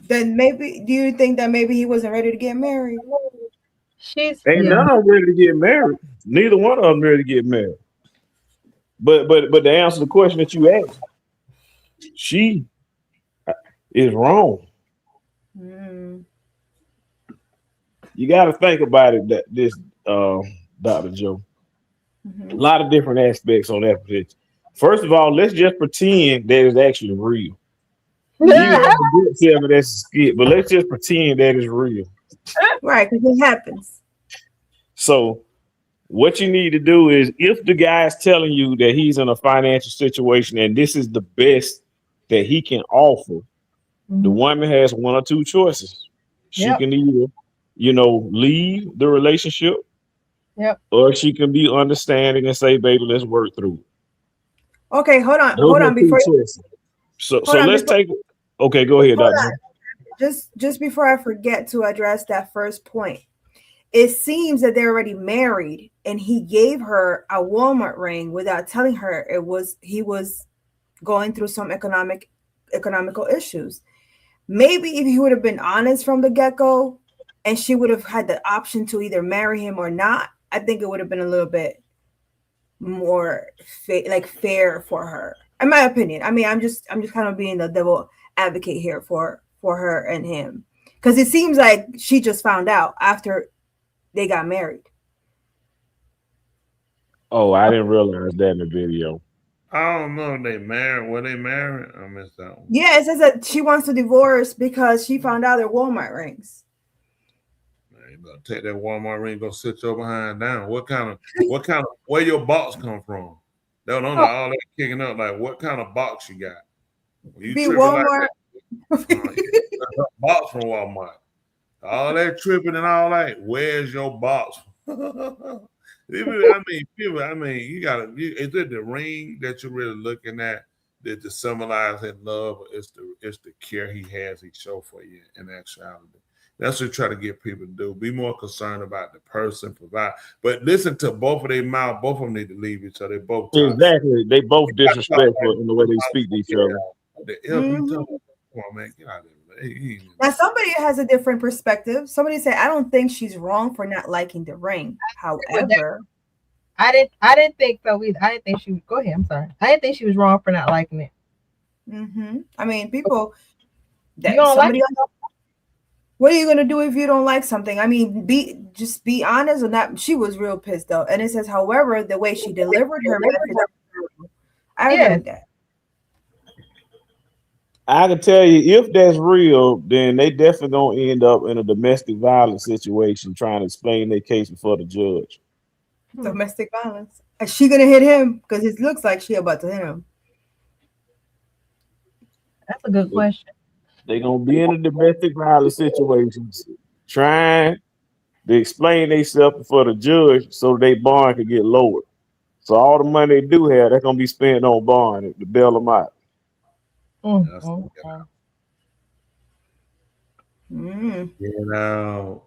Then maybe, do you think that maybe he wasn't ready to get married? Ain't none of them ready to get married. Neither one of them ready to get married. But to answer the question that you asked, she is wrong. You got to think about it. That this, Dr. Joe, a lot of different aspects on that position. First of all, let's just pretend that it's actually real. You have to tell me that's a skit, but let's just pretend that it's real. Right, because it happens. So what you need to do is, if the guy is telling you that he's in a financial situation and this is the best that he can offer, the woman has one or two choices. She can either, leave the relationship, or she can be understanding and say, baby, let's work through it. Okay, hold on. Those Hold are on. two Before choices. So hold on, let's before- take it. Okay, go ahead, Hold Dr. on. Just before I forget to address that first point, it seems that they're already married, and he gave her a Walmart ring without telling her he was going through some economical issues. Maybe if he would have been honest from the get-go, and she would have had the option to either marry him or not, I think it would have been a little bit more fair for her, in my opinion. I mean, I'm just kind of being the devil advocate here for her and him, because it seems like she just found out after they got married. Oh, I didn't realize that in the video. I don't know if they married. Were they married? I missed that one. Yeah, it says that she wants to divorce because she found out they're Walmart rings. You better take that Walmart ring, go sit your behind down. Where your box come from? They don't know all that kicking up. Like, what kind of box you got? You Be tripping Walmart. like that, box from Walmart. All that tripping and all that. Where's your box? I mean, you gotta. Is it the ring that you're really looking at that to symbolize his love? Or it's the care he show for you in actuality. That's what we try to get people to do. Be more concerned about the person, provide. But listen to both of their mouth. Both of them need to leave each other. They both Exactly. They both disrespectful in the way they speak to each other. Come on, man, get out of there. Now, somebody has a different perspective. Somebody said, I don't think she's wrong for not liking the ring. However, I didn't think so either. I didn't think she was. Go ahead. I'm sorry. I didn't think she was wrong for not liking it. I mean, people. You don't like it? What are you gonna do if you don't like something? I mean, be honest or not. She was real pissed though, and it says, however, the way she delivered her message, I agree with that. I can tell you, if that's real, then they definitely gonna end up in a domestic violence situation trying to explain their case before the judge. Domestic violence. Is she gonna hit him? Because it looks like she about to hit him. That's a good question. They're gonna be in a domestic violence situations trying to explain themselves before the judge so their bond can get lowered. So all the money they do have, they're gonna be spent on bond to bail them out. Get out.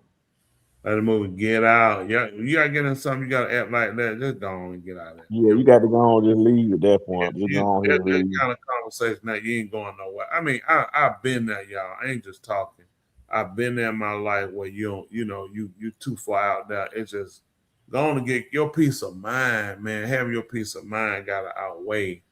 Let the movie Get Out. Yeah, you gotta get in something. You gotta act like that. Just go on and get out of there. Yeah, you got to go on just leave at that point. Just go on here That and leave. kind of conversation that you ain't going nowhere. I mean, I've been there, y'all. I ain't just talking. I've been there in my life where you too far out there. It's just going to get your peace of mind, man. Having your peace of mind gotta outweigh,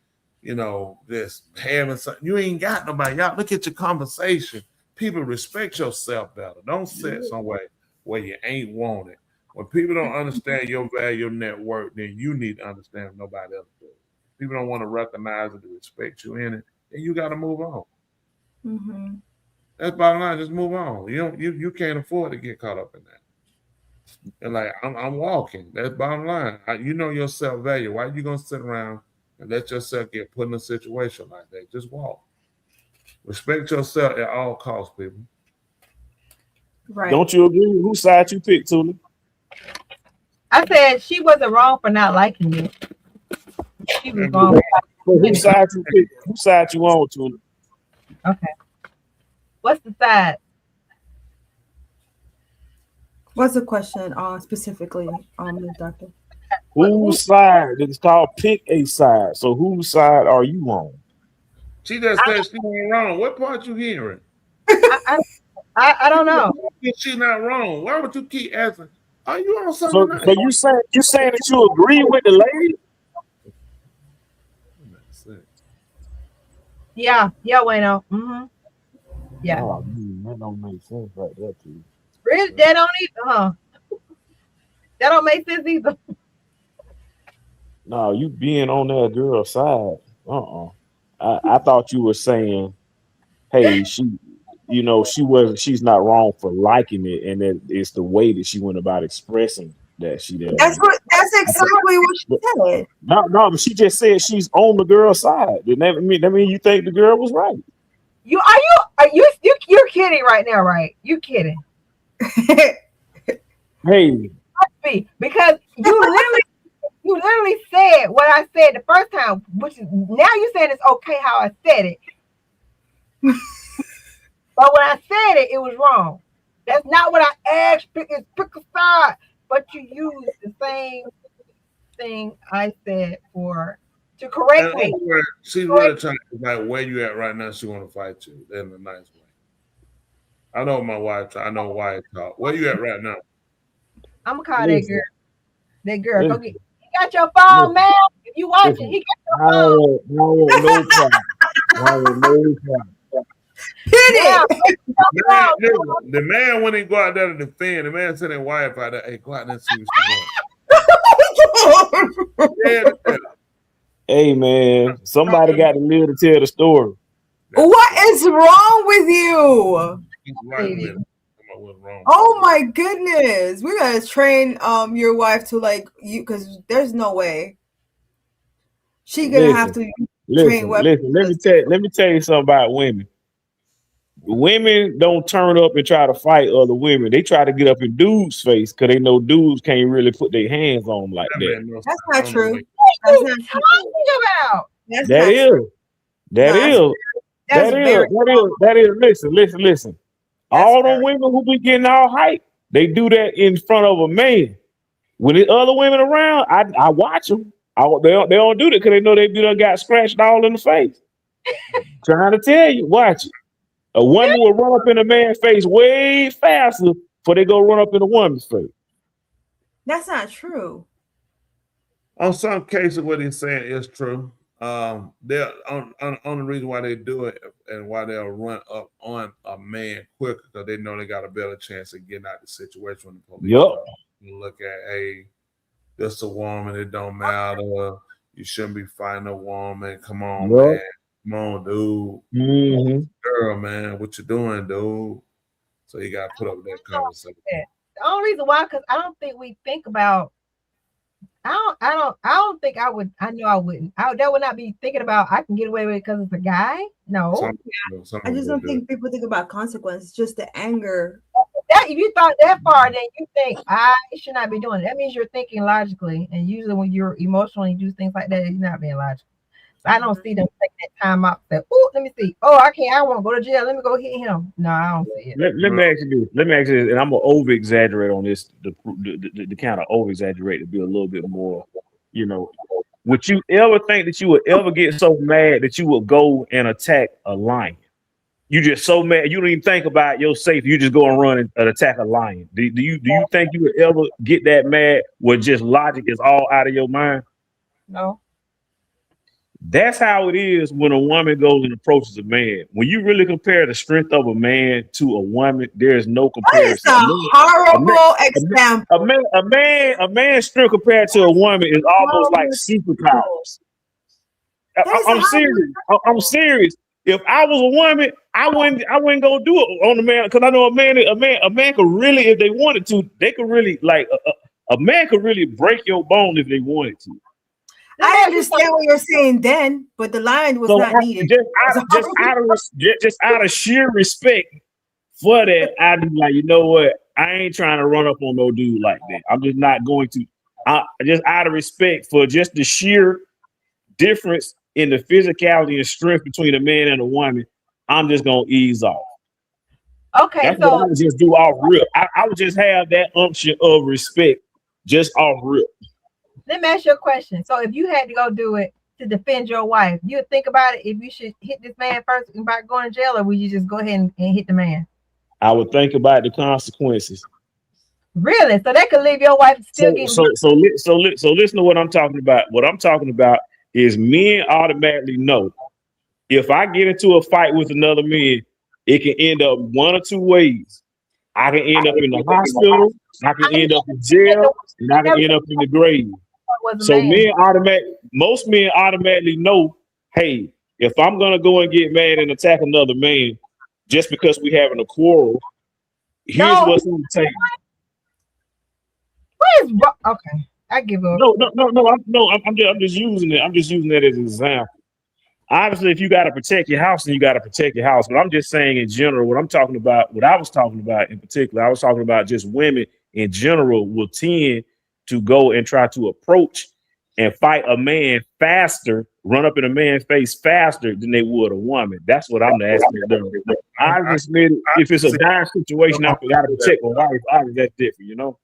just having something. You ain't got nobody. Y'all look at your conversation. People respect yourself better. Don't sit somewhere where you ain't wanted. When people don't understand your value, your network, then you need to understand what nobody else does. People don't want to recognize and respect you in it, and you got to move on. Mm-hmm. That's bottom line. Just move on. You can't afford to get caught up in that. And like I'm walking. That's bottom line. You know your self value. Why are you gonna sit around and let yourself get put in a situation like that? Just walk. Respect yourself at all costs, people. Right. Don't you agree? Whose side you pick, Tula? I said she wasn't wrong for not liking me. She was wrong. Whose side you pick? Whose side you on, Tula? Okay. What's the side? What's the question specifically, Doctor? Whose side? It's called pick a side. So whose side are you on? She just said she ain't wrong. What part you hearing? I don't know. She's not wrong. Why would you keep asking? Are you on something? So you saying that you agree with the lady? Yeah, Wayno. Mm-hmm. Yeah. Oh, man, that don't make sense right there, too. Really? That don't either, huh? That don't make sense either. No, you being on that girl's side. I thought you were saying, hey, she's not wrong for liking it, and that it's the way that she went about expressing that she didn't. That's exactly what she said. No, but she just said she's on the girl's side. That mean you think the girl was right? You're kidding right now, right? You kidding? Hey, because you literally said what I said the first time, which is now you're saying it's okay how I said it. But when I said it, it was wrong. That's not what I asked. Pick a side, but you used the same thing I said to correct me. She's really trying to like where you at right now. She want to fight you in a nice way. I know my wife. I know why it's called. Where you at right now? I'm gonna call that girl. That girl, go get. He got your phone, man. If you watching, he got your phone. No problem. The man when he go out there to defend, the man sent his wife out there. Hey, go out there and see what she's doing. Hey man, somebody got to live to tell the story. What is wrong with you? Oh my goodness. We gotta train your wife to like you, because there's no way she gonna have to train women. Listen, let me tell you something about women. Women don't turn up and try to fight other women. They try to get up in dudes' face because they know dudes can't really put their hands on them like that. That's not true. What are you talking about? That is. Listen. All the women who be getting all hype, they do that in front of a man. When the other women around, I watch them. They don't do that because they know they done got scratched all in the face. Trying to tell you, watch it. A woman will run up in a man's face way faster before they go run up in a woman's face. That's not true. On some cases, what he's saying is true. They're on the reason why they do it and why they'll run up on a man quicker because they know they got a better chance of getting out of the situation when the police you look at, hey, this a woman, it don't matter. You shouldn't be fighting a woman. Come on, man. Come on, dude. Mm-hmm. Girl, man, what you doing, dude? So you got to put up with that conversation. The only reason why, because I don't think we think about. I don't think I would. I know I wouldn't. That would not be thinking about. I can get away with it because it's a guy. No, I just don't think people think about consequences. Just the anger. If you thought that far, then you think I should not be doing it. That means you're thinking logically, and usually when you're emotional and you do things like that, you're not being logical. I don't see them take that time out. Say, oh, let me see. Oh, I can't. I want to go to jail. Let me go hit him. No, I don't see it. Let me ask you this, and I'm gonna over exaggerate on this. The kind of over exaggerate to be a little bit more. Would you ever think that you would ever get so mad that you would go and attack a lion? You just so mad you don't even think about your safety. You just go and run and attack a lion. Do you think you would ever get that mad where just logic is all out of your mind? No. That's how it is when a woman goes and approaches a man. When you really compare the strength of a man to a woman, there is no comparison. That is a horrible example. A man's strength compared to a woman is almost like superpowers. I'm serious. I'm serious. If I was a woman, I wouldn't go do it on a man, because I know a man could really, if they wanted to, they could really like a man could really break your bone if they wanted to. I understand what you're saying then, but the line was not needed. Just out of sheer respect for that, I'd be like, you know what? I ain't trying to run up on no dude like that. I'm just not going to. Just out of respect for just the sheer difference in the physicality and strength between a man and a woman, I'm just gonna ease off. Okay, that's what I would just do off rip. I would just have that unction of respect just off rip. Let me ask you a question. So if you had to go do it to defend your wife, you would think about it if you should hit this man first about going to jail, or would you just go ahead and hit the man? I would think about the consequences. Really? So that could leave your wife still getting. So listen to what I'm talking about. What I'm talking about is men automatically know if I get into a fight with another man, it can end up one or two ways. I can end up in the hospital, I can end up in jail, and I can end up in the grave. So most men automatically know, hey, if I'm gonna go and get mad and attack another man just because we having a quarrel, here's what's on the table. What is okay? I give up. I'm just using it. I'm just using that as an example. Obviously, if you got to protect your house, then you got to protect your house. But I'm just saying in general, what I was talking about in particular, I was talking about just women in general will tend to go and try to approach and fight a man faster, run up in a man's face faster than they would a woman. That's what I'm asking them. I just mean if it's a dire situation, I got to protect my wife. Obviously, that's different, you know.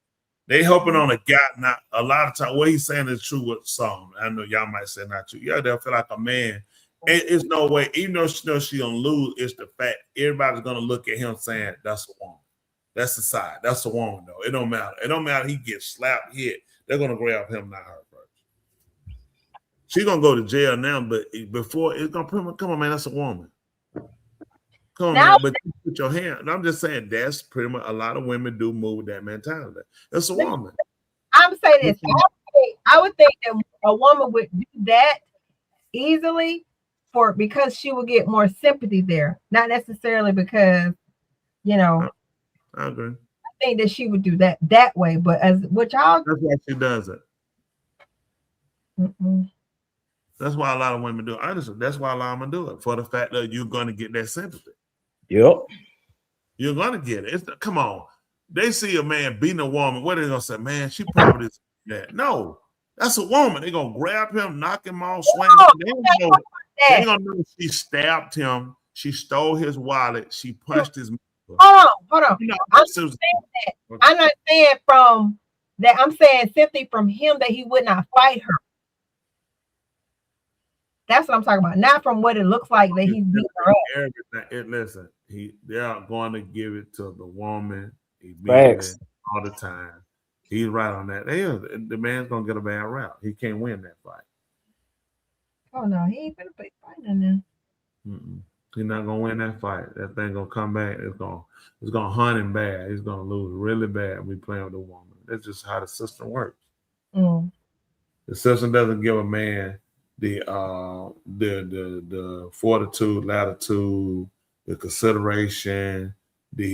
They hoping on a guy. Not a lot of time. What he's saying is true with some. I know y'all might say not true. Yeah, they'll feel like a man. It's no way. Even though she knows she's gonna lose, it's the fact everybody's gonna look at him saying that's a woman. That's the side. That's a woman though. It don't matter. It don't matter. He gets slapped, hit. They're gonna grab him, not her first. She's gonna go to jail now, but before it's gonna come on, man. That's a woman. Come on, man, but put your hand. I'm just saying that's pretty much a lot of women do move with that mentality. That's a woman. I'm saying this. I would think that a woman would do that easily because she would get more sympathy there, not necessarily because, you know. I agree. I think that she would do that way, but as what y'all. That's why she does it. Mm-mm. That's why a lot of women do it. Honestly, that's why a lot of them do it, for the fact that you're going to get that sympathy. Yep. You're going to get it. Come on. They see a man beating a woman. What are they going to say? Man, she probably is that. No, that's a woman. They're going to grab him, knock him off, swing him. They don't know she stabbed him. She stole his wallet. She punched his mother. Hold on. You know, I'm not saying from that. I'm saying simply from him that he would not fight her. That's what I'm talking about. Not from what it looks like that he's beating her up. Listen, they're going to give it to the woman. He beats all the time. He's right on that. The man's going to get a bad rap. He can't win that fight. Oh, no. He ain't going to be fighting now. He's not going to win that fight. That thing going to come back. It's going to hunt him bad. He's going to lose really bad. We playing with the woman. That's just how the system works. The system doesn't give a man the fortitude, latitude, the consideration, it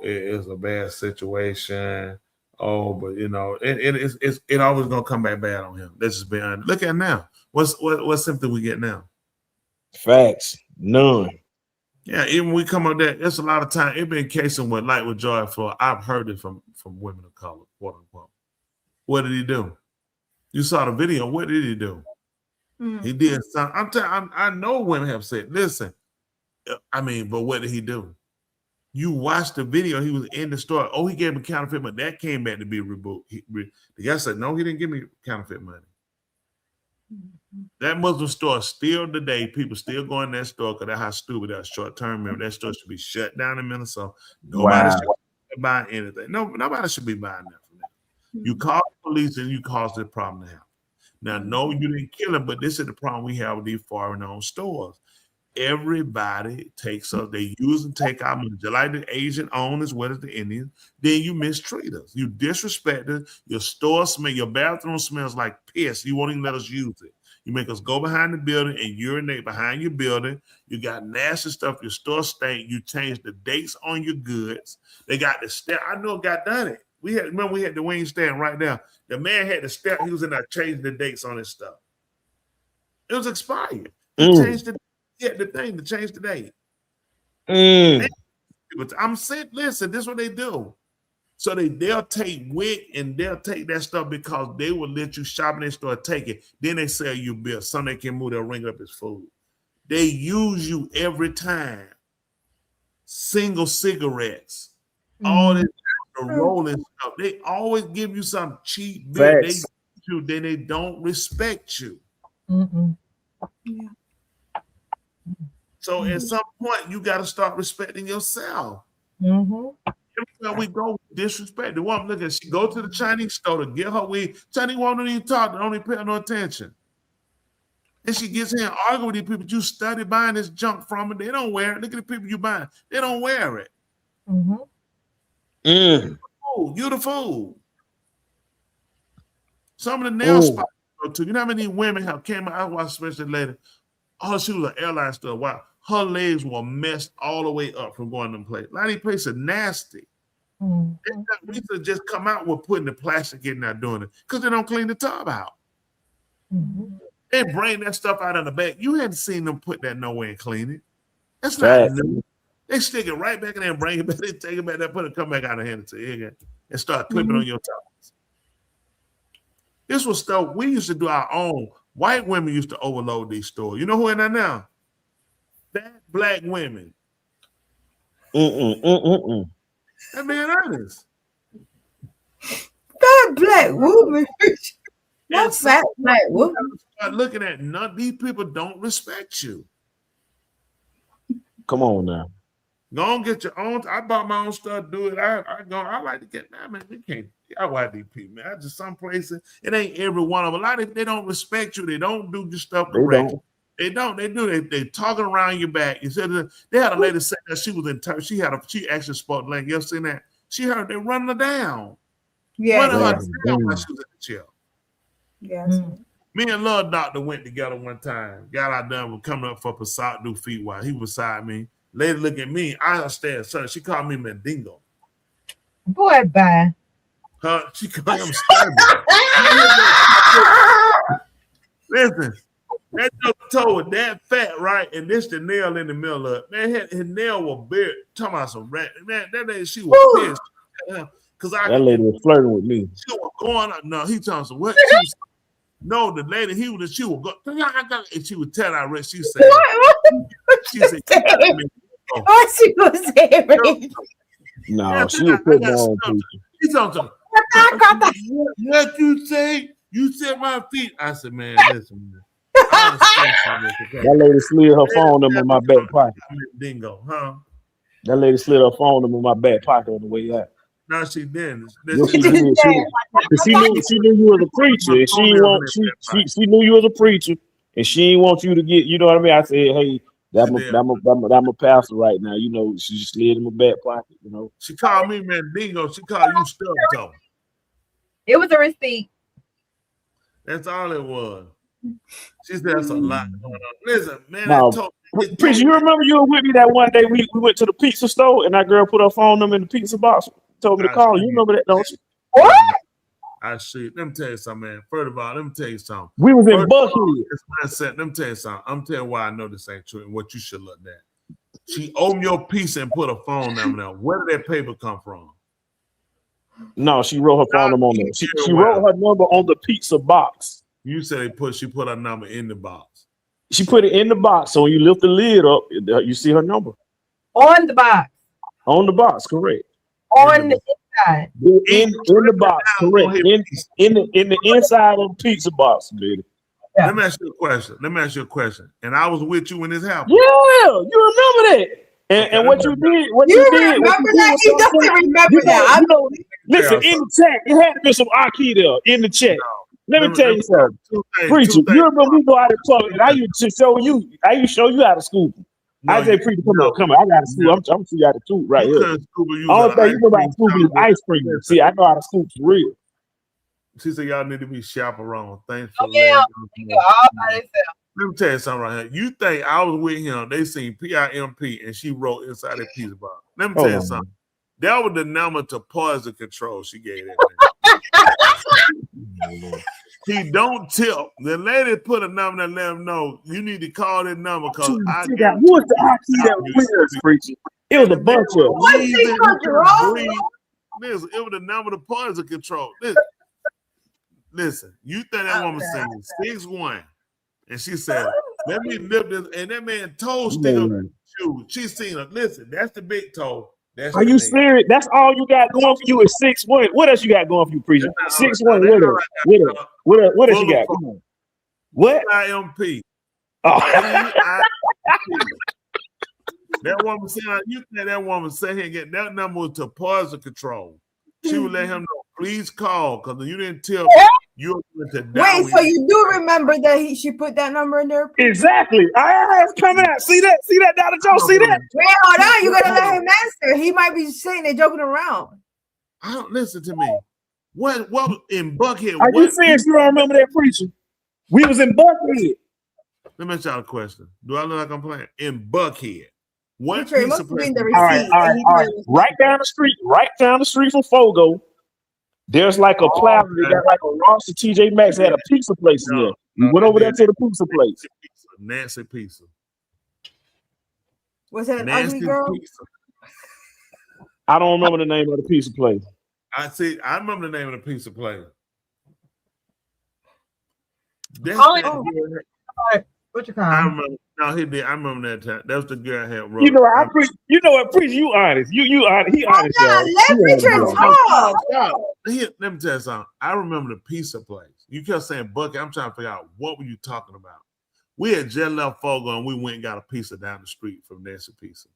is a bad situation. But it always gonna come back bad on him. Let's just be honest. Look at now. What symptom we get now? Facts. None. Yeah, even we come up there, it's a lot of time. It's been casing with Light with Joy for. I've heard it from women of color, quote unquote. What did he do? You saw the video. What did he do? He did something. I know women have said, listen, but what did he do? You watched the video. He was in the store. Oh, he gave me counterfeit money. That came back to be rebuked. The guy said, no, he didn't give me counterfeit money. That Muslim store still today, people still go in that store because that's how stupid that short-term memory. That store should be shut down in Minnesota. Nobody should be buying anything. No, nobody should be buying that from them. You call the police and you cause the problem to happen. Now, no, you didn't kill him, but this is the problem we have with these foreign-owned stores. Everybody takes us, they use and take our money, just like the Asian own as well as the Indians. Then you mistreat us. You disrespect us. Your store smell, your bathroom smells like piss. You won't even let us use it. You make us go behind the building and urinate behind your building. You got nasty stuff. Your store stank. You change the dates on your goods. They got the step. I know a guy done it. We had the wing stand right now. The man had the step. He was in there changing the dates on his stuff. It was expired. He changed the thing to change the date. I'm saying, listen, this is what they do. So they'll take WIC and they'll take that stuff because they will let you shop in their store, take it. Then they sell you bills. Some they can move, they'll ring up as food. They use you every time. Single cigarettes, all this rolling stuff. They always give you some cheap bill. They use you, then they don't respect you. Yeah. So at some point, you got to start respecting yourself. Every time we go, disrespect. The woman, look at, she go to the Chinese store to get her weed. Chinese woman don't even talk, don't even pay no attention. And she gets here and argue with these people. You study buying this junk from them. They don't wear it. Look at the people you buying. They don't wear it. You the fool. Some of the nail spots you go to. You know how many women have came out? I watched especially later. Oh, she was an airline store. Wow. Her legs were messed all the way up from going to them places. A lot of these places are nasty. We should just come out with putting the plastic in there doing it because they don't clean the tub out. They bring that stuff out of the back. You hadn't seen them put that nowhere and clean it. That's not new. They stick it right back in there and bring it back. They take it back there, put it, come back out and hand it to you again and start clipping on your towels. This was stuff we used to do our own. White women used to overload these stores. You know who in there now? Fat black women. I'm being honest. Fat black woman. That's fat black woman. Start looking at none. These people don't respect you. Come on now. Go and get your own. I bought my own stuff. Do it. I like to get that, man. We can't. I watch these people, man. I just some places it ain't every one of them. A lot of they don't respect you. They don't do your stuff correct. They don't. They do. They talking around your back. You said they had a lady say that she was in touch. She actually spoke like you ever seen that? She heard they running her down. Yeah. Running her down while she was in the chair. Yes. Me and Love Doctor went together one time. Got out done with coming up for Passat do feet while he was beside me. Lady look at me. I understand, son. She called me Mandingo. Boy, bye. She called him stubborn. Listen, that toe was that fat, right? And this the nail in the middle of it. Man, his nail was big. Talking about some rat. Man, that lady, she was pissed. That lady was flirting with me. She was going up. No, he talking some what? No, the lady, she would go, and she would tell our she said, she said, what she was saying? No, she was putting on people. She told him, what you say? You said my feet. I said, man, listen, man. That lady slid her phone number in my back pocket. Dingo, huh? That lady slid her phone number in my back pocket on the way out. No, she didn't. She knew you was a preacher, and she knew you was a preacher, and she didn't want you to get. You know what I mean? I said, hey. I'm a pastor right now. You know, she just slid in my back pocket, you know. She called me Mandingo. She called you stub toe. It was a receipt. That's all it was. She said that's a lot going on. Listen, man, preacher, you remember you were with me that one day we went to the pizza store and that girl put her phone number in the pizza box, told me to call. You remember that, don't you? What? I see. Let me tell you something, man. First of all, let me tell you something. We was in Buckhead. Let me tell you something. I'm telling you why I know this ain't true and what you should look at. She opened your pizza and put a phone number down. Where did that paper come from? No, she wrote her phone number on there. She wrote her number on the pizza box. You said she put her number in the box. She put it in the box. So when you lift the lid up, you see her number. On the box. On the box, correct. On the inside. In the box, correct. In the inside of the pizza box, baby. Yeah. Let me ask you a question. And I was with you when this happened. Yeah, you remember that. And what you did, He doesn't remember that. Listen, in the chat, it had to be some Aki there in the chat. Let me tell you something. Preacher, you remember we go out in public and I used to show you how to scoop. I say, Preacher, come on. I got to scoop. I'm teaching you how to scoop right here. Only thing you know about scooping is ice cream. See, I know how to scoop for real. She said, y'all need to be chaperone. Thanks for all by themselves. Let me tell you something right here. You think I was with him, they seen PIMP and she wrote inside that piece about it. Let me tell you something. That was the number to poison control she gave that man. He don't tip. The lady put a number and let him know you need to call that number because who was the IT that was Preacher? It was a bunch of Listen, it was the number to poison control. Listen, you think that woman saying 6'1", and she said, "Let me lift this," and that man toe still shoes. She seen her. Listen, that's the big toe. That's Are you serious? That's all you got going for you is 6'1". What else you got going for you, Preacher? 6'1". What else you got? Come on. What? IMP. Oh. That woman said, you think that woman said here get that number to poison control. She would let him know, please call, because you didn't tell you were to die. Wait, so you do remember that she put that number in there? Exactly. It's coming out. See that, Dr. Joe? See that? Wait, hold on. You gotta let him answer. He might be saying they're joking around. I don't listen to me. What in Buckhead? Are you serious? You don't remember that, Preacher? We was in Buckhead. Let me ask y'all a question. Do I look like I'm playing? In Buckhead. What Preacher, piece of all right. Right down the street from Fogo, there's like a plaza that got like a Ross to TJ Maxx had a pizza place in there. We went over there to the pizza place. Nancy Pizza. Was that an ugly girl? Pizza. I don't remember the name of the pizza place. I remember the name of the pizza place. What you call? I remember. No, he did. I remember that time. That was the girl I had wrote. You know what, Preacher? You honest. You honest. He honest. Let Preacher talk. Let me tell you something. I remember the pizza place. You kept saying Bucket. I'm trying to figure out what were you talking about. We had just left Fogo and we went and got a pizza down the street from Nancy Pizza.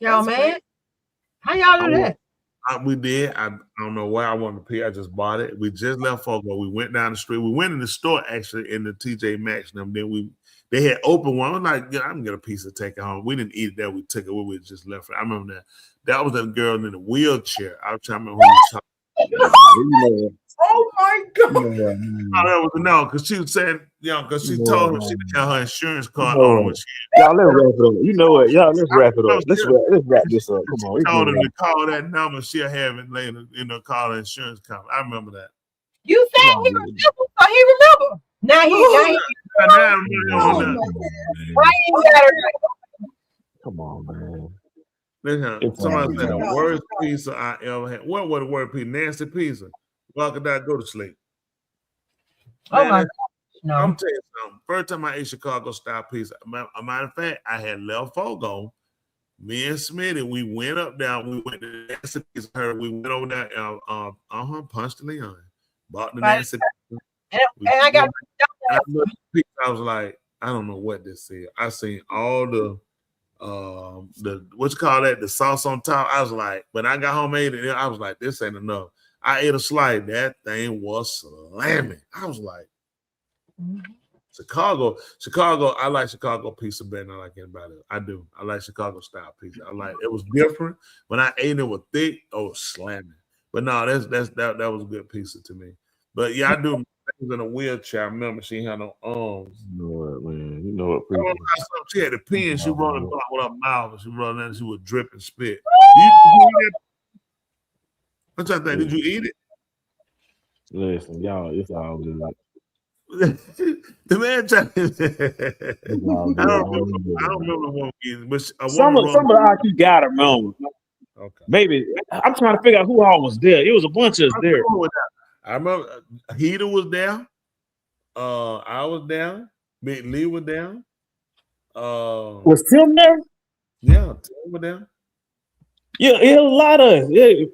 Y'all man? How y'all do that? We did. I don't know where I wanted to pay. I just bought it. We just left Fogo. We went down the street. We went in the store actually in the TJ Maxx. And then they had open one. I'm like, I'm gonna get a piece of take it home. We didn't eat it there. We took it. We just left it. I remember that. That was that girl in the wheelchair. I was trying to remember who you talking. Oh my God! No, because she was saying, because she told him she didn't have her insurance card on when y'all, let's wrap it up. You know what, y'all? Let's wrap it up. Let's wrap this up. Come on. She told him to call that number. She'll have it later. Call the insurance company. I remember that. You said he remember, so he remember. Now he why you got it? Come on, man. Listen, if somebody said the worst pizza I ever had, what was the worst pizza? Nancy Pizza. Well, could I go to sleep? Oh my God. No. I'm telling you something. First time I ate Chicago style pizza. A matter of fact, I had left Fogo. Me and Smitty, we went up there. We went to Nancy Pizza. We went over there. Punched the Leon. Bought the Nancy Pizza. And I got. I was like, I don't know what this is. I seen all the what you call that, the sauce on top. I was like, when I got home, ate it. I was like, this ain't enough. I ate a slice. That thing was slamming. I was like, Chicago. I like Chicago pizza better than I like anybody else. I do. I like Chicago style pizza. I like it was different. When I ate it was thick, slamming. But no, that was a good pizza to me. But yeah, I do. She was in a wheelchair. I remember she had no arms. You know what, man? You know what? She had a pen. She rolled it with her mouth, and she rolled it, and she would drip and spit. I'm trying to think. Did you eat it? Listen, y'all, it's all good. The man tried I don't remember one eating, but some of the IQ got to remember. Okay. Maybe I'm trying to figure out who all was there. It was a bunch of us there. I remember Heater was there. I was down. Big Lee was down. Was Tim there? Yeah, Tim was there. Yeah, it was a lot of us. Yeah.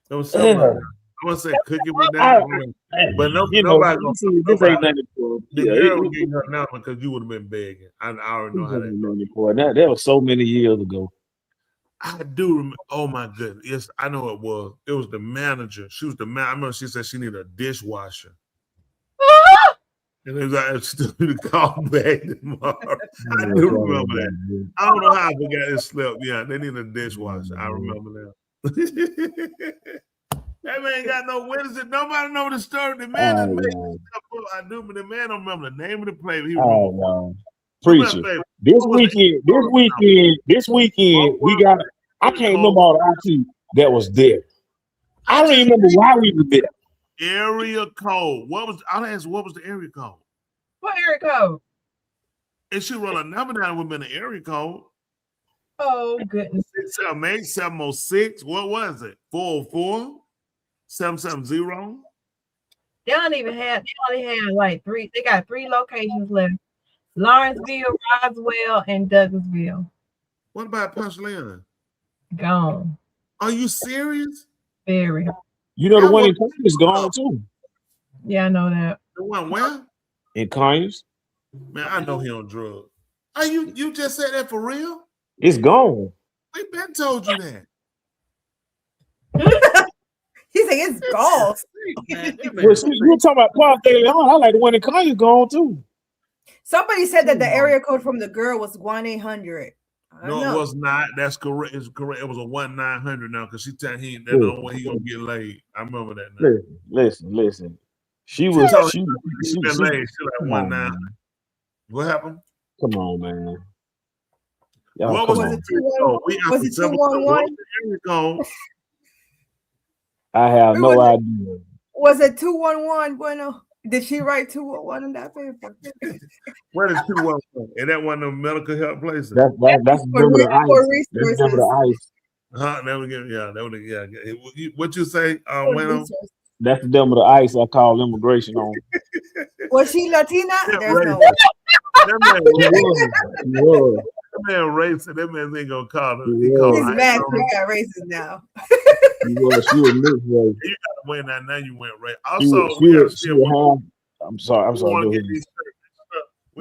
There was something. I want to say Cookie was down. But nobody gonna see this ain't nothing for the girl was getting her number because you would have been begging. I already know how that. That was so many years ago. I do remember. Oh my goodness! Yes, I know it was. It was the manager. She was the man. I remember she said she needed a dishwasher. And it was like, still to call back tomorrow. I do remember that. I don't know how I forgot it slipped. Yeah, they need a dishwasher. I remember that. That man got no witness. Nobody know the story. The man that made it up. I do, but the man don't remember the name of the play. He Preacher. This weekend, we got. I can't remember all the IT that was there. I don't even remember why we were there. Area code. I'll ask what was the area code? What area code? And she wrote a number down with an area code. Oh goodness. 678 706. What was it? 404 770. They only had like 3. They got 3 locations left: Lawrenceville, Roswell, and Douglasville. What about Punch Leon? Gone. Are you serious? Very. You know the one in Conyers is gone too. Yeah, I know that. The one where? In Conyers. Man, I know he on drugs. Are you just said that for real? It's gone. We been told you that. He's like, it's gone. You're talking about Park De Leon. I like the one in Conyers gone too. Somebody said that the area code from the girl was 1-800. No, it was not. That's correct. It's correct. It was a 1-900 now because she said he ain't that no way he gonna get laid. I remember that now. Listen. She was she been laid. She like 1-900. What happened? Come on, man. What was it? Was it 211? I have no idea. Was it 211? Bueno, did she write 211 in that paper? Where is 211? And that one of the medical help places. That's the number of ice. That's the number of ice. That would get, yeah. That would, yeah. What you say, Bueno? That's the number of ice I call immigration on. Was she Latina? There's no way. That man racist. That man ain't gonna call her. He's mad because he got racist now. She was mixed race. You gotta win that. Now you went right. I'm sorry. We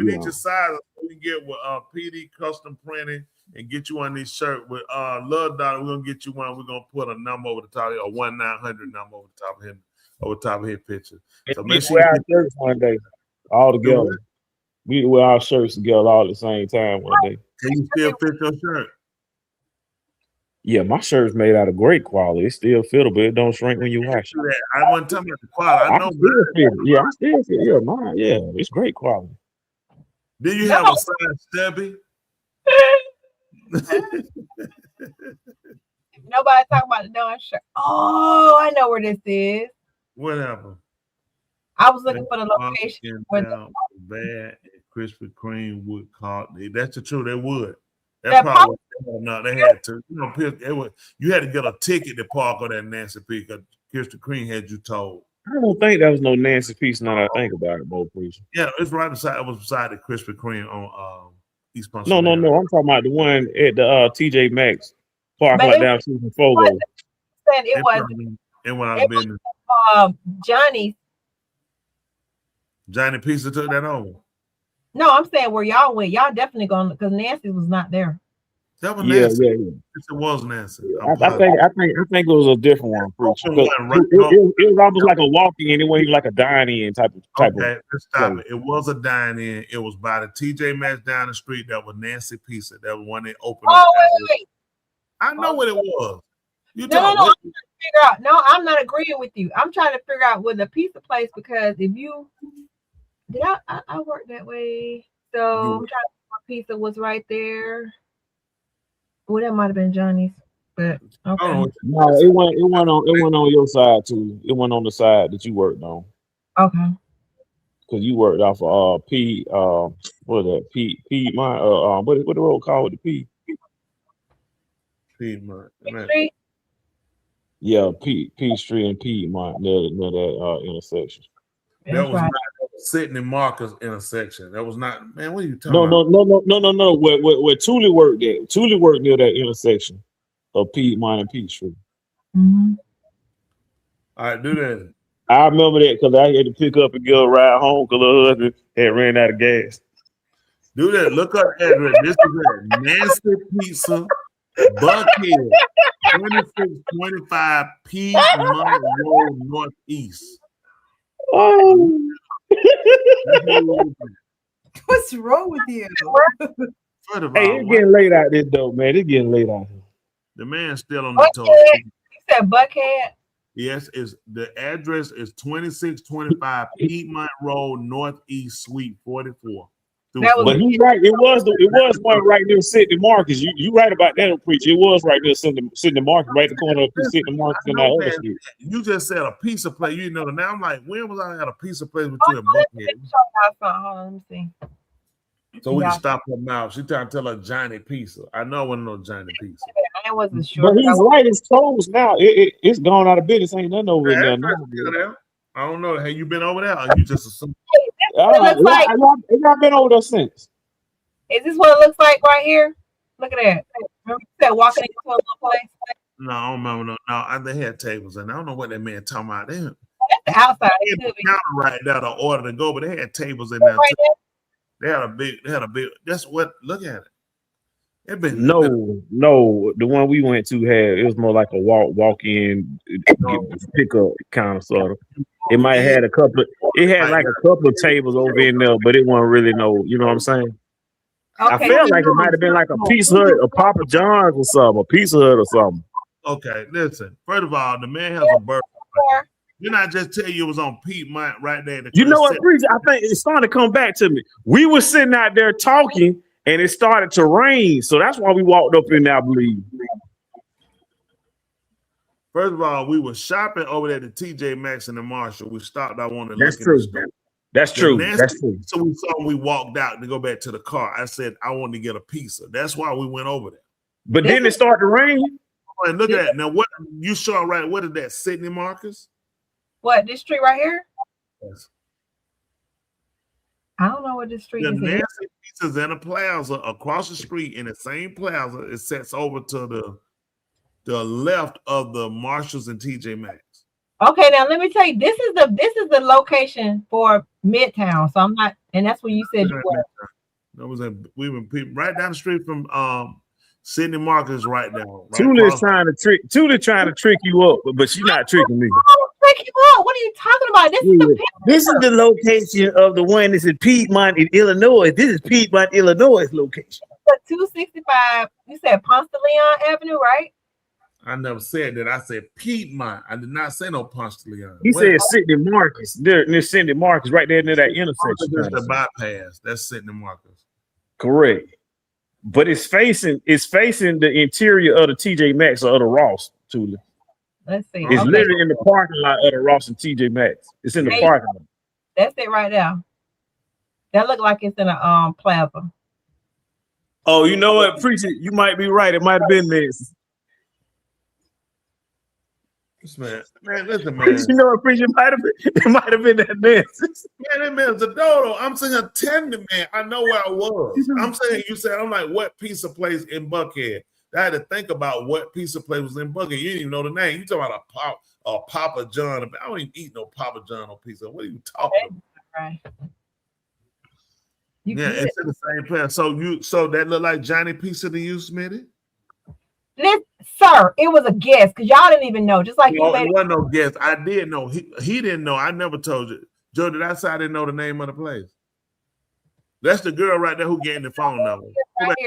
need your size so we can get with PD Custom Printing and get you on this shirt with Love Dollar. We're gonna get you one. We're gonna put a number over the top, a 1-900 number over the top of his picture. So make sure wear our shirts one day, all together. We wear our shirts together all at the same time one day. Can you still fit your shirt? Yeah, my shirt's made out of great quality. It still fittable, but it don't shrink when you wash it. I wasn't talking about the quality. I know. I still fit. Yeah, mine. Yeah, it's great quality. Do you have a size stubby? Nobody talking about the darn shirt. Oh, I know where this is. What happened? I was looking for the location. Bad Krispy Kreme would call. That's the truth. They would. That's probably no. They had to. You had to get a ticket to park on that Nancy P. Because Krispy Kreme had you told. I don't think that was no Nancy piece. Now that I think about it, Bo Preacher. Yeah, it's right beside. It was beside the Krispy Kreme on East Punch. No. I'm talking about the one at the TJ Maxx parking lot down from Fogo. It was Johnny Pizza took that over. No, I'm saying where y'all went. Y'all definitely going because Nancy was not there. That was Nancy. Yeah. It was Nancy. I think it was a different one. It was almost like a walk-in. It wasn't like a dine-in type of. Let's stop it. It was a dine-in. It was by the TJ Maxx down the street. That was Nancy Pizza. That was one they opened up. Wait. I know what it was. No. I'm trying to figure out. No, I'm not agreeing with you. I'm trying to figure out where the pizza place because if you did I work that way. So I'm trying to think my pizza was right there. Well, that might have been Johnny's, but okay. No, it went on your side too. It went on the side that you worked on. Okay. Because you worked off of what is that? Piedmont, what the road called with the P? Piedmont. Yeah, Peachtree and Piedmont near that intersection. That was not sitting in Marcus intersection. That was not, man. What are you talking about? No. Where Thule worked at. Thule worked near that intersection of Piedmont and Peachtree. Mm-hmm. All right, do that. I remember that because I had to pick up and get a ride home because her husband had ran out of gas. Do that. Look up address. This is at Nancy Pizza Buckhead, 2625 Piedmont Road Northeast. Oh. What's wrong with you? Hey, it's getting late out there, though, man. It's getting late out here. The man's still on the tour. You said Buckhead? Yes, the address is 2625 Piedmont Road Northeast Suite 44. But he's right. It was one right near Sidney Marcus. You right about that, preacher. It was right near Sidney Marcus, right the corner of Sidney Marcus and that other street. You just said a pizza place. You know, now I'm like, when was I at a pizza place with you in Buckhead? Hold on, let me see. So we can stop her mouth. She trying to tell her Johnny Pizza. I know I wasn't no Johnny Pizza. I wasn't sure. But he's right. It's closed now. It's gone out of business. Ain't nothing over there now. I don't know. Have you been over there? Or you just assume? It looks like. I've not been over there since. Is this what it looks like right here? Look at that. Remember you said walking into a little place? No, I don't remember. No, they had tables, and I don't know what that man talking about. They That's the outside. had the counter right there to order to go, but they had tables in there too. They had a big. That's what. Look at it. No, the one we went to it was more like a walk in pickup kind of sort of. It might have had a couple of tables over in there, but it wasn't really you know what I'm saying? Okay. I felt like it might have been like a Pizza Hut, a Papa John's or something, a Pizza Hut or something. Okay, listen. First of all, the man has a birthday. Didn't I just tell you it was on Piedmont right there? You know what, preacher? I think it's starting to come back to me. We were sitting out there talking, and it started to rain, so that's why we walked up in there, I believe. First of all, we were shopping over there at the TJ Maxx and the Marshall. We stopped. I wanted to That's look true. in the store. That's true. That's true. So we saw we walked out to go back to the car. I said I wanted to get a pizza. That's why we went over there. But then it started to rain. And look at that. Now what you saw right? What is that? Sidney Marcus? What, this street right here? Yes. I don't know what this street The is. Nancy Pizza's in a plaza across the street in the same plaza. It sets over to the left of the Marshalls and TJ Maxx. Okay, now let me tell you, this is the location for Midtown. So I'm not, and that's where you said you were. That was we were right down the street from Sidney Marcus right now. Right Tula's trying to trick you up, but she's not tricking me. Trick you up. What are you talking about? This is the location of the one that's in Piedmont in Illinois. This is Piedmont, Illinois location. 265. You said Ponce de Leon Avenue, right? I never said that. I said Piedmont. I did not say no Ponce de Leon. He said Sidney Marcus. Near Sidney Marcus, right there near that intersection. That's the bypass. That's Sidney Marcus. Correct. But it's facing the interior of the TJ Maxx or the Ross, Tula. Let's see. It's literally in the parking lot of the Ross and TJ Maxx. It's in the parking lot. That's it right there. That look like it's in a plaza. Oh, you know what, preacher? You might be right. It might have been this. Man, listen, man. You know what, preacher? It might have been that man. Man, that man's a dodo. I'm saying attendant, man. I know where I was. I'm saying I'm like, what pizza place in Buckhead? I had to think about what pizza place was in Buckhead. You didn't even know the name. You talking about a Papa John? I don't even eat no Papa John or pizza. What are you talking about? Right. It's in the same place. So that look like Johnny Pizza to you, Smitty? Sir, it was a guess because y'all didn't even know. Just like it wasn't no guess. I did know. He didn't know. I never told you. Joe, did I say I didn't know the name of the place? That's the girl right there who gave the phone number. Back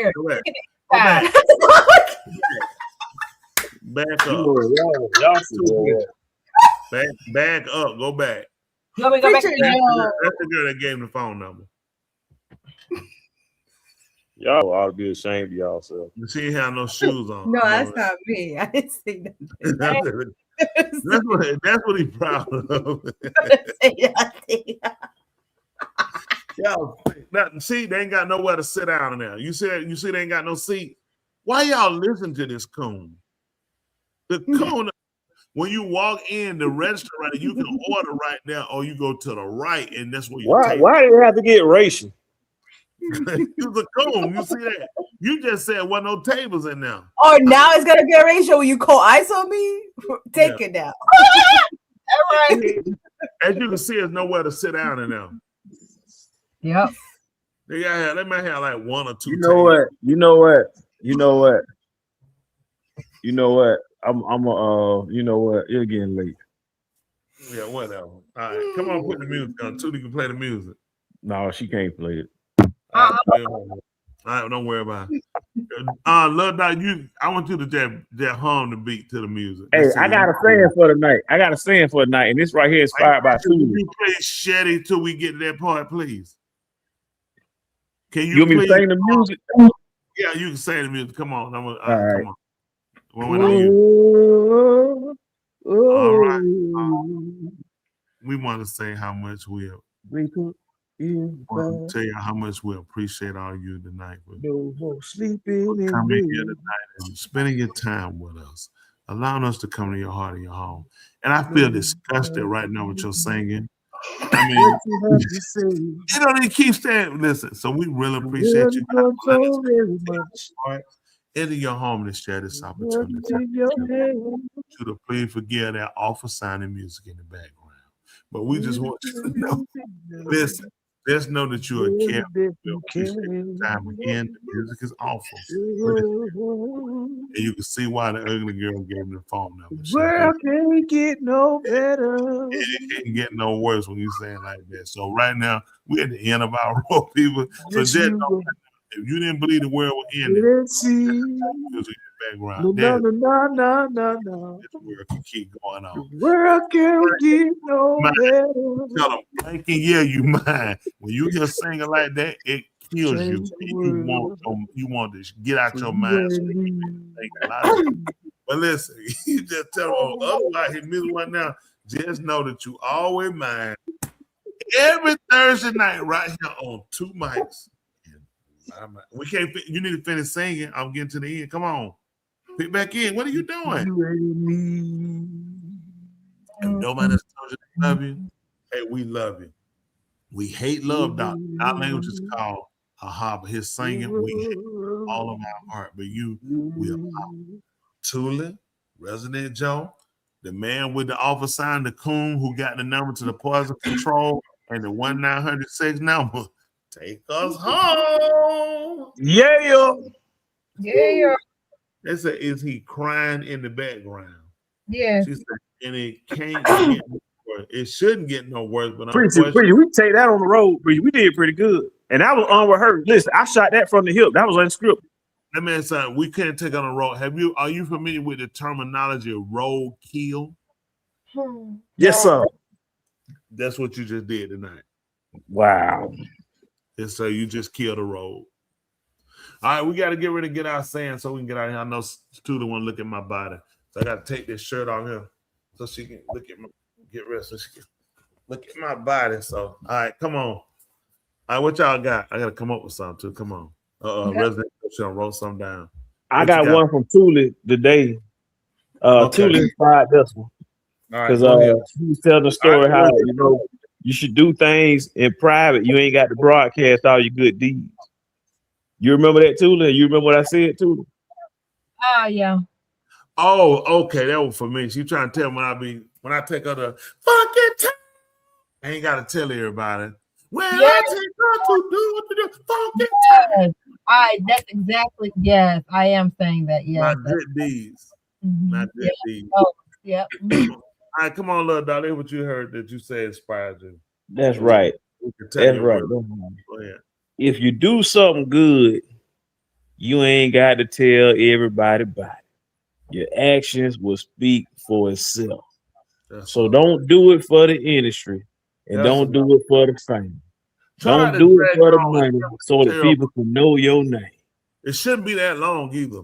up. Back up. Go back. Let me go back. That's the girl that gave him the phone number. Y'all ought to be ashamed of y'all. She ain't have no shoes on. No, that's not me. I didn't say that. That's what he's proud of. Y'all, see, they ain't got nowhere to sit down in there. You see, they ain't got no seat. Why y'all listen to this coon? The coon, when you walk in the register, right, you can order right now, or you go to the right, and that's where you. Why do you have to get racial? It's a coon. You see that? You just said wasn't no tables in there. Oh, now it's gonna be a ratio when you call ice on me. Take it now. All right. As you can see, there's nowhere to sit down in there. Yep. They might have like one or two. You know what? You know what? You know what? You're getting late. Yeah, whatever. All right, come on, put the music on. Tootie can play the music. No, she can't play it. All right, don't worry about it. Love Dog, I want you to just hum the beat to the music. Hey, I got a saying for tonight. And this right here is inspired by Tootie. Can you play Shetty till we get to that part, please? Can You want me to sing the music? Yeah, you can sing the music. Come on. All right. Come on. One on you. All right. We want to say how much we want to tell you how much we appreciate all of you tonight. No more sleeping in coming here tonight and spending your time with us, allowing us to come to your heart and your home. And I feel disgusted right now with your singing. I mean, you know, they keep saying, listen, so we really appreciate you into your home to share this opportunity. To the please forgive that awful sounding music in the background. But we just want you to know, listen, just know that you are careful. We appreciate the time again. The music is awful. And you can see why the ugly girl gave me the phone number. World can't get no better. It can't get no worse when you say it like that. So right now, we're at the end of our road, people. So just know, if you didn't believe the world would end, let's see. Music in the background. No. This world can keep going on. The world can't get no better. Tell them, thinking, yeah, you mind. When you hear singing like that, it kills you. You want to get out your mind. So you can think a lot of it. But listen, you just tell them, otherwise, hit me one now. Just know that you always mind. Every Thursday night, right here on Two Mics. We can't. You need to finish singing. I'm getting to the end. Come on, pick back in. What are you doing? If nobody else told you they love you, hey, we love you. We hate love, Doctor. Our language is called but his singing, we hate all of our heart. But you, we allow Tula, Resident Joe, the man with the offer sign, the coon who got the number to the poison control, and the 1-900-6 number. Take us home. Yeah. They said, is he crying in the background? Yeah. She said, and it can't get no worse. It shouldn't get no worse. But Pretty, we take that on the road. We did pretty good. And that was unrehearsed. Listen, I shot that from the hip. That was unscripted. That man said, we can't take on the road. Are you familiar with the terminology of road kill? Yes, sir. That's what you just did tonight. Wow. And so you just killed a road. All right, we got to get ready to get our sand so we can get out of here. I know Tudor want to look at my body. So I got to take this shirt off here so she can look at get rest so she can look at my body. So, all right, come on. All right, what y'all got? I got to come up with something too. Come on. Resident wrote something down. I got one from Tula today. Tula inspired this one. Because he was telling the story how, you should do things in private. You ain't got to broadcast all your good deeds. You remember that, Tula? You remember what I said, Tula? Yeah. Oh, okay. That was for me. She trying to tell me when I take her to fucking time. I ain't got to tell everybody. When I take her to do the fucking time. All right, that's exactly, yes, I am saying that, yes. My good deeds. My good deeds. Oh, yep. All right, come on, little Dolly. What you heard that you said inspired you? That's right. That's right. If you do something good, you ain't got to tell everybody about it. Your actions will speak for itself. So don't do it for the industry, and don't do it for the fame. Don't do it for the money, so that people can know your name. It shouldn't be that long either.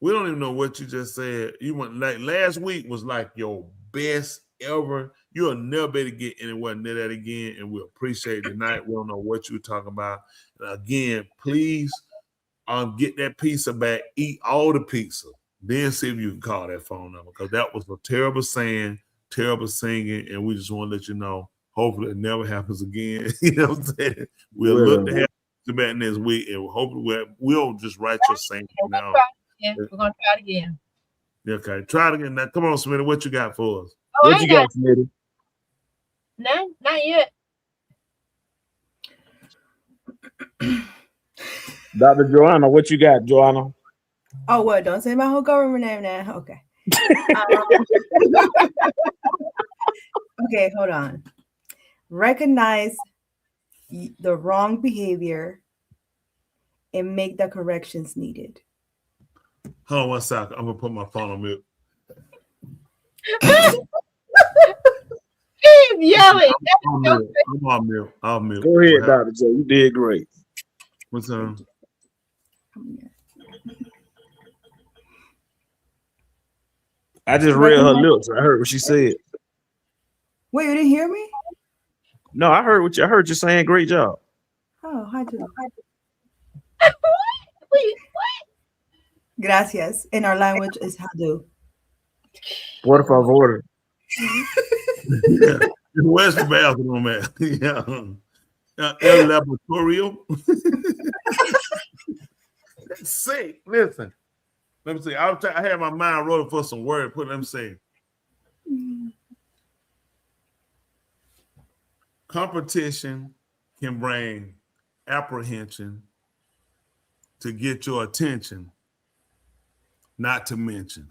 We don't even know what you just said. You went like last week was like your best ever. You'll never be able to get anywhere near that again, and we appreciate the night. We don't know what you're talking about. And again, please get that pizza back. Eat all the pizza. Then see if you can call that phone number, because that was a terrible saying, terrible singing, and we just want to let you know. Hopefully it never happens again. You know what I'm saying? We'll look to have you back next week, and hopefully we'll just write your saying now. We're gonna try it again. Okay, try it again. Now, come on, Smitty. What you got for us? What you got, Smitty? No, not yet. Dr. Joanna, what you got, Joanna? Oh, well, don't say my whole government name now. Okay. Okay, hold on. Recognize the wrong behavior and make the corrections needed. Hold on 1 second. I'm gonna put my phone on mute. Keep yelling. I'm on mute. Go ahead, Dr. Joe. You did great. What's up? I just read her lips. I heard what she said. Wait, you didn't hear me? No, I heard what you. I heard you saying great job. Oh, I do. Wait, Gracias. In our language is hadu. What if I've ordered? Where's the bathroom at? El Laboratorio. That's sick. Listen. Let me see. I had my mind rolling for some word. Let me see. Competition can bring apprehension to get your attention, not to mention.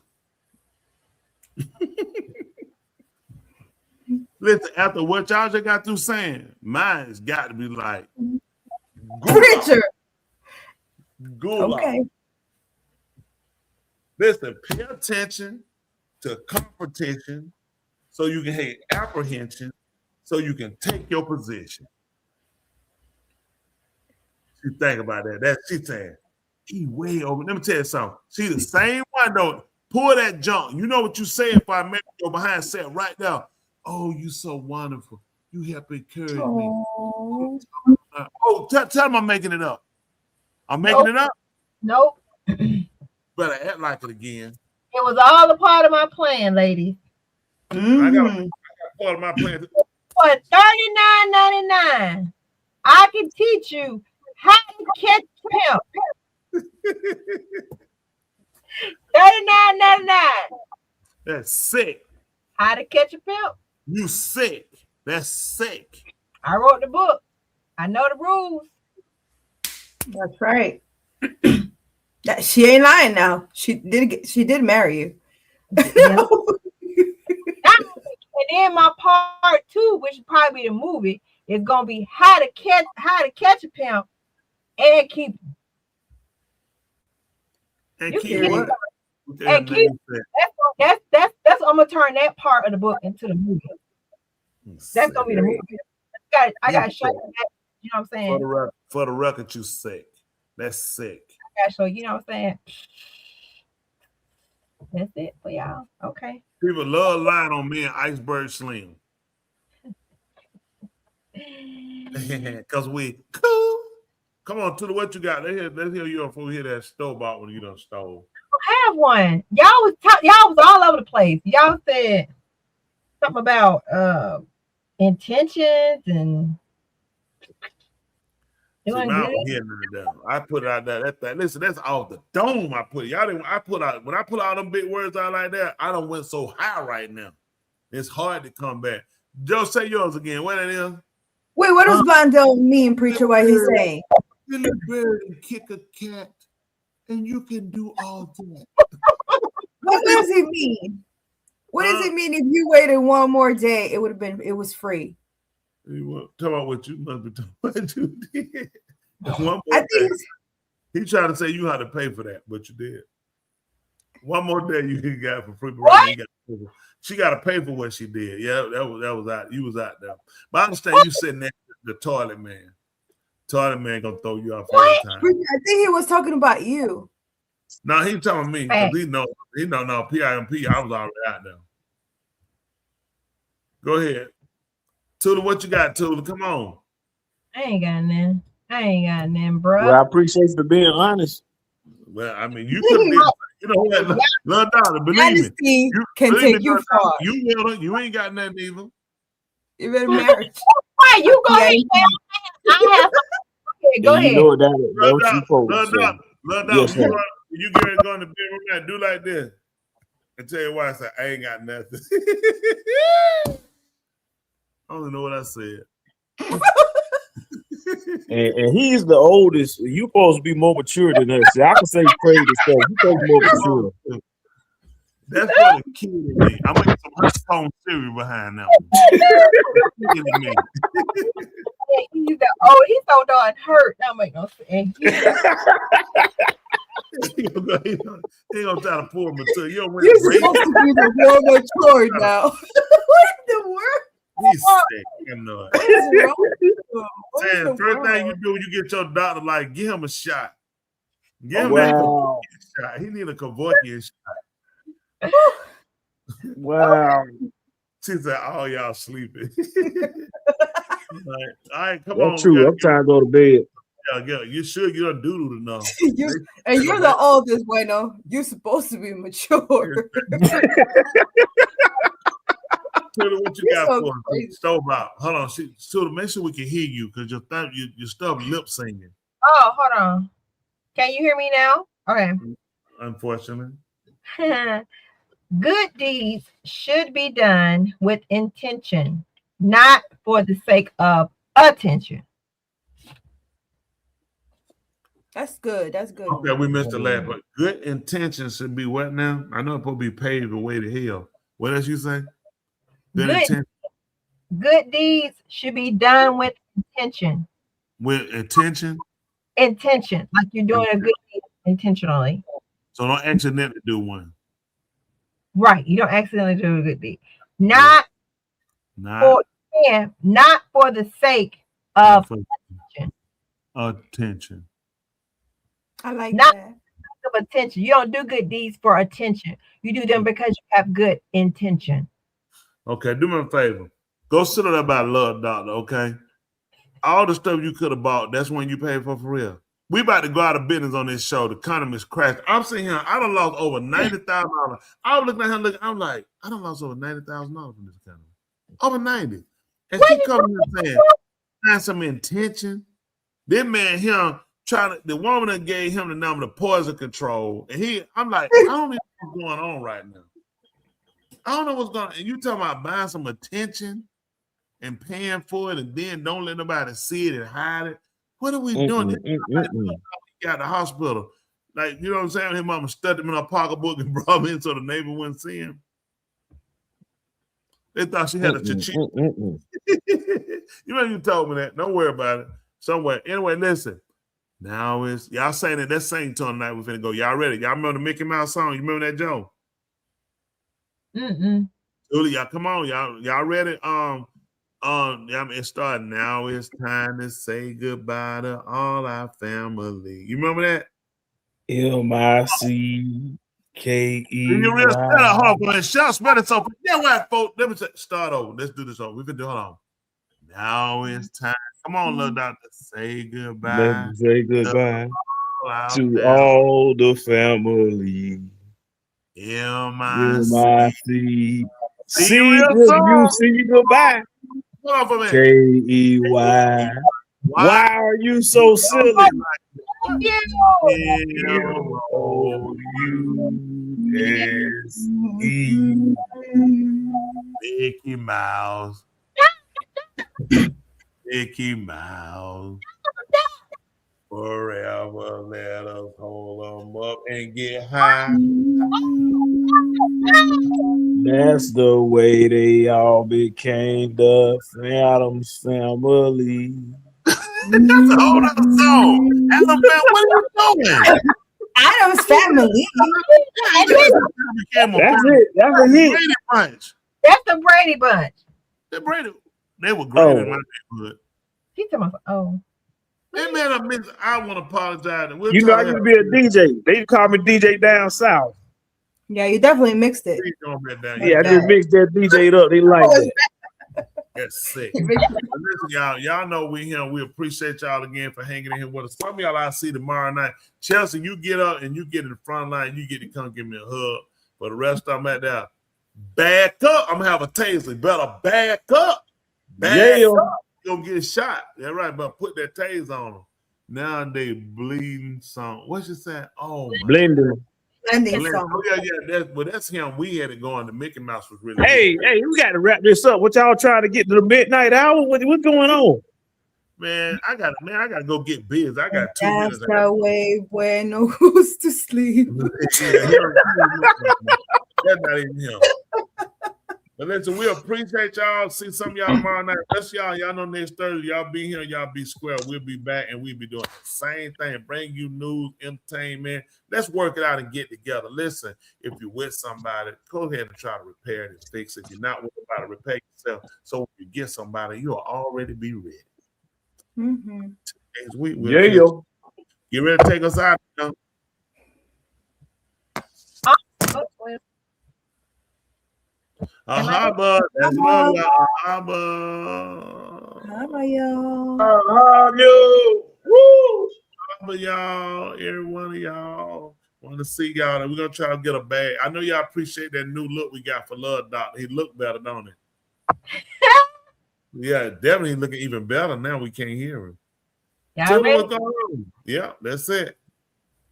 Listen, after what y'all just got through saying, mine's got to be like, Preacher. Okay. Listen, pay attention to competition so you can hate apprehension so you can take your position. She think about that. That's she saying. He way over. Let me tell you something. She the same one though. Pull that junk. You know what you say if I make your behind set right now. Oh, you so wonderful. You help encourage me. Tell him I'm making it up. I'm making it up. Nope. Better act like it again. It was all a part of my plan, ladies. I got part of my plan. For $39.99, I can teach you how to catch pimp. $39.99. That's sick. How to catch a pimp. You sick. That's sick. I wrote the book. I know the rules. That's right. She ain't lying now. She did marry you. And then my part 2, which would probably be the movie, is gonna be how to catch a pimp and keep him. And keep what? And keep that's I'm gonna turn that part of the book into the movie. That's gonna be the movie. I got to show you that. You know what I'm saying? For the record, you sick. That's sick. I got to show you know what I'm saying. That's it for y'all. Okay. People love lying on me and Iceberg Slim. Because we cool. Come on, Tula, what you got? Let's hear you before we hear that stove out when you done stole. I have one. Y'all was all over the place. Y'all said something about intentions and doing good. I put it out there. Listen, that's off the dome. I put it. Y'all didn't. I put out when I put out them big words out like that. I don't went so high right now. It's hard to come back. Joe, say yours again. What it is? Wait, what does Blondell mean, preacher? What he's saying? Kill a bird and kick a cat, and you can do all that. What does it mean? What does it mean if you waited one more day? It was free. Talk about what you must be talking about. What you did. One more day. He tried to say you had to pay for that, but you did. One more day you got for free. What? She got to pay for what she did. Yeah, that was out. You was out there. But I understand you sitting next to the toilet man. Toilet man gonna throw you off every time. I think he was talking about you. No, he telling me because he know PIMP. I was already out there. Go ahead. Tula, what you got, Tula? Come on. I ain't got nothing, bro. Well, I appreciate you for being honest. Well, I mean, you could be, you know what, Lil Dollar, believe me. You can take you far. You ain't got nothing either. You better marry. Why you go ahead? Go ahead. You know that Lil Dollar, you get ready to go in the bedroom and do like this. And tell you why I said I ain't got nothing. I don't know what I said. and he's the oldest. You supposed to be more mature than us. See, I can say crazy stuff. You supposed to be more mature. That's what a kid in me. I'm making some hot phone theory behind that one. He's so darn hurt. That make no sense. He gonna try to pull him until you don't win. You're supposed to be the more mature now. What the world? He's sick. What is wrong with you? What is Saying, the first thing world? you do, you get your doctor like, give him a shot. Give him Wow. that Kevorkian shot. He need a Kevorkian shot. Wow. She said, "Oh, y'all sleeping." Like, all right, come on. That's true. Yeah, I'm trying to go to bed. yeah. You should get a doodle to know. And you're the oldest, Bueno. You're supposed to be mature. Suda, what you You're got so for us? crazy. Stove out. Hold on, Suda, make sure we can hear you because your stuff lip singing. Oh, hold on. Can you hear me now? Okay. Unfortunately. Good deeds should be done with intention, not for the sake of attention. That's good. That's good. Okay, we missed the last, but good intentions should be what now? I know it's supposed to be paved the way to hell. What else you say? Good intention. Good deeds should be done with intention. With intention? Intention, like you're doing a good deed intentionally. So don't accidentally do one. Right. You don't accidentally do a good deed. Not for the sake of attention. I like not that. of attention. You don't do good deeds for attention. You do them because you have good intention. Okay, do me a favor. Go sit on that by Love Doctor, okay? All the stuff you could have bought, that's when you pay for real. We about to go out of business on this show. The economy's crashed. I'm sitting here, I done lost over $90,000. I was looking at him, I'm like, I done lost over $90,000 from this economy. Over 90. And she coming here saying, find some intention. This man here the woman that gave him the number of poison control. And I'm like, I don't even know what's going on right now. I don't know what's going on. And you talking about buying some attention and paying for it and then don't let nobody see it and hide it. What are we doing? He got the hospital. Like, you know what I'm saying? His mama stuck him in her pocketbook and brought him in so the neighbor wouldn't see him. They thought she had a chichi. You know you told me that. Don't worry about it. Somewhere. Anyway, listen. Now it's y'all saying that that's sing tone night. We're finna go. Y'all ready? Y'all remember the Mickey Mouse song? You remember that, Joe? Julie, y'all come on. Y'all ready? It started. Now it's time to say goodbye to all our family. You remember that? MICKE. You real hold on, shout spread so yeah, what folks? Let me start over. Let's do this over. We can do hold on. Now it's time. Come on, little doctor. Say goodbye. Let me say goodbye to all the family. MICKE. See you goodbah. Hold on for a minute. KEY. Why are you so silly? LOUSE. Mickey Mouse. Mickey Mouse. Forever let us hold them up and get high. That's the way they all became the Addams family. That's a whole other song. Adam, what are you doing? Adam's family. That's it. That's a hit. Brady Bunch. That's the Brady Bunch. The Brady. They were great in my neighborhood. He talking about Hey man, I want to apologize. I used to be a DJ. They call me DJ down south. Yeah, you definitely mixed it. Yeah, I just mixed that DJ up. They like that. That's sick. Listen, y'all know we here. We appreciate y'all again for hanging in here with us. Some of y'all I see tomorrow night. Chelsea, you get up and you get in the front line. You get to come give me a hug. For the rest of them at that, back up. I'm gonna have a taser. Better back up. Back up. You're gonna get shot. That's right, but put that taser on them. Now they bleeding song. What's you saying? Oh, blending. Oh, yeah. That's him. We had it going. The Mickey Mouse was really Hey, we got to wrap this up. What y'all trying to get to the midnight hour? What's going on? Man, I gotta go get biz. I got 2 minutes. Hasta way bueno goes to sleep. That's not even him. But listen, we appreciate y'all. See some of y'all tomorrow night. Rest y'all know next Thursday. Y'all be here, y'all be square. We'll be back and we'll be doing the same thing. Bring you news, entertainment. Let's work it out and get together. Listen, if you're with somebody, go ahead and try to repair it and fix it. If you're not with somebody, repair yourself. So when you get somebody, you'll already be ready. Mm-hmm. Next week, Get ready to take us out. Ahaba, that's love, Ahaba. Ahaba, y'all. Woo! Ahaba, y'all. Every one of y'all. Want to see y'all, and we're gonna try to get a bag. I know y'all appreciate that new look we got for Love Doctor. He looked better, don't he? Yeah, definitely looking even better now. We can't hear him. Y'all Tell me ready? what's going on. Yeah, that's it.